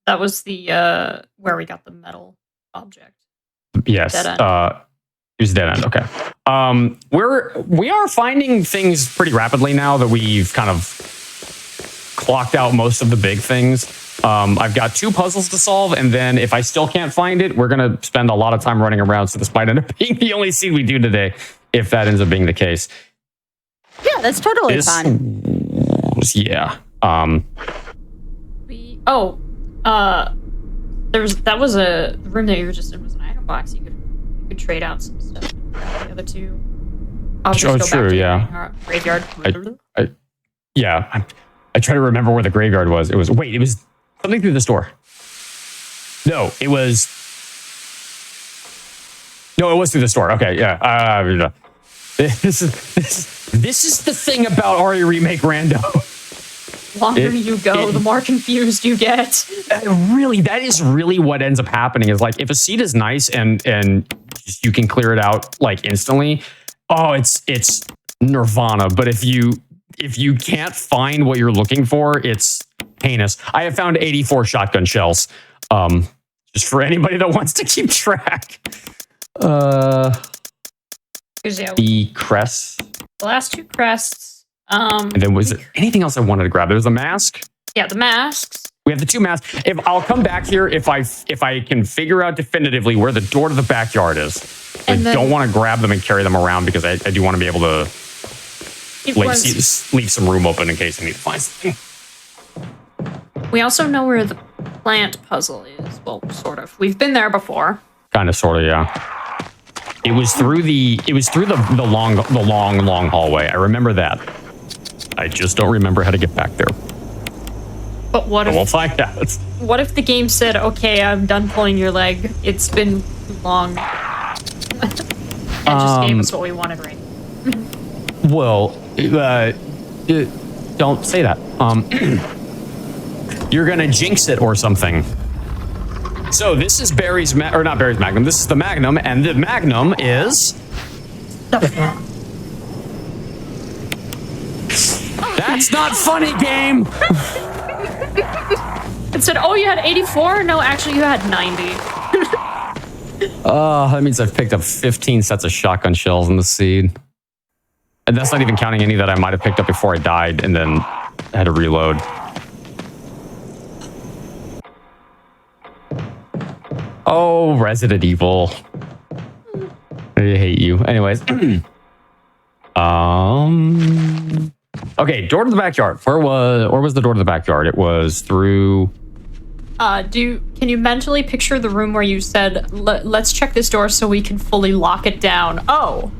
That was the where we got the metal object. Yes. Dead end. It was dead end. Okay. We are finding things pretty rapidly now that we've kind of clocked out most of the big things. I've got 2 puzzles to solve, and then if I still can't find it, we're going to spend a lot of time running around, so this might end up being the only seed we do today, if that ends up being the case. Yeah, that's totally fine. Yeah. That was a room that you were just in, was an item box. You could trade out some stuff. The other 2 objects go back to the graveyard. I try to remember where the graveyard was. It was something through this door. No, it was through this door. Okay, yeah. This is the thing about RE Remake Rando. The longer you go, the more confused you get. Really, that is really what ends up happening. Is like if a seed is nice and you can clear it out like instantly. Oh, it's nirvana. But if you can't find what you're looking for, it's heinous. I have found 84 shotgun shells. Just for anybody that wants to keep track. The crests. The last 2 crests. And then was there anything else I wanted to grab? There was a mask. Yeah, the masks. We have the 2 masks. I'll come back here if I can figure out definitively where the door to the backyard is. I don't want to grab them and carry them around because I do want to be able to leave some room open in case I need to find something. We also know where the plant puzzle is. Well, sort of. We've been there before. Kind of, sort of, yeah. It was through the long hallway. I remember that. I just don't remember how to get back there. But what if we'll find out? What if the game said, "Okay, I'm done pulling your leg. It's been too long," and just gave us what we wanted, right? Well, don't say that. You're gonna jinx it or something. So this is not Barry's Magnum. This is the Magnum, and the Magnum is That's not funny, game. It said, oh, you had 84? No, actually, you had 90. That means I've picked up 15 sets of shotgun shells in the seed. And that's not even counting any that I might have picked up before I died and then had to reload. Oh, Resident Evil. I hate you. Anyways. Okay, door to the backyard. Where was the door to the backyard? It was through... Can you mentally picture the room where you said, let's check this door so we can fully lock it down? Oh.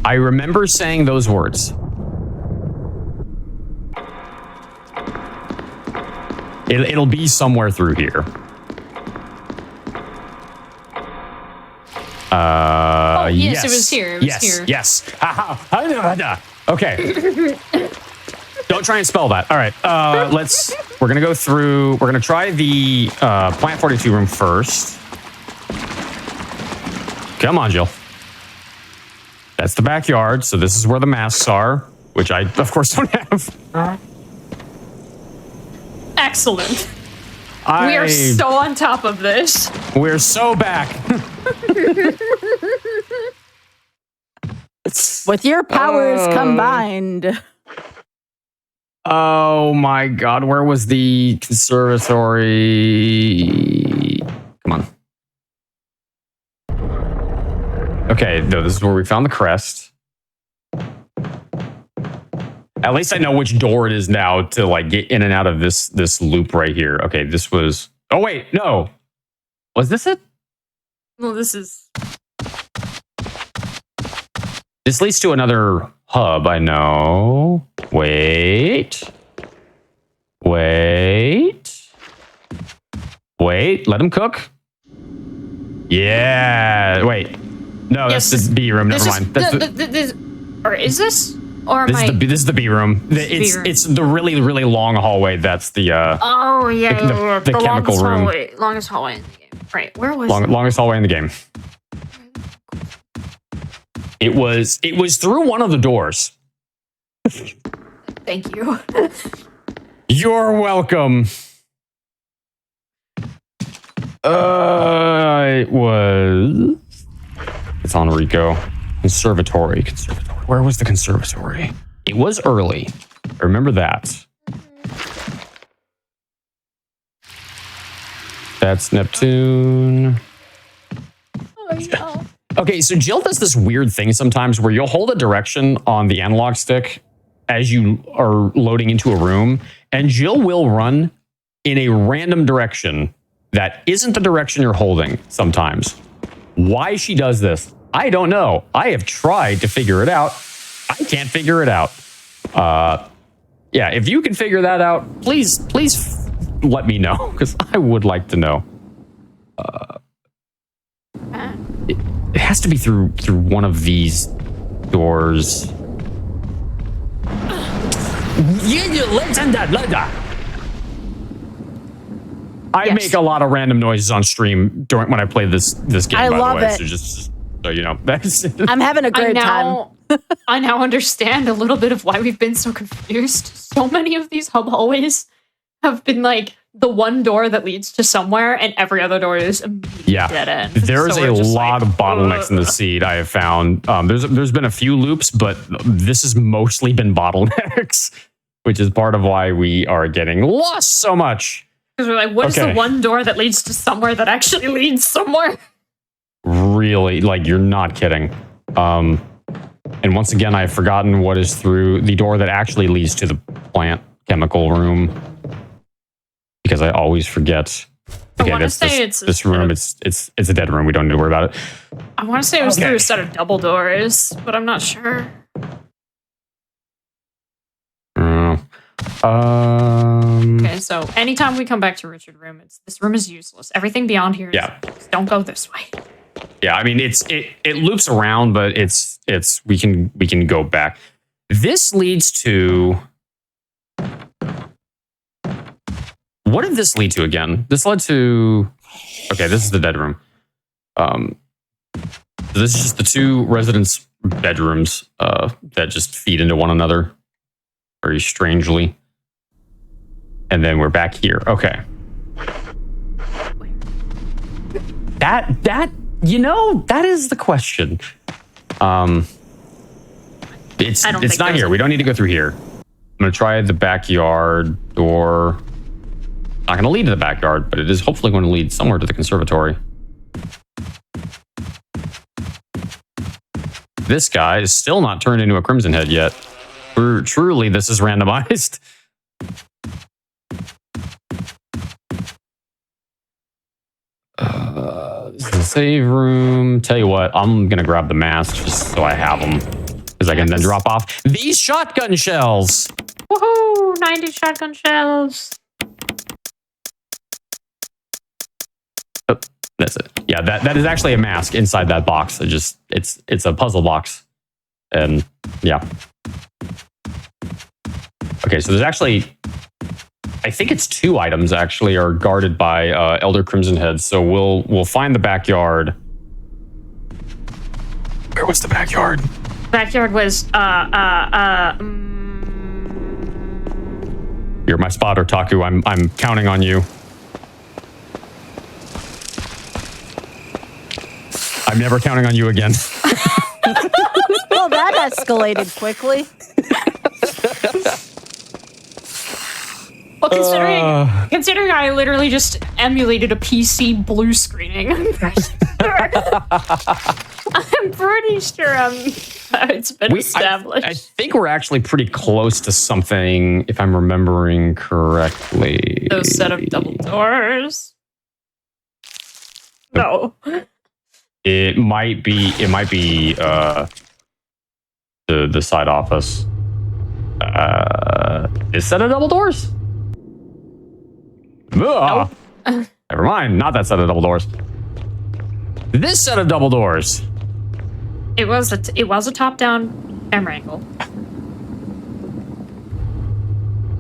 I remember saying those words. It'll be somewhere through here. Yes, it was here. It was here. Yes. Okay. Don't try and spell that. All right. We're going to go through. We're going to try the Plant 42 room first. Come on, Jill. That's the backyard. So this is where the masks are, which I, of course, don't have. Excellent. We are so on top of this. We're so back. With your powers combined. Oh my God, where was the conservatory? Come on. Okay, no, this is where we found the crest. At least I know which door it is now to like get in and out of this loop right here. Okay, this was... Oh wait, no. Was this it? Well, this is... This leads to another hub, I know. Wait. Let him cook. Yeah, wait. No, Yes, that's the B room, never mind. Or is this? Or am I... This is the B room. It's the really, really long hallway. That's the the chemical room. Longest hallway in the game. Right, where was longest hallway in the game. It was through one of the doors. Thank you. You're welcome. It's on Rico. Conservatory. Where was the conservatory? It was early. I remember that. That's Neptune. Oh, no. Okay, so Jill does this weird thing sometimes where you'll hold a direction on the analog stick as you are loading into a room, and Jill will run in a random direction that isn't the direction you're holding sometimes. Why she does this, I don't know. I have tried to figure it out. I can't figure it out. Yeah, if you can figure that out, please let me know, because I would like to know. It has to be through one of these doors. I make a lot of random noises on stream when I play this game. I by love the way, it. so just so you know, that's I'm having a great time. I now understand a little bit of why we've been so confused. So many of these hub hallways have been like the one door that leads to somewhere, and every other door is dead end. There's a lot of bottlenecks in the seed I have found. There's been a few loops, but this has mostly been bottlenecks, which is part of why we are getting lost so much. Because we're like, what is the one door that leads to somewhere that actually leads somewhere? Really, like, you're not kidding. And once again, I've forgotten what is through the door that actually leads to the plant chemical room, because I always forget. Okay, this room. It's a dead room. We don't need to worry about it. I want to say it was through a set of double doors, but I'm not sure. Okay, so anytime we come back to Richard room, this room is useless. Everything beyond here is don't go this way. Yeah, I mean it loops around, but we can go back. This leads to... What did this lead to again? This led to... Okay, this is the dead room. This is just the two residents bedrooms that just feed into one another very strangely. And then we're back here. Okay. That that is the question. It's not here. We don't need to go through here. I'm gonna try the backyard door. Not gonna lead to the backyard, but it is hopefully going to lead somewhere to the conservatory. This guy is still not turned into a Crimson Head yet. Truly, this is randomized. This is a save room. Tell you what, I'm gonna grab the masks just so I have them, because I can then drop off these shotgun shells. Woohoo! 90 shotgun shells. Oh, that's it. Yeah, that is actually a mask inside that box. It's a puzzle box, and yeah. Okay, so there's actually, I think it's 2 items actually are guarded by Elder Crimson Heads. So we'll find the backyard. Where was the backyard? Backyard was You're my spotter, Taku. I'm counting on you. I'm never counting on you again. Well, that escalated quickly. Well, considering I literally just emulated a PC blue screening, I'm pretty sure it's been established. I think we're actually pretty close to something, if I'm remembering correctly. Those set of double doors. No. It might be the side office. Is set of double doors? Nope. Never mind, not that set of double doors. This set of double doors. It was a top-down camera angle.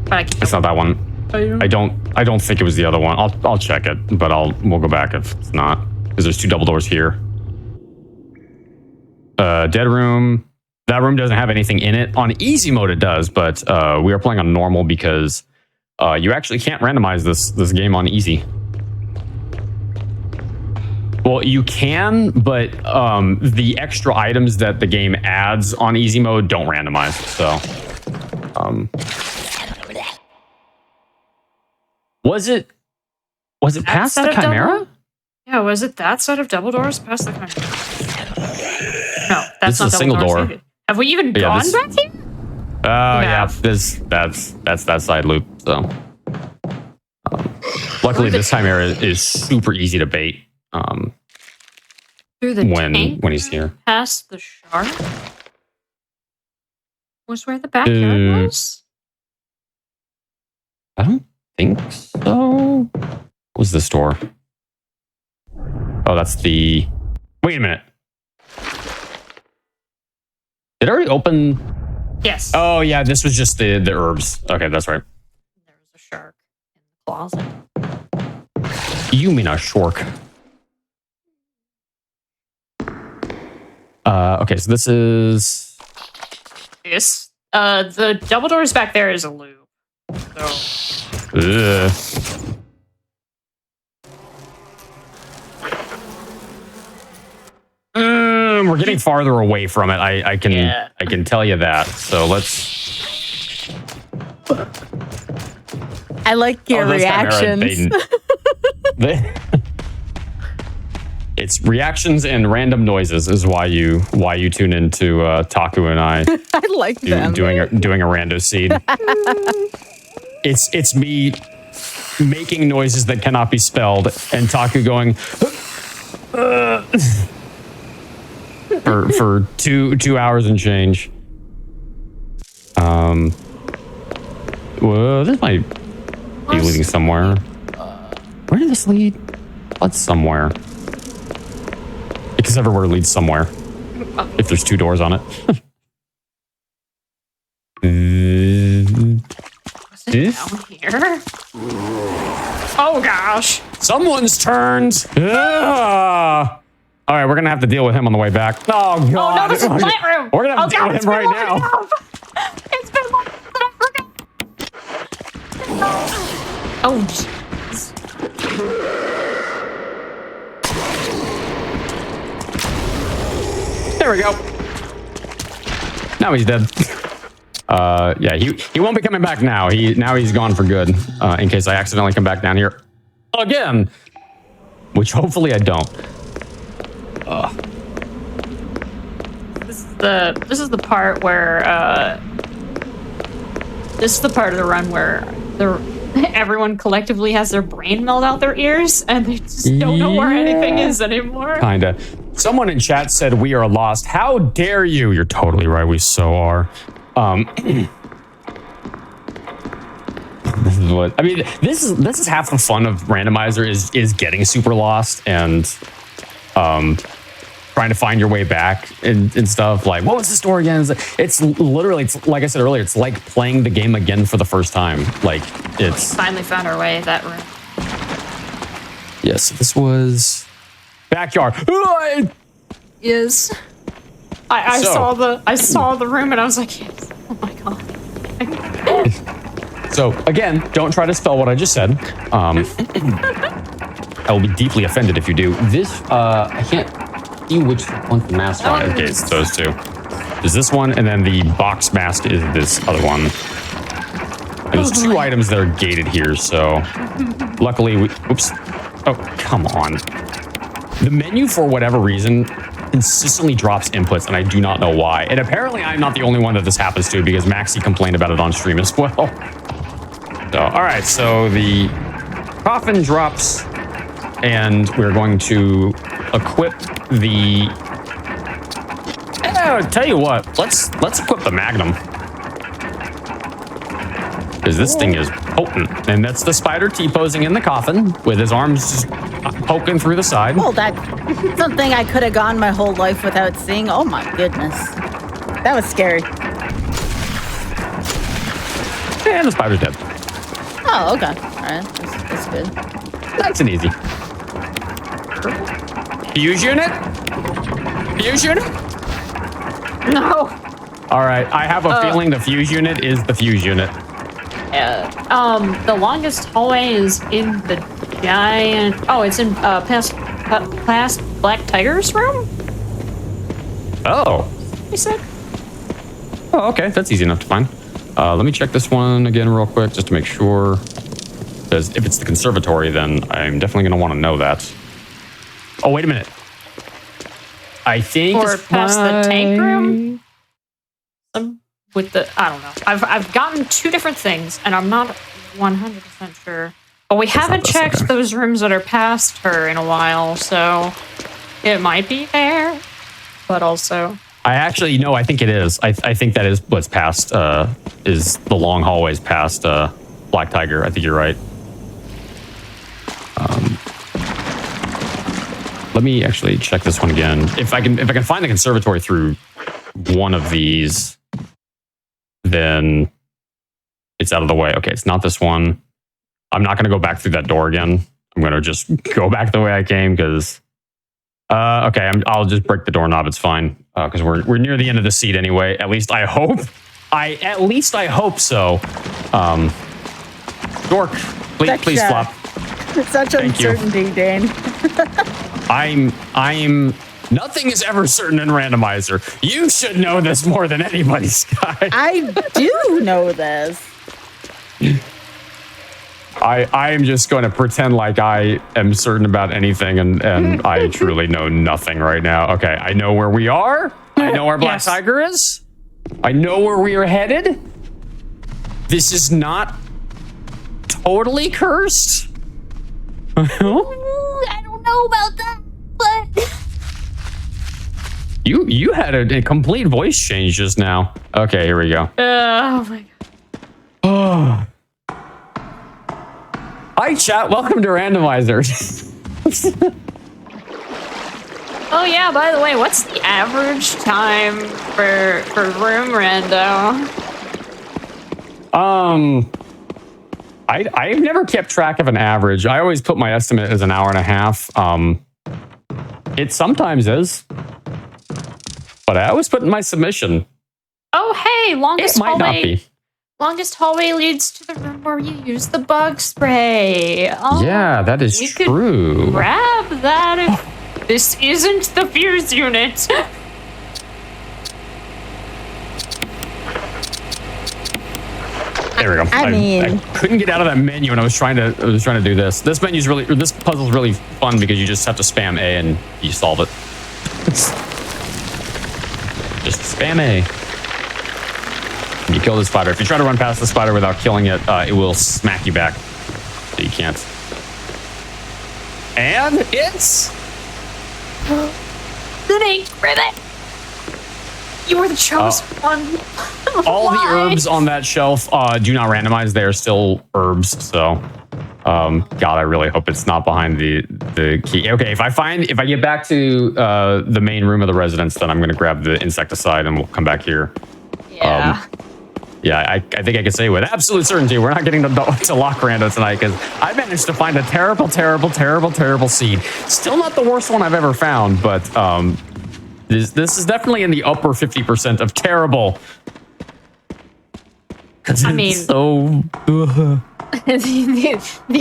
But It's not that one. I don't think it was the other one. I'll check it, but we'll go back if it's not, because there's 2 double doors here. Dead room. That room doesn't have anything in it. On easy mode it does, but we are playing on normal because you actually can't randomize this game on easy. Well, you can, but the extra items that the game adds on easy mode don't randomize. So, was it past the Chimera? Yeah, was it that set of double doors past the Chimera? No, that's not a single door. Either. Have we even gone back here? Yeah, that's that side loop. So, luckily this Chimera is super easy to bait. Through the tank when he's here, past the shark was where the backyard was. I don't think so. What was this door? Oh, that's the. Wait a minute. Did it already open? Yes. Oh yeah, this was just the herbs. Okay, that's right. There was a shark in the closet. You mean a shark? Okay, so this is the double doors back there is a loop. So. We're getting farther away from it. I can tell you that. So let's. I like your reactions. It's reactions and random noises is why you tune into Taku and I. I like them doing a rando seed. It's me making noises that cannot be spelled and Taku going for 2 hours and change. Well, this might be leading somewhere. Where did this lead? What's somewhere? Because everywhere leads somewhere. If there's 2 doors on it. Was it down here? Oh gosh. Someone's turned. All right, we're gonna have to deal with him on the way back. Oh god! Oh no, this is plant room. We're gonna have to deal with him right now. It's been long enough that I forgot. Oh jeez. There we go. Now he's dead. Yeah, he won't be coming back now. He's gone for good. In case I accidentally come back down here again, which hopefully I don't. This is the part where this is the part of the run where everyone collectively has their brain melt out their ears and they just don't know where anything is anymore. Kinda. Someone in chat said we are lost. How dare you? You're totally right. We so are. This is what I mean. This is half the fun of Randomizer is getting super lost and trying to find your way back and stuff. Like, what was the story again? It's literally, it's like I said earlier, it's like playing the game again for the first time. Like, it's... We finally found our way that room. Yes, this was... Backyard. Yes. I saw the room and I was like, yes. Oh my god. So, again, don't try to spell what I just said. I will be deeply offended if you do. This, I can't... which one's the mask one? Okay, it's those two. There's this one, and then the box mask is this other one. And there's two items that are gated here, so luckily we... Oops. Oh, come on. The menu, for whatever reason, consistently drops inputs, and I do not know why. And apparently I'm not the only one that this happens to, because Maxie complained about it on stream as well. So, all right, so the coffin drops, and we're going to equip the... I'll tell you what, let's equip the Magnum. Because this thing is potent. And that's the spider T-posing in the coffin with his arms just poking through the side. Well, that's something I could have gone my whole life without seeing. Oh my goodness. That was scary. And the spider's dead. Oh, okay. All right. That's good. Nice and easy. Fuse unit? Fuse unit? No. All right, I have a feeling the fuse unit is the fuse unit. The longest hallway is in the giant... Oh, it's in past Black Tiger's room? Oh. He said. Oh, okay, that's easy enough to find. Let me check this one again real quick just to make sure. Because if it's the conservatory, then I'm definitely going to want to know that. Oh, wait a minute. I think or past the tank room with the... I don't know. I've gotten two different things, and I'm not 100% sure. But we haven't checked those rooms that are past her in a while, so it might be there. But also... I actually, no, I think it is. I think that is what's past, is the long hallways past Black Tiger. I think you're right. Let me actually check this one again. If I can find the conservatory through one of these, then it's out of the way. Okay, it's not this one. I'm not going to go back through that door again. I'm going to just go back the way I came because... okay, I'll just break the doorknob. It's fine because we're near the end of the seat anyway. At least I hope. At least I hope so. Dork, please flop. Such uncertainty, Dane. I'm. Nothing is ever certain in Randomizer. You should know this more than anybody, Sky. I do know this. I am just going to pretend like I am certain about anything, and I truly know nothing right now. Okay, I know where we are. I know where Black Tiger is. I know where we are headed. This is not totally cursed. I don't know about that, but... You had a complete voice change just now. Okay, here we go. Oh my god. Oh. Hi, chat. Welcome to Randomizer. Oh yeah, by the way, what's the average time for room rando? I've never kept track of an average. I always put my estimate as an hour and a half. It sometimes is. But I always put in my submission. Oh, hey, longest It might not hallway. be. Longest hallway leads to the room where you use the bug spray. Oh, Yeah, that is we could true. grab that if this isn't the fuse unit. There we go. I couldn't get out of that menu when I was trying to do this. This puzzle's really fun because you just have to spam A and you solve it. Just spam A. And you kill the spider. If you try to run past the spider without killing it, it will smack you back. So you can't. And it's Snake ribbit. You were the chosen one. all the herbs on that shelf do not randomize. They are still herbs. So, God, I really hope it's not behind the key. Okay, if I get back to the main room of the residence, then I'm going to grab the insecticide and we'll come back here. Yeah. Yeah, I think I can say with absolute certainty we're not getting to lock rando tonight because I managed to find a terrible, terrible, terrible, terrible seed. Still not the worst one I've ever found, but this is definitely in the upper 50% of terrible. I mean, so the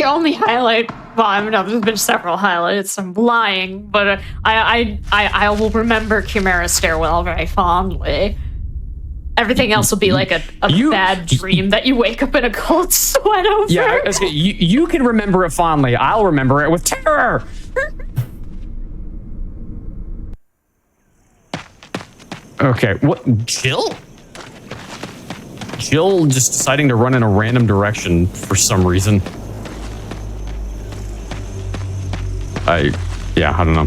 only highlight. Well, I mean, there's been several highlights. I'm lying, but I will remember Chimera Stairwell very fondly. Everything else will be like a bad dream that you wake up in a cold sweat over. Yeah, you can remember it fondly. I'll remember it with terror. Okay, what? Jill just deciding to run in a random direction for some reason. I don't know.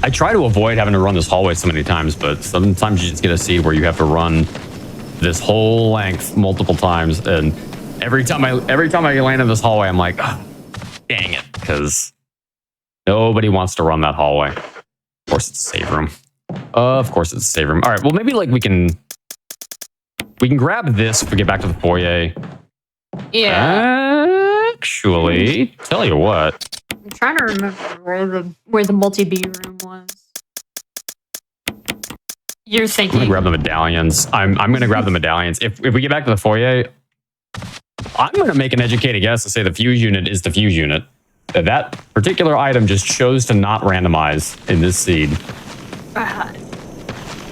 I try to avoid having to run this hallway so many times, but sometimes you just get a seed where you have to run this whole length multiple times, and every time I land in this hallway, I'm like, oh, dang it, because nobody wants to run that hallway. Of course, it's a save room. Of course, it's a save room. All right, well, maybe like we can grab this if we get back to the foyer. Yeah. Actually, tell you what. I'm trying to remember where the multi-B room was. You're thinking. I'm gonna grab the medallions. I'm gonna grab the medallions. If we get back to the foyer, I'm gonna make an educated guess to say the fuse unit is the fuse unit. That particular item just chose to not randomize in this seed.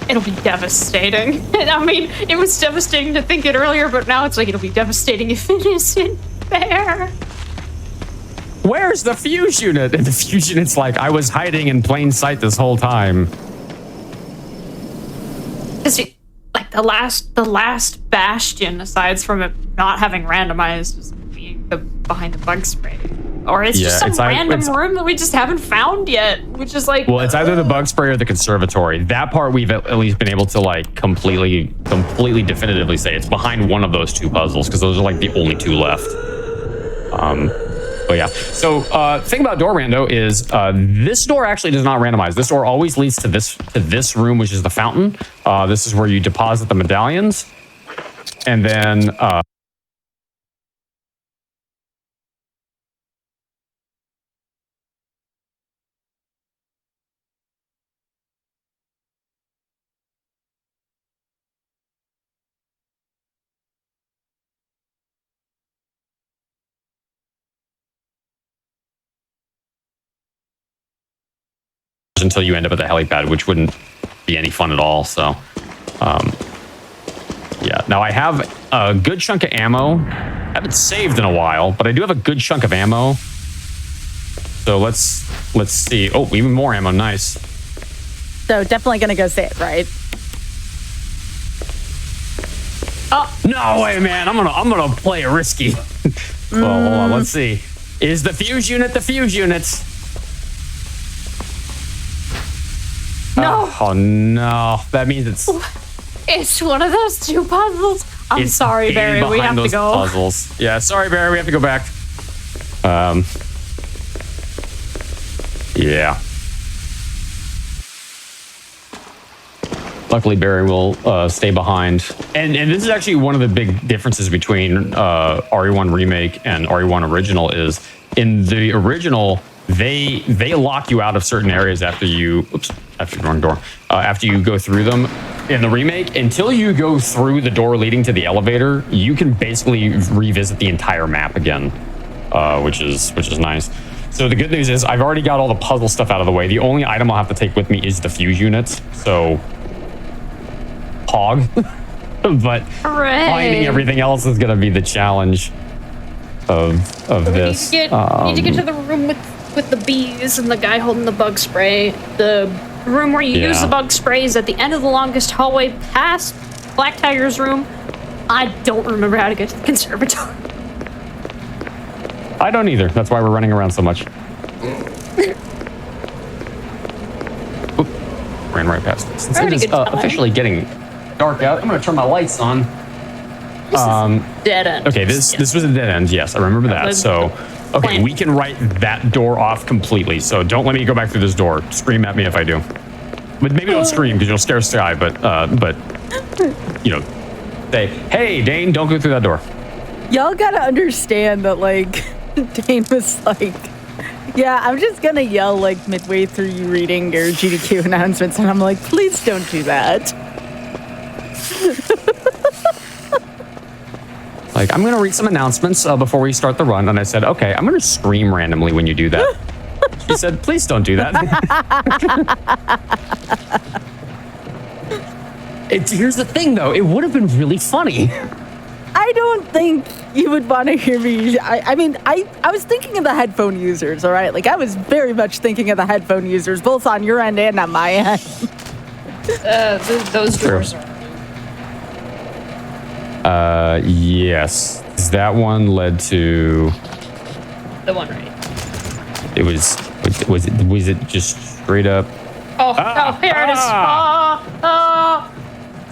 It'll be devastating. I mean, it was devastating to think it earlier, but now it's like it'll be devastating if it isn't there. Where's the fuse unit? And the fuse unit's like, I was hiding in plain sight this whole time. Because like the last bastion, aside from it not having randomized, is being behind the bug spray. Or it's just some random room that we just haven't found yet, which is like... Well, it's either the bug spray or the conservatory. That part we've at least been able to like completely definitively say it's behind one of those two puzzles, because those are like the only two left. But yeah, so thing about door rando is this door actually does not randomize. This door always leads to this room, which is the fountain. This is where you deposit the medallions, and then until you end up at the helipad, which wouldn't be any fun at all. So yeah, now I have a good chunk of ammo. I haven't saved in a while, but I do have a good chunk of ammo. So let's see. Oh, even more ammo. Nice. So definitely gonna go say it, right? Oh no way, man! I'm gonna play risky. Well, hold on. Let's see. Is the fuse unit the fuse unit? No. Oh no! That means it's one of those two puzzles. I'm sorry, Barry. We have to go. Puzzles. Yeah, sorry, Barry. We have to go back. Yeah. Luckily, Barry will stay behind. And this is actually one of the big differences between RE1 Remake and RE1 Original is in the original, they lock you out of certain areas after you. Oops, after the wrong door. After you go through them in the remake, until you go through the door leading to the elevator, you can basically revisit the entire map again, which is nice. So the good news is I've already got all the puzzle stuff out of the way. The only item I'll have to take with me is the fuse units. So, hog. But finding everything else is going to be the challenge of this. Need to get to the room with the bees and the guy holding the bug spray. The room where you use the bug spray is at the end of the longest hallway past Black Tiger's room. I don't remember how to get to the conservatory. I don't either. That's why we're running around so much. Oop, ran right past it. Since it is officially getting dark out, I'm going to turn my lights on. This is dead end. Okay, this was a dead end. Yes, I remember that. So, okay, we can write that door off completely. So don't let me go back through this door. Scream at me if I do. But maybe don't scream because you'll scare Sky. But you know, say, hey, Dane, don't go through that door. Y'all gotta understand that, like, Dane was like, yeah, I'm just gonna yell, like, midway through you reading your GDQ announcements, and I'm like, please don't do that. Like, I'm gonna read some announcements before we start the run, and I said, okay, I'm gonna scream randomly when you do that. She said, please don't do that. Here's the thing, though. It would have been really funny. I don't think you would want to hear me. I mean, I was thinking of the headphone users, all right? Like, I was very much thinking of the headphone users, both on your end and on my end. Those doors are... yes. That one led to... The one right. It was it just straight up... Oh, here it is.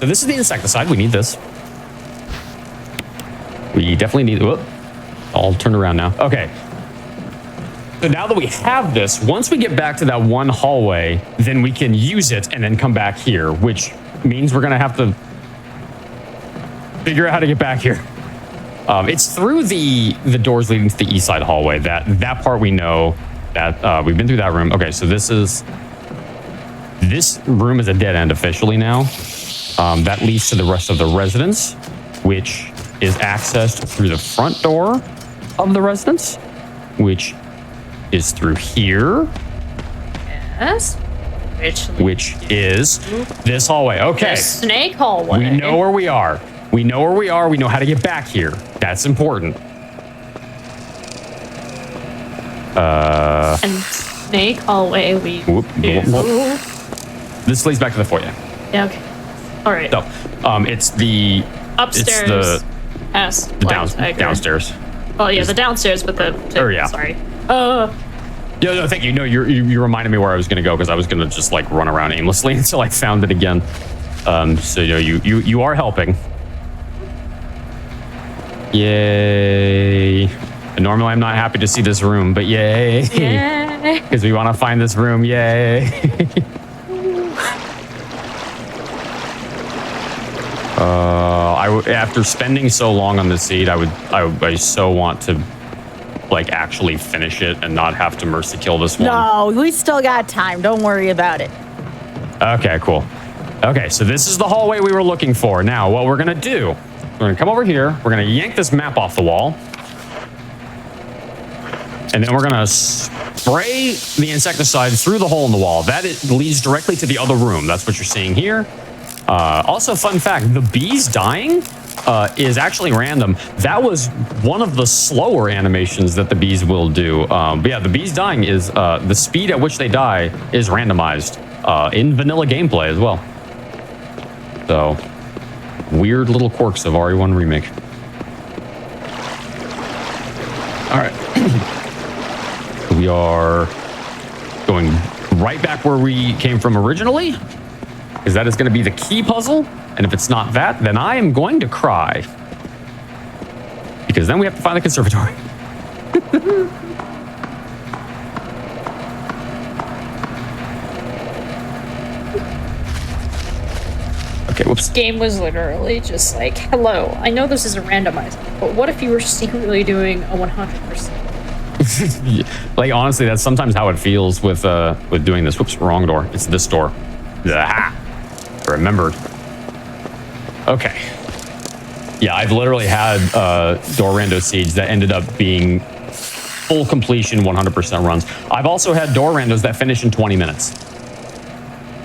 So this is the insecticide. We need this. We definitely need... Whoop. I'll turn around now. Okay. So now that we have this, once we get back to that one hallway, then we can use it and then come back here, which means we're going to have to figure out how to get back here. It's through the doors leading to the east side hallway. That part we know. That we've been through that room. Okay, so this room is a dead end officially now. That leads to the rest of the residence, which is accessed through the front door of the residence, which is through here. Yes. Which is this hallway. Okay. The snake hallway. We know where we are. We know where we are. We know how to get back here. That's important. And snake hallway, This leads back to the foyer. Yeah, okay. All right. So, it's the... Upstairs. It's the downstairs. Oh, yeah, the downstairs, but the... yeah. Sorry. No, thank you. No, you reminded me where I was going to go because I was going to just like run around aimlessly until I found it again. So you are helping. Yay! And normally I'm not happy to see this room, but yay! Because we want to find this room. Yay! After spending so long on the seed, I so want to like actually finish it and not have to mercy kill this one. No, we still got time. Don't worry about it. Okay, cool. Okay, so this is the hallway we were looking for. Now, what we're gonna do, we're gonna come over here, we're gonna yank this map off the wall, and then we're gonna spray the insecticide through the hole in the wall. That leads directly to the other room. That's what you're seeing here. Also, fun fact, the bees dying is actually random. That was one of the slower animations that the bees will do. But yeah, the bees dying is the speed at which they die is randomized in vanilla gameplay as well. So, weird little quirks of RE1 Remake. All right. We are going right back where we came from originally, because that is going to be the key puzzle. And if it's not that, then I am going to cry. Because then we have to find the conservatory. Okay, whoops. This game was literally just like, hello, I know this is a randomizer, but what if you were secretly doing a 100%? Like, honestly, that's sometimes how it feels with doing this. Whoops, wrong door. It's this door. Ah, remembered. Okay. Yeah, I've literally had door rando siege that ended up being full completion 100% runs. I've also had door randos that finish in 20 minutes.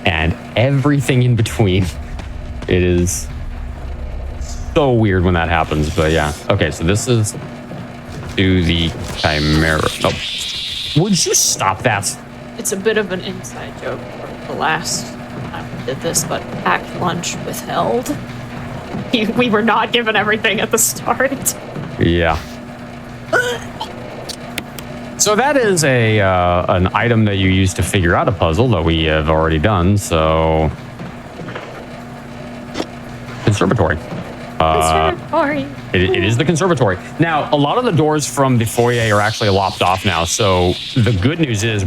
And everything in between. It is so weird when that happens, but yeah. Okay, so this is to the Chimera. Oh, would you stop that? It's a bit of an inside joke from the last time we did this, but packed lunch withheld. We were not given everything at the start. Yeah. So that is an item that you use to figure out a puzzle that we have already done. So conservatory. Conservatory. It is the conservatory. Now, a lot of the doors from the foyer are actually lopped off now. So the good news is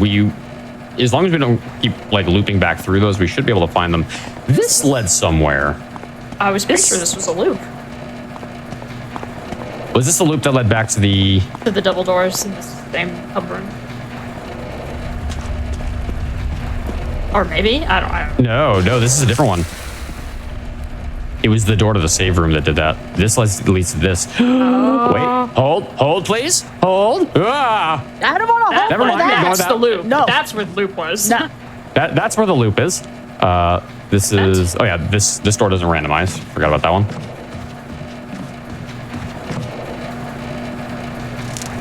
as long as we don't keep like looping back through those, we should be able to find them. This led somewhere. I was pretty sure this was a loop. Was this the loop that led back to the double doors in the same hub room? Or maybe? I don't know. No, this is a different one. It was the door to the save room that did that. This leads to this. Wait, hold, please. Hold. Ah. I don't want to hold Never for mind, that. That's the loop. No. That's where the loop was. No. That's where the loop is. This is, oh yeah, this door doesn't randomize. Forgot about that one.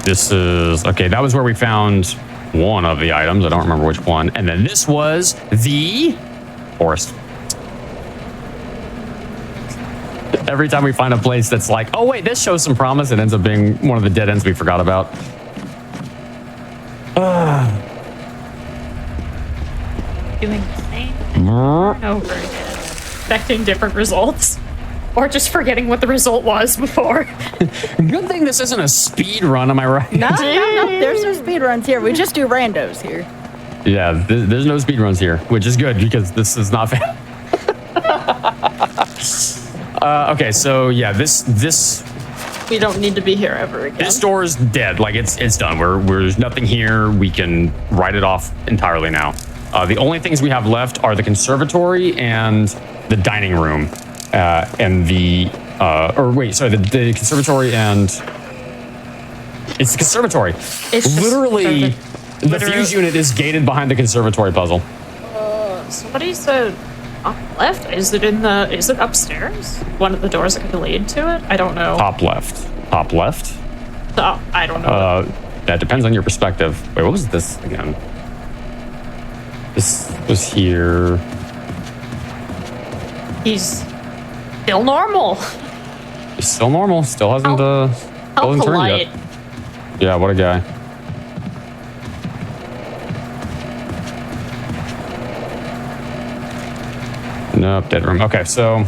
This is, okay, that was where we found one of the items. I don't remember which one. And then this was the forest. Every time we find a place that's like, oh wait, this shows some promise, it ends up being one of the dead ends we forgot about. Doing the same thing over and over again. Expecting different results. Or just forgetting what the result was before. Good thing this isn't a speed run, am I right? No. There's no speed runs here. We just do randos here. Yeah, there's no speed runs here, which is good because this is not fair. Okay, so yeah, this We don't need to be here ever again. this door is dead. Like it's done. There's nothing here. We can write it off entirely now. The only things we have left are the conservatory and the dining room, and the the conservatory and it's the conservatory. It's Literally, the fuse unit is gated behind the conservatory puzzle. Somebody said up left. Is it upstairs? One of the doors that could lead to it? I don't know. Top left. Top left. Oh, I don't know. That depends on your perspective. Wait, what was this again? This was here. He's still normal. It's still normal. Still hasn't How turned polite. yet. Yeah, what a guy. Nope, dead room. Okay, so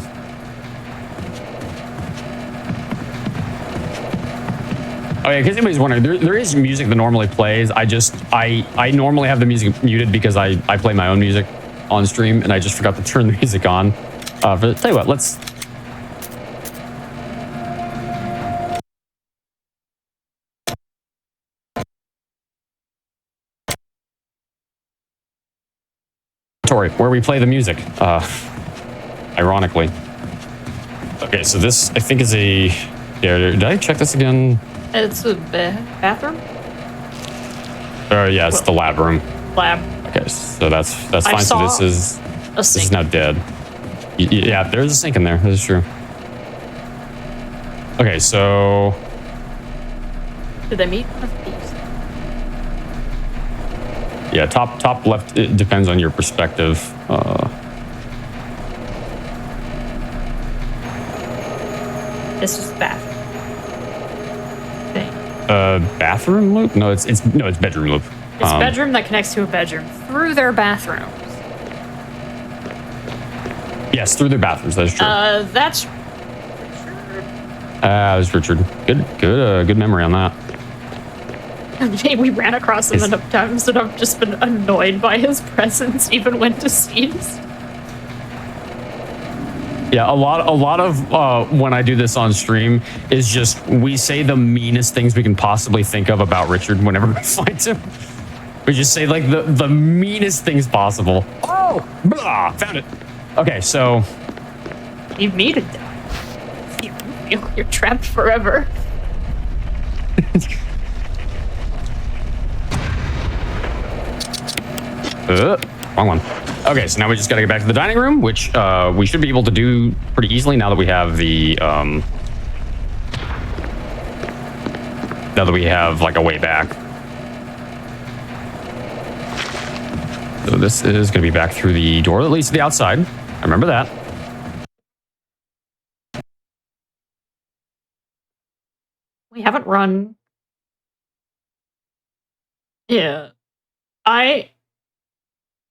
oh yeah, in case anybody's wondering, there is music that normally plays. I normally have the music muted because I play my own music on stream and I just forgot to turn the music on. But tell you what, let's where we play the music. Ironically. Okay, so this I think is a did I check this again? It's a bathroom? Yeah, it's the lab room. Lab. Okay, so that's fine. So this is now dead. Yeah, there's a sink in there. That is true. Okay, so Did they meet one of these? yeah, top left. It depends on your perspective. This is the bathroom. Thing. Bathroom loop? No, it's bedroom loop. It's bedroom that connects to a bedroom through their bathrooms. Yes, through their bathrooms. That is true. That's That was Richard. Good memory on that. we ran across him enough times that I've just been annoyed by his presence, even when deceased. Yeah, a lot of when I do this on stream is just we say the meanest things we can possibly think of about Richard whenever we find him. We just say like the meanest things possible. Oh, blah, found it. Okay, so You need to die. You're trapped forever. wrong one. Okay, so now we just got to get back to the dining room, which we should be able to do pretty easily now that we have the like a way back. So this is going to be back through the door that leads to the outside. I remember that. We haven't run. Yeah.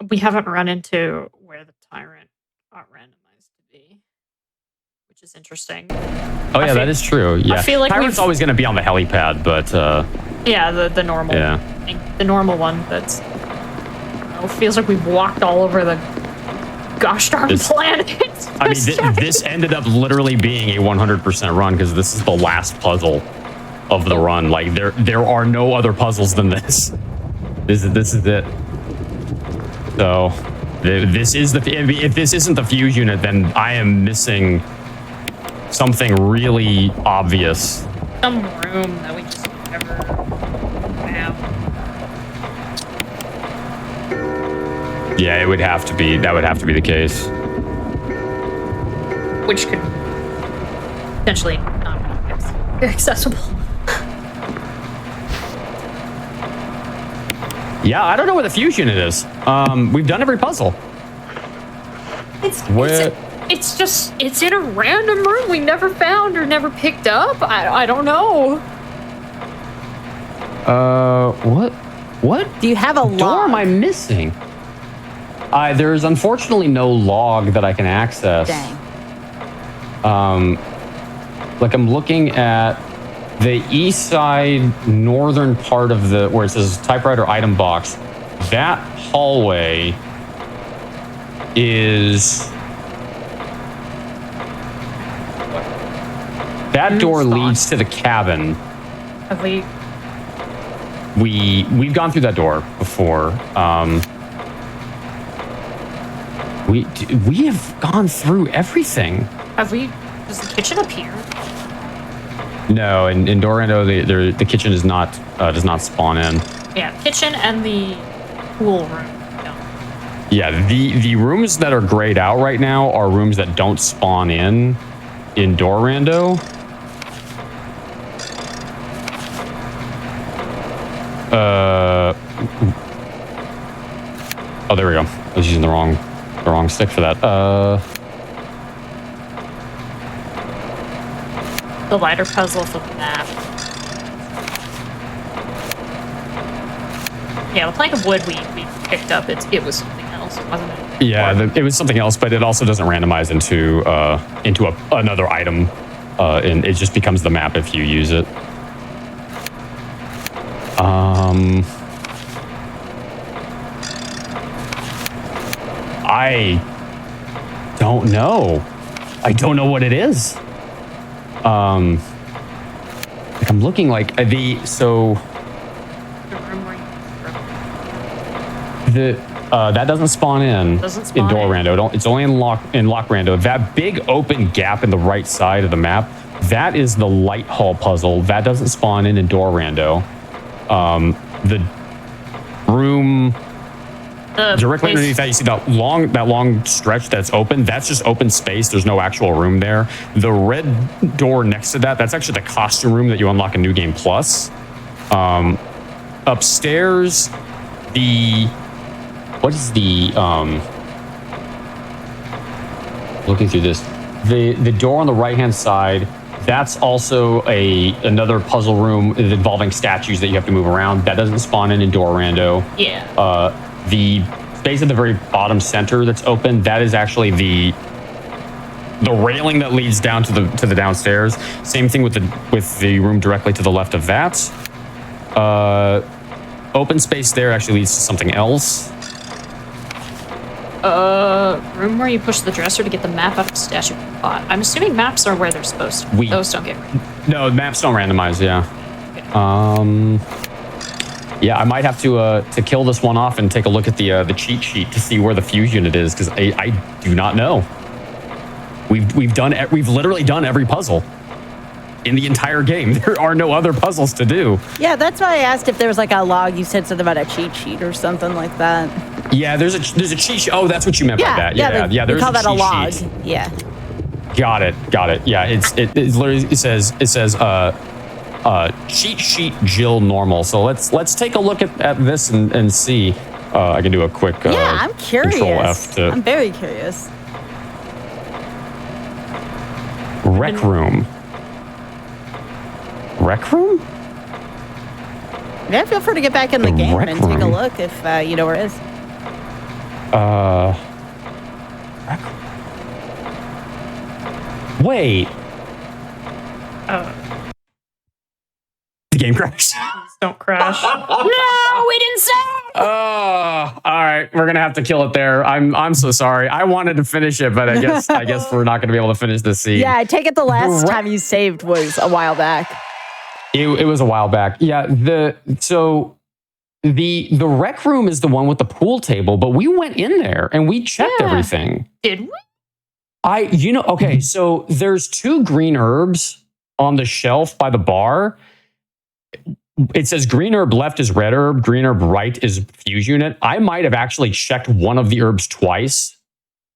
We haven't run into where the tyrant got randomized to be, which is interesting. Oh yeah, that is true. Yeah, I feel like tyrant's always going to be on the helipad, but yeah, the normal, the normal one. That's it feels like we've walked all over the gosh darn planet. I mean, this ended up literally being a 100% run because this is the last puzzle of the run. Like there are no other puzzles than this. This is it. So this is if this isn't the fuse unit, then I am missing something really obvious. Some room that we just never have. Yeah, it would have to be. That would have to be the case. Which could potentially not be accessible. Yeah, I don't know where the fuse unit is. We've done every puzzle. It's in a random room we never found or never picked up. I don't know. What? Do you have a door log? am I missing? There's unfortunately no log that I can access. Dang. Like I'm looking at the east side northern part of where it says typewriter item box. That hallway is that door leads to the cabin. Have we? We've gone through that door before. We have gone through everything. Have we? Does the kitchen appear? No, in Dorando, the kitchen does not spawn in. Yeah, kitchen and the pool room. No. Yeah, the rooms that are grayed out right now are rooms that don't spawn in Dorando. Oh, there we go. I was using the wrong stick for that. The lighter puzzle for the map. Yeah, the plank of wood we picked up. It was something else, wasn't it? Yeah, it was something else, but it also doesn't randomize into another item, and it just becomes the map if you use it. I don't know. I don't know what it is. Like I'm looking like The room where you that doesn't spawn in Dorando. It's only in Lock Rando. That big open gap in the right side of the map, that is the light hall puzzle. That doesn't spawn in Dorando. The room directly underneath that, you see that long stretch that's open. That's just open space. There's no actual room there. The red door next to that's actually the costume room that you unlock in New Game Plus. Upstairs, looking through this, the door on the right hand side, that's also another puzzle room involving statues that you have to move around. That doesn't spawn in Dorando. Yeah. The space at the very bottom center that's open, that is actually the railing that leads down to the downstairs. Same thing with the room directly to the left of that. Open space there actually leads to something else. Room where you push the dresser to get the map out of the statue pot. I'm assuming maps are where they're supposed to be. Those don't get No, maps don't randomize, yeah. Yeah, I might have to kill this one off and take a look at the cheat sheet to see where the fuse unit is, because I do not know. We've literally done every puzzle in the entire game. There are no other puzzles to do. Yeah, that's why I asked if there was like a log. You said something about a cheat sheet or something like that. Yeah, there's a cheat sheet. Oh, that's what you meant by that. Yeah, there's call a that cheat a log. sheet. Yeah. Got it. Yeah, it literally says cheat sheet Jill normal. So let's take a look at this and see. I can do a quick I'm curious. Control F to I'm very curious. Rec room. Yeah, feel free to get back in the game and take a look if you know where it is. Rec Wait. The game crashed. Don't crash. No, we didn't say. All right, we're gonna have to kill it there. I'm so sorry. I wanted to finish it, but I guess we're not gonna be able to finish this scene. Yeah, I take it the last time you saved was a while back. It was a while back. Yeah. The rec room is the one with the pool table, but we went in there and we checked everything. Did we? Okay, so there's 2 green herbs on the shelf by the bar. It says green herb left is red herb, green herb right is fuse unit. I might have actually checked one of the herbs twice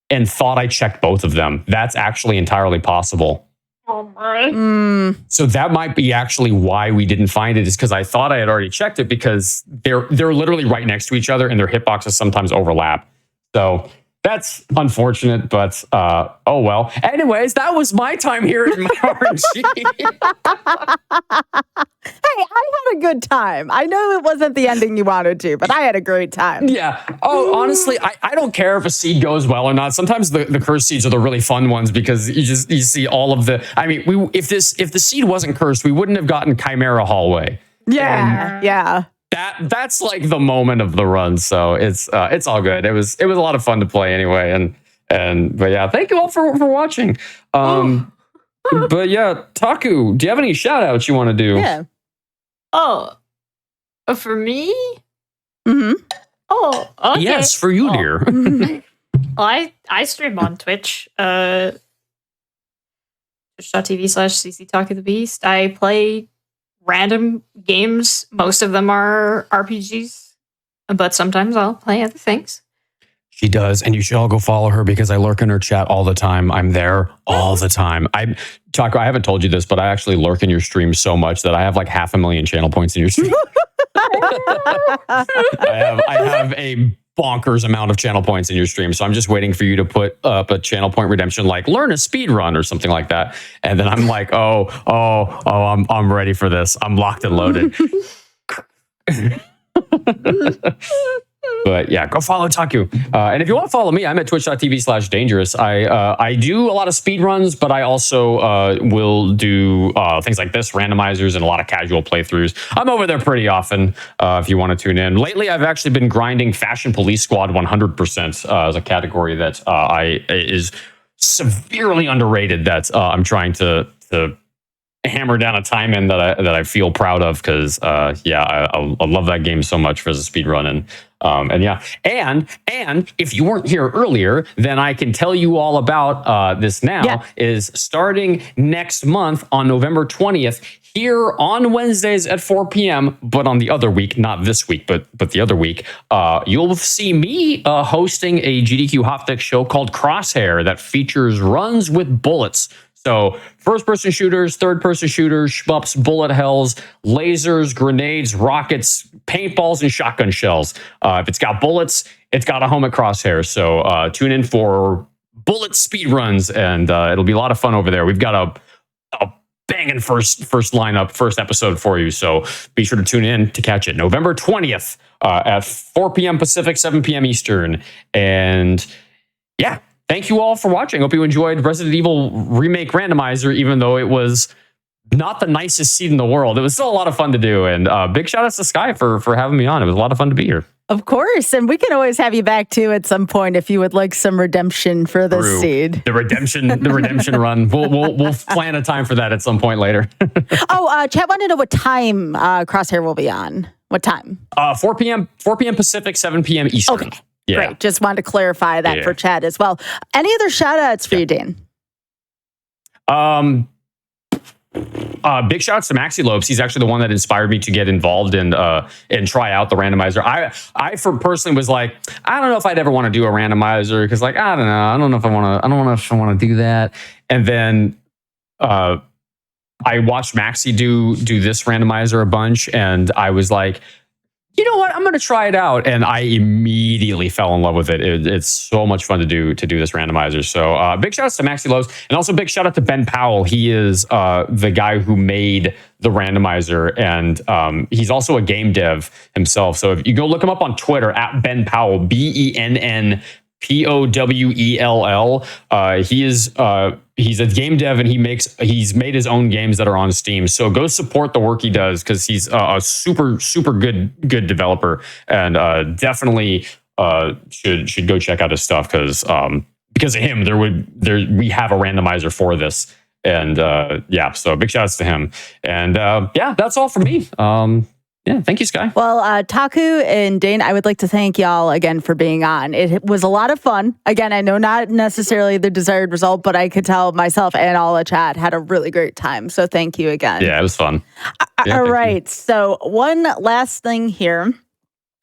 and thought I checked both of them. That's actually entirely possible. Oh my. So that might be actually why we didn't find it, is because I thought I had already checked it, because they're literally right next to each other and their hitboxes sometimes overlap. So that's unfortunate, but oh well. Anyways, that was my time here in my RNG. Hey, I had a good time. I know it wasn't the ending you wanted to, but I had a great time. Yeah. Oh, honestly, I don't care if a seed goes well or not. Sometimes the cursed seeds are the really fun ones, because you see all of the. I mean, if the seed wasn't cursed, we wouldn't have gotten Chimera Hallway. Yeah. Yeah. That's like the moment of the run. So it's all good. It was a lot of fun to play anyway. But yeah, thank you all for watching. But yeah, Taku, do you have any shout outs you want to do? Yeah. Oh, for me? Mm-hmm. Oh, okay. Yes, for you, dear. Well, I stream on Twitch. Twitch.tv/CCTalkOfTheBeast. I play random games. Most of them are RPGs, but sometimes I'll play other things. She does, and you should all go follow her, because I lurk in her chat all the time. I'm there all the time. Taco, I haven't told you this, but I actually lurk in your stream so much that I have like 500,000 channel points in your stream. I have a bonkers amount of channel points in your stream, so I'm just waiting for you to put up a channel point redemption, like learn a speed run or something like that, and then I'm like, I'm ready for this. I'm locked and loaded. But yeah, go follow Taku. And if you want to follow me, I'm at twitch.tv/dangerous. I do a lot of speed runs, but I also will do things like this, randomizers, and a lot of casual playthroughs. I'm over there pretty often if you want to tune in. Lately, I've actually been grinding Fashion Police Squad 100% as a category that is severely underrated, that I'm trying to hammer down a time in that I feel proud of, because I love that game so much for as a speed run. And if you weren't here earlier, then I can tell you all about this now. Yeah. Is starting next month on November 20th here on Wednesdays at 4 p.m. But on the other week, not this week, but the other week, you'll see me hosting a GDQ Hotfix show called Crosshair that features runs with bullets. So first-person shooters, third-person shooters, shmups, bullet hells, lasers, grenades, rockets, paintballs, and shotgun shells. If it's got bullets, it's got a home at Crosshair. So tune in for bullet speed runs, and it'll be a lot of fun over there. We've got a banging first lineup, first episode for you. So be sure to tune in to catch it. November 20th at 4 p.m. Pacific, 7 p.m. Eastern. And yeah. Thank you all for watching. Hope you enjoyed Resident Evil Remake Randomizer, even though it was not the nicest seed in the world. It was still a lot of fun to do. And big shout outs to Sky for having me on. It was a lot of fun to be here. Of course, and we can always have you back too at some point if you would like some redemption for this seed. The redemption run. We'll plan a time for that at some point later. Chat wanted to know what time Crosshair will be on. What time? 4 p.m. Pacific, 7 p.m. Eastern. Okay, great. Just wanted to clarify that for chat as well. Any other shout outs for you, Dan? Big shout outs to Maxi Lopes. He's actually the one that inspired me to get involved and try out the randomizer. I personally was like, I don't know if I'd ever want to do a randomizer because, like, I don't know if I want to do that. And then I watched Maxi do this randomizer a bunch, and I was like, you know what? I'm going to try it out. And I immediately fell in love with it. It's so much fun to do this randomizer. So big shout outs to Maxi Loves, and also big shout out to Ben Powell. He is the guy who made the randomizer, and he's also a game dev himself. So if you go look him up on Twitter at Ben Powell, BENNPOWELL. He's a game dev, and he's made his own games that are on Steam. So go support the work he does, because he's a super good developer, and definitely should go check out his stuff, because of him we have a randomizer for this, and so big shout outs to him, and that's all from me. Yeah, thank you, Sky. Well, Taku and Dane, I would like to thank y'all again for being on. It was a lot of fun. Again, I know not necessarily the desired result, but I could tell myself and all the chat had a really great time. So thank you again. Yeah, it was fun. All right. So one last thing here.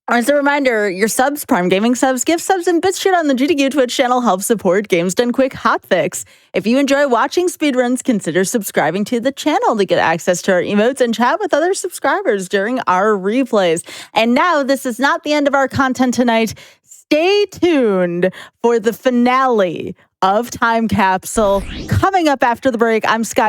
As a reminder, your subs, Prime Gaming subs, gift subs, and bits shit on the GDQ Twitch channel help support Games Done Quick Hotfix. If you enjoy watching speedruns, consider subscribing to the channel to get access to our emotes and chat with other subscribers during our replays. And now, this is not the end of our content tonight. Stay tuned for the finale of Time Capsule coming up after the break. I'm Sky.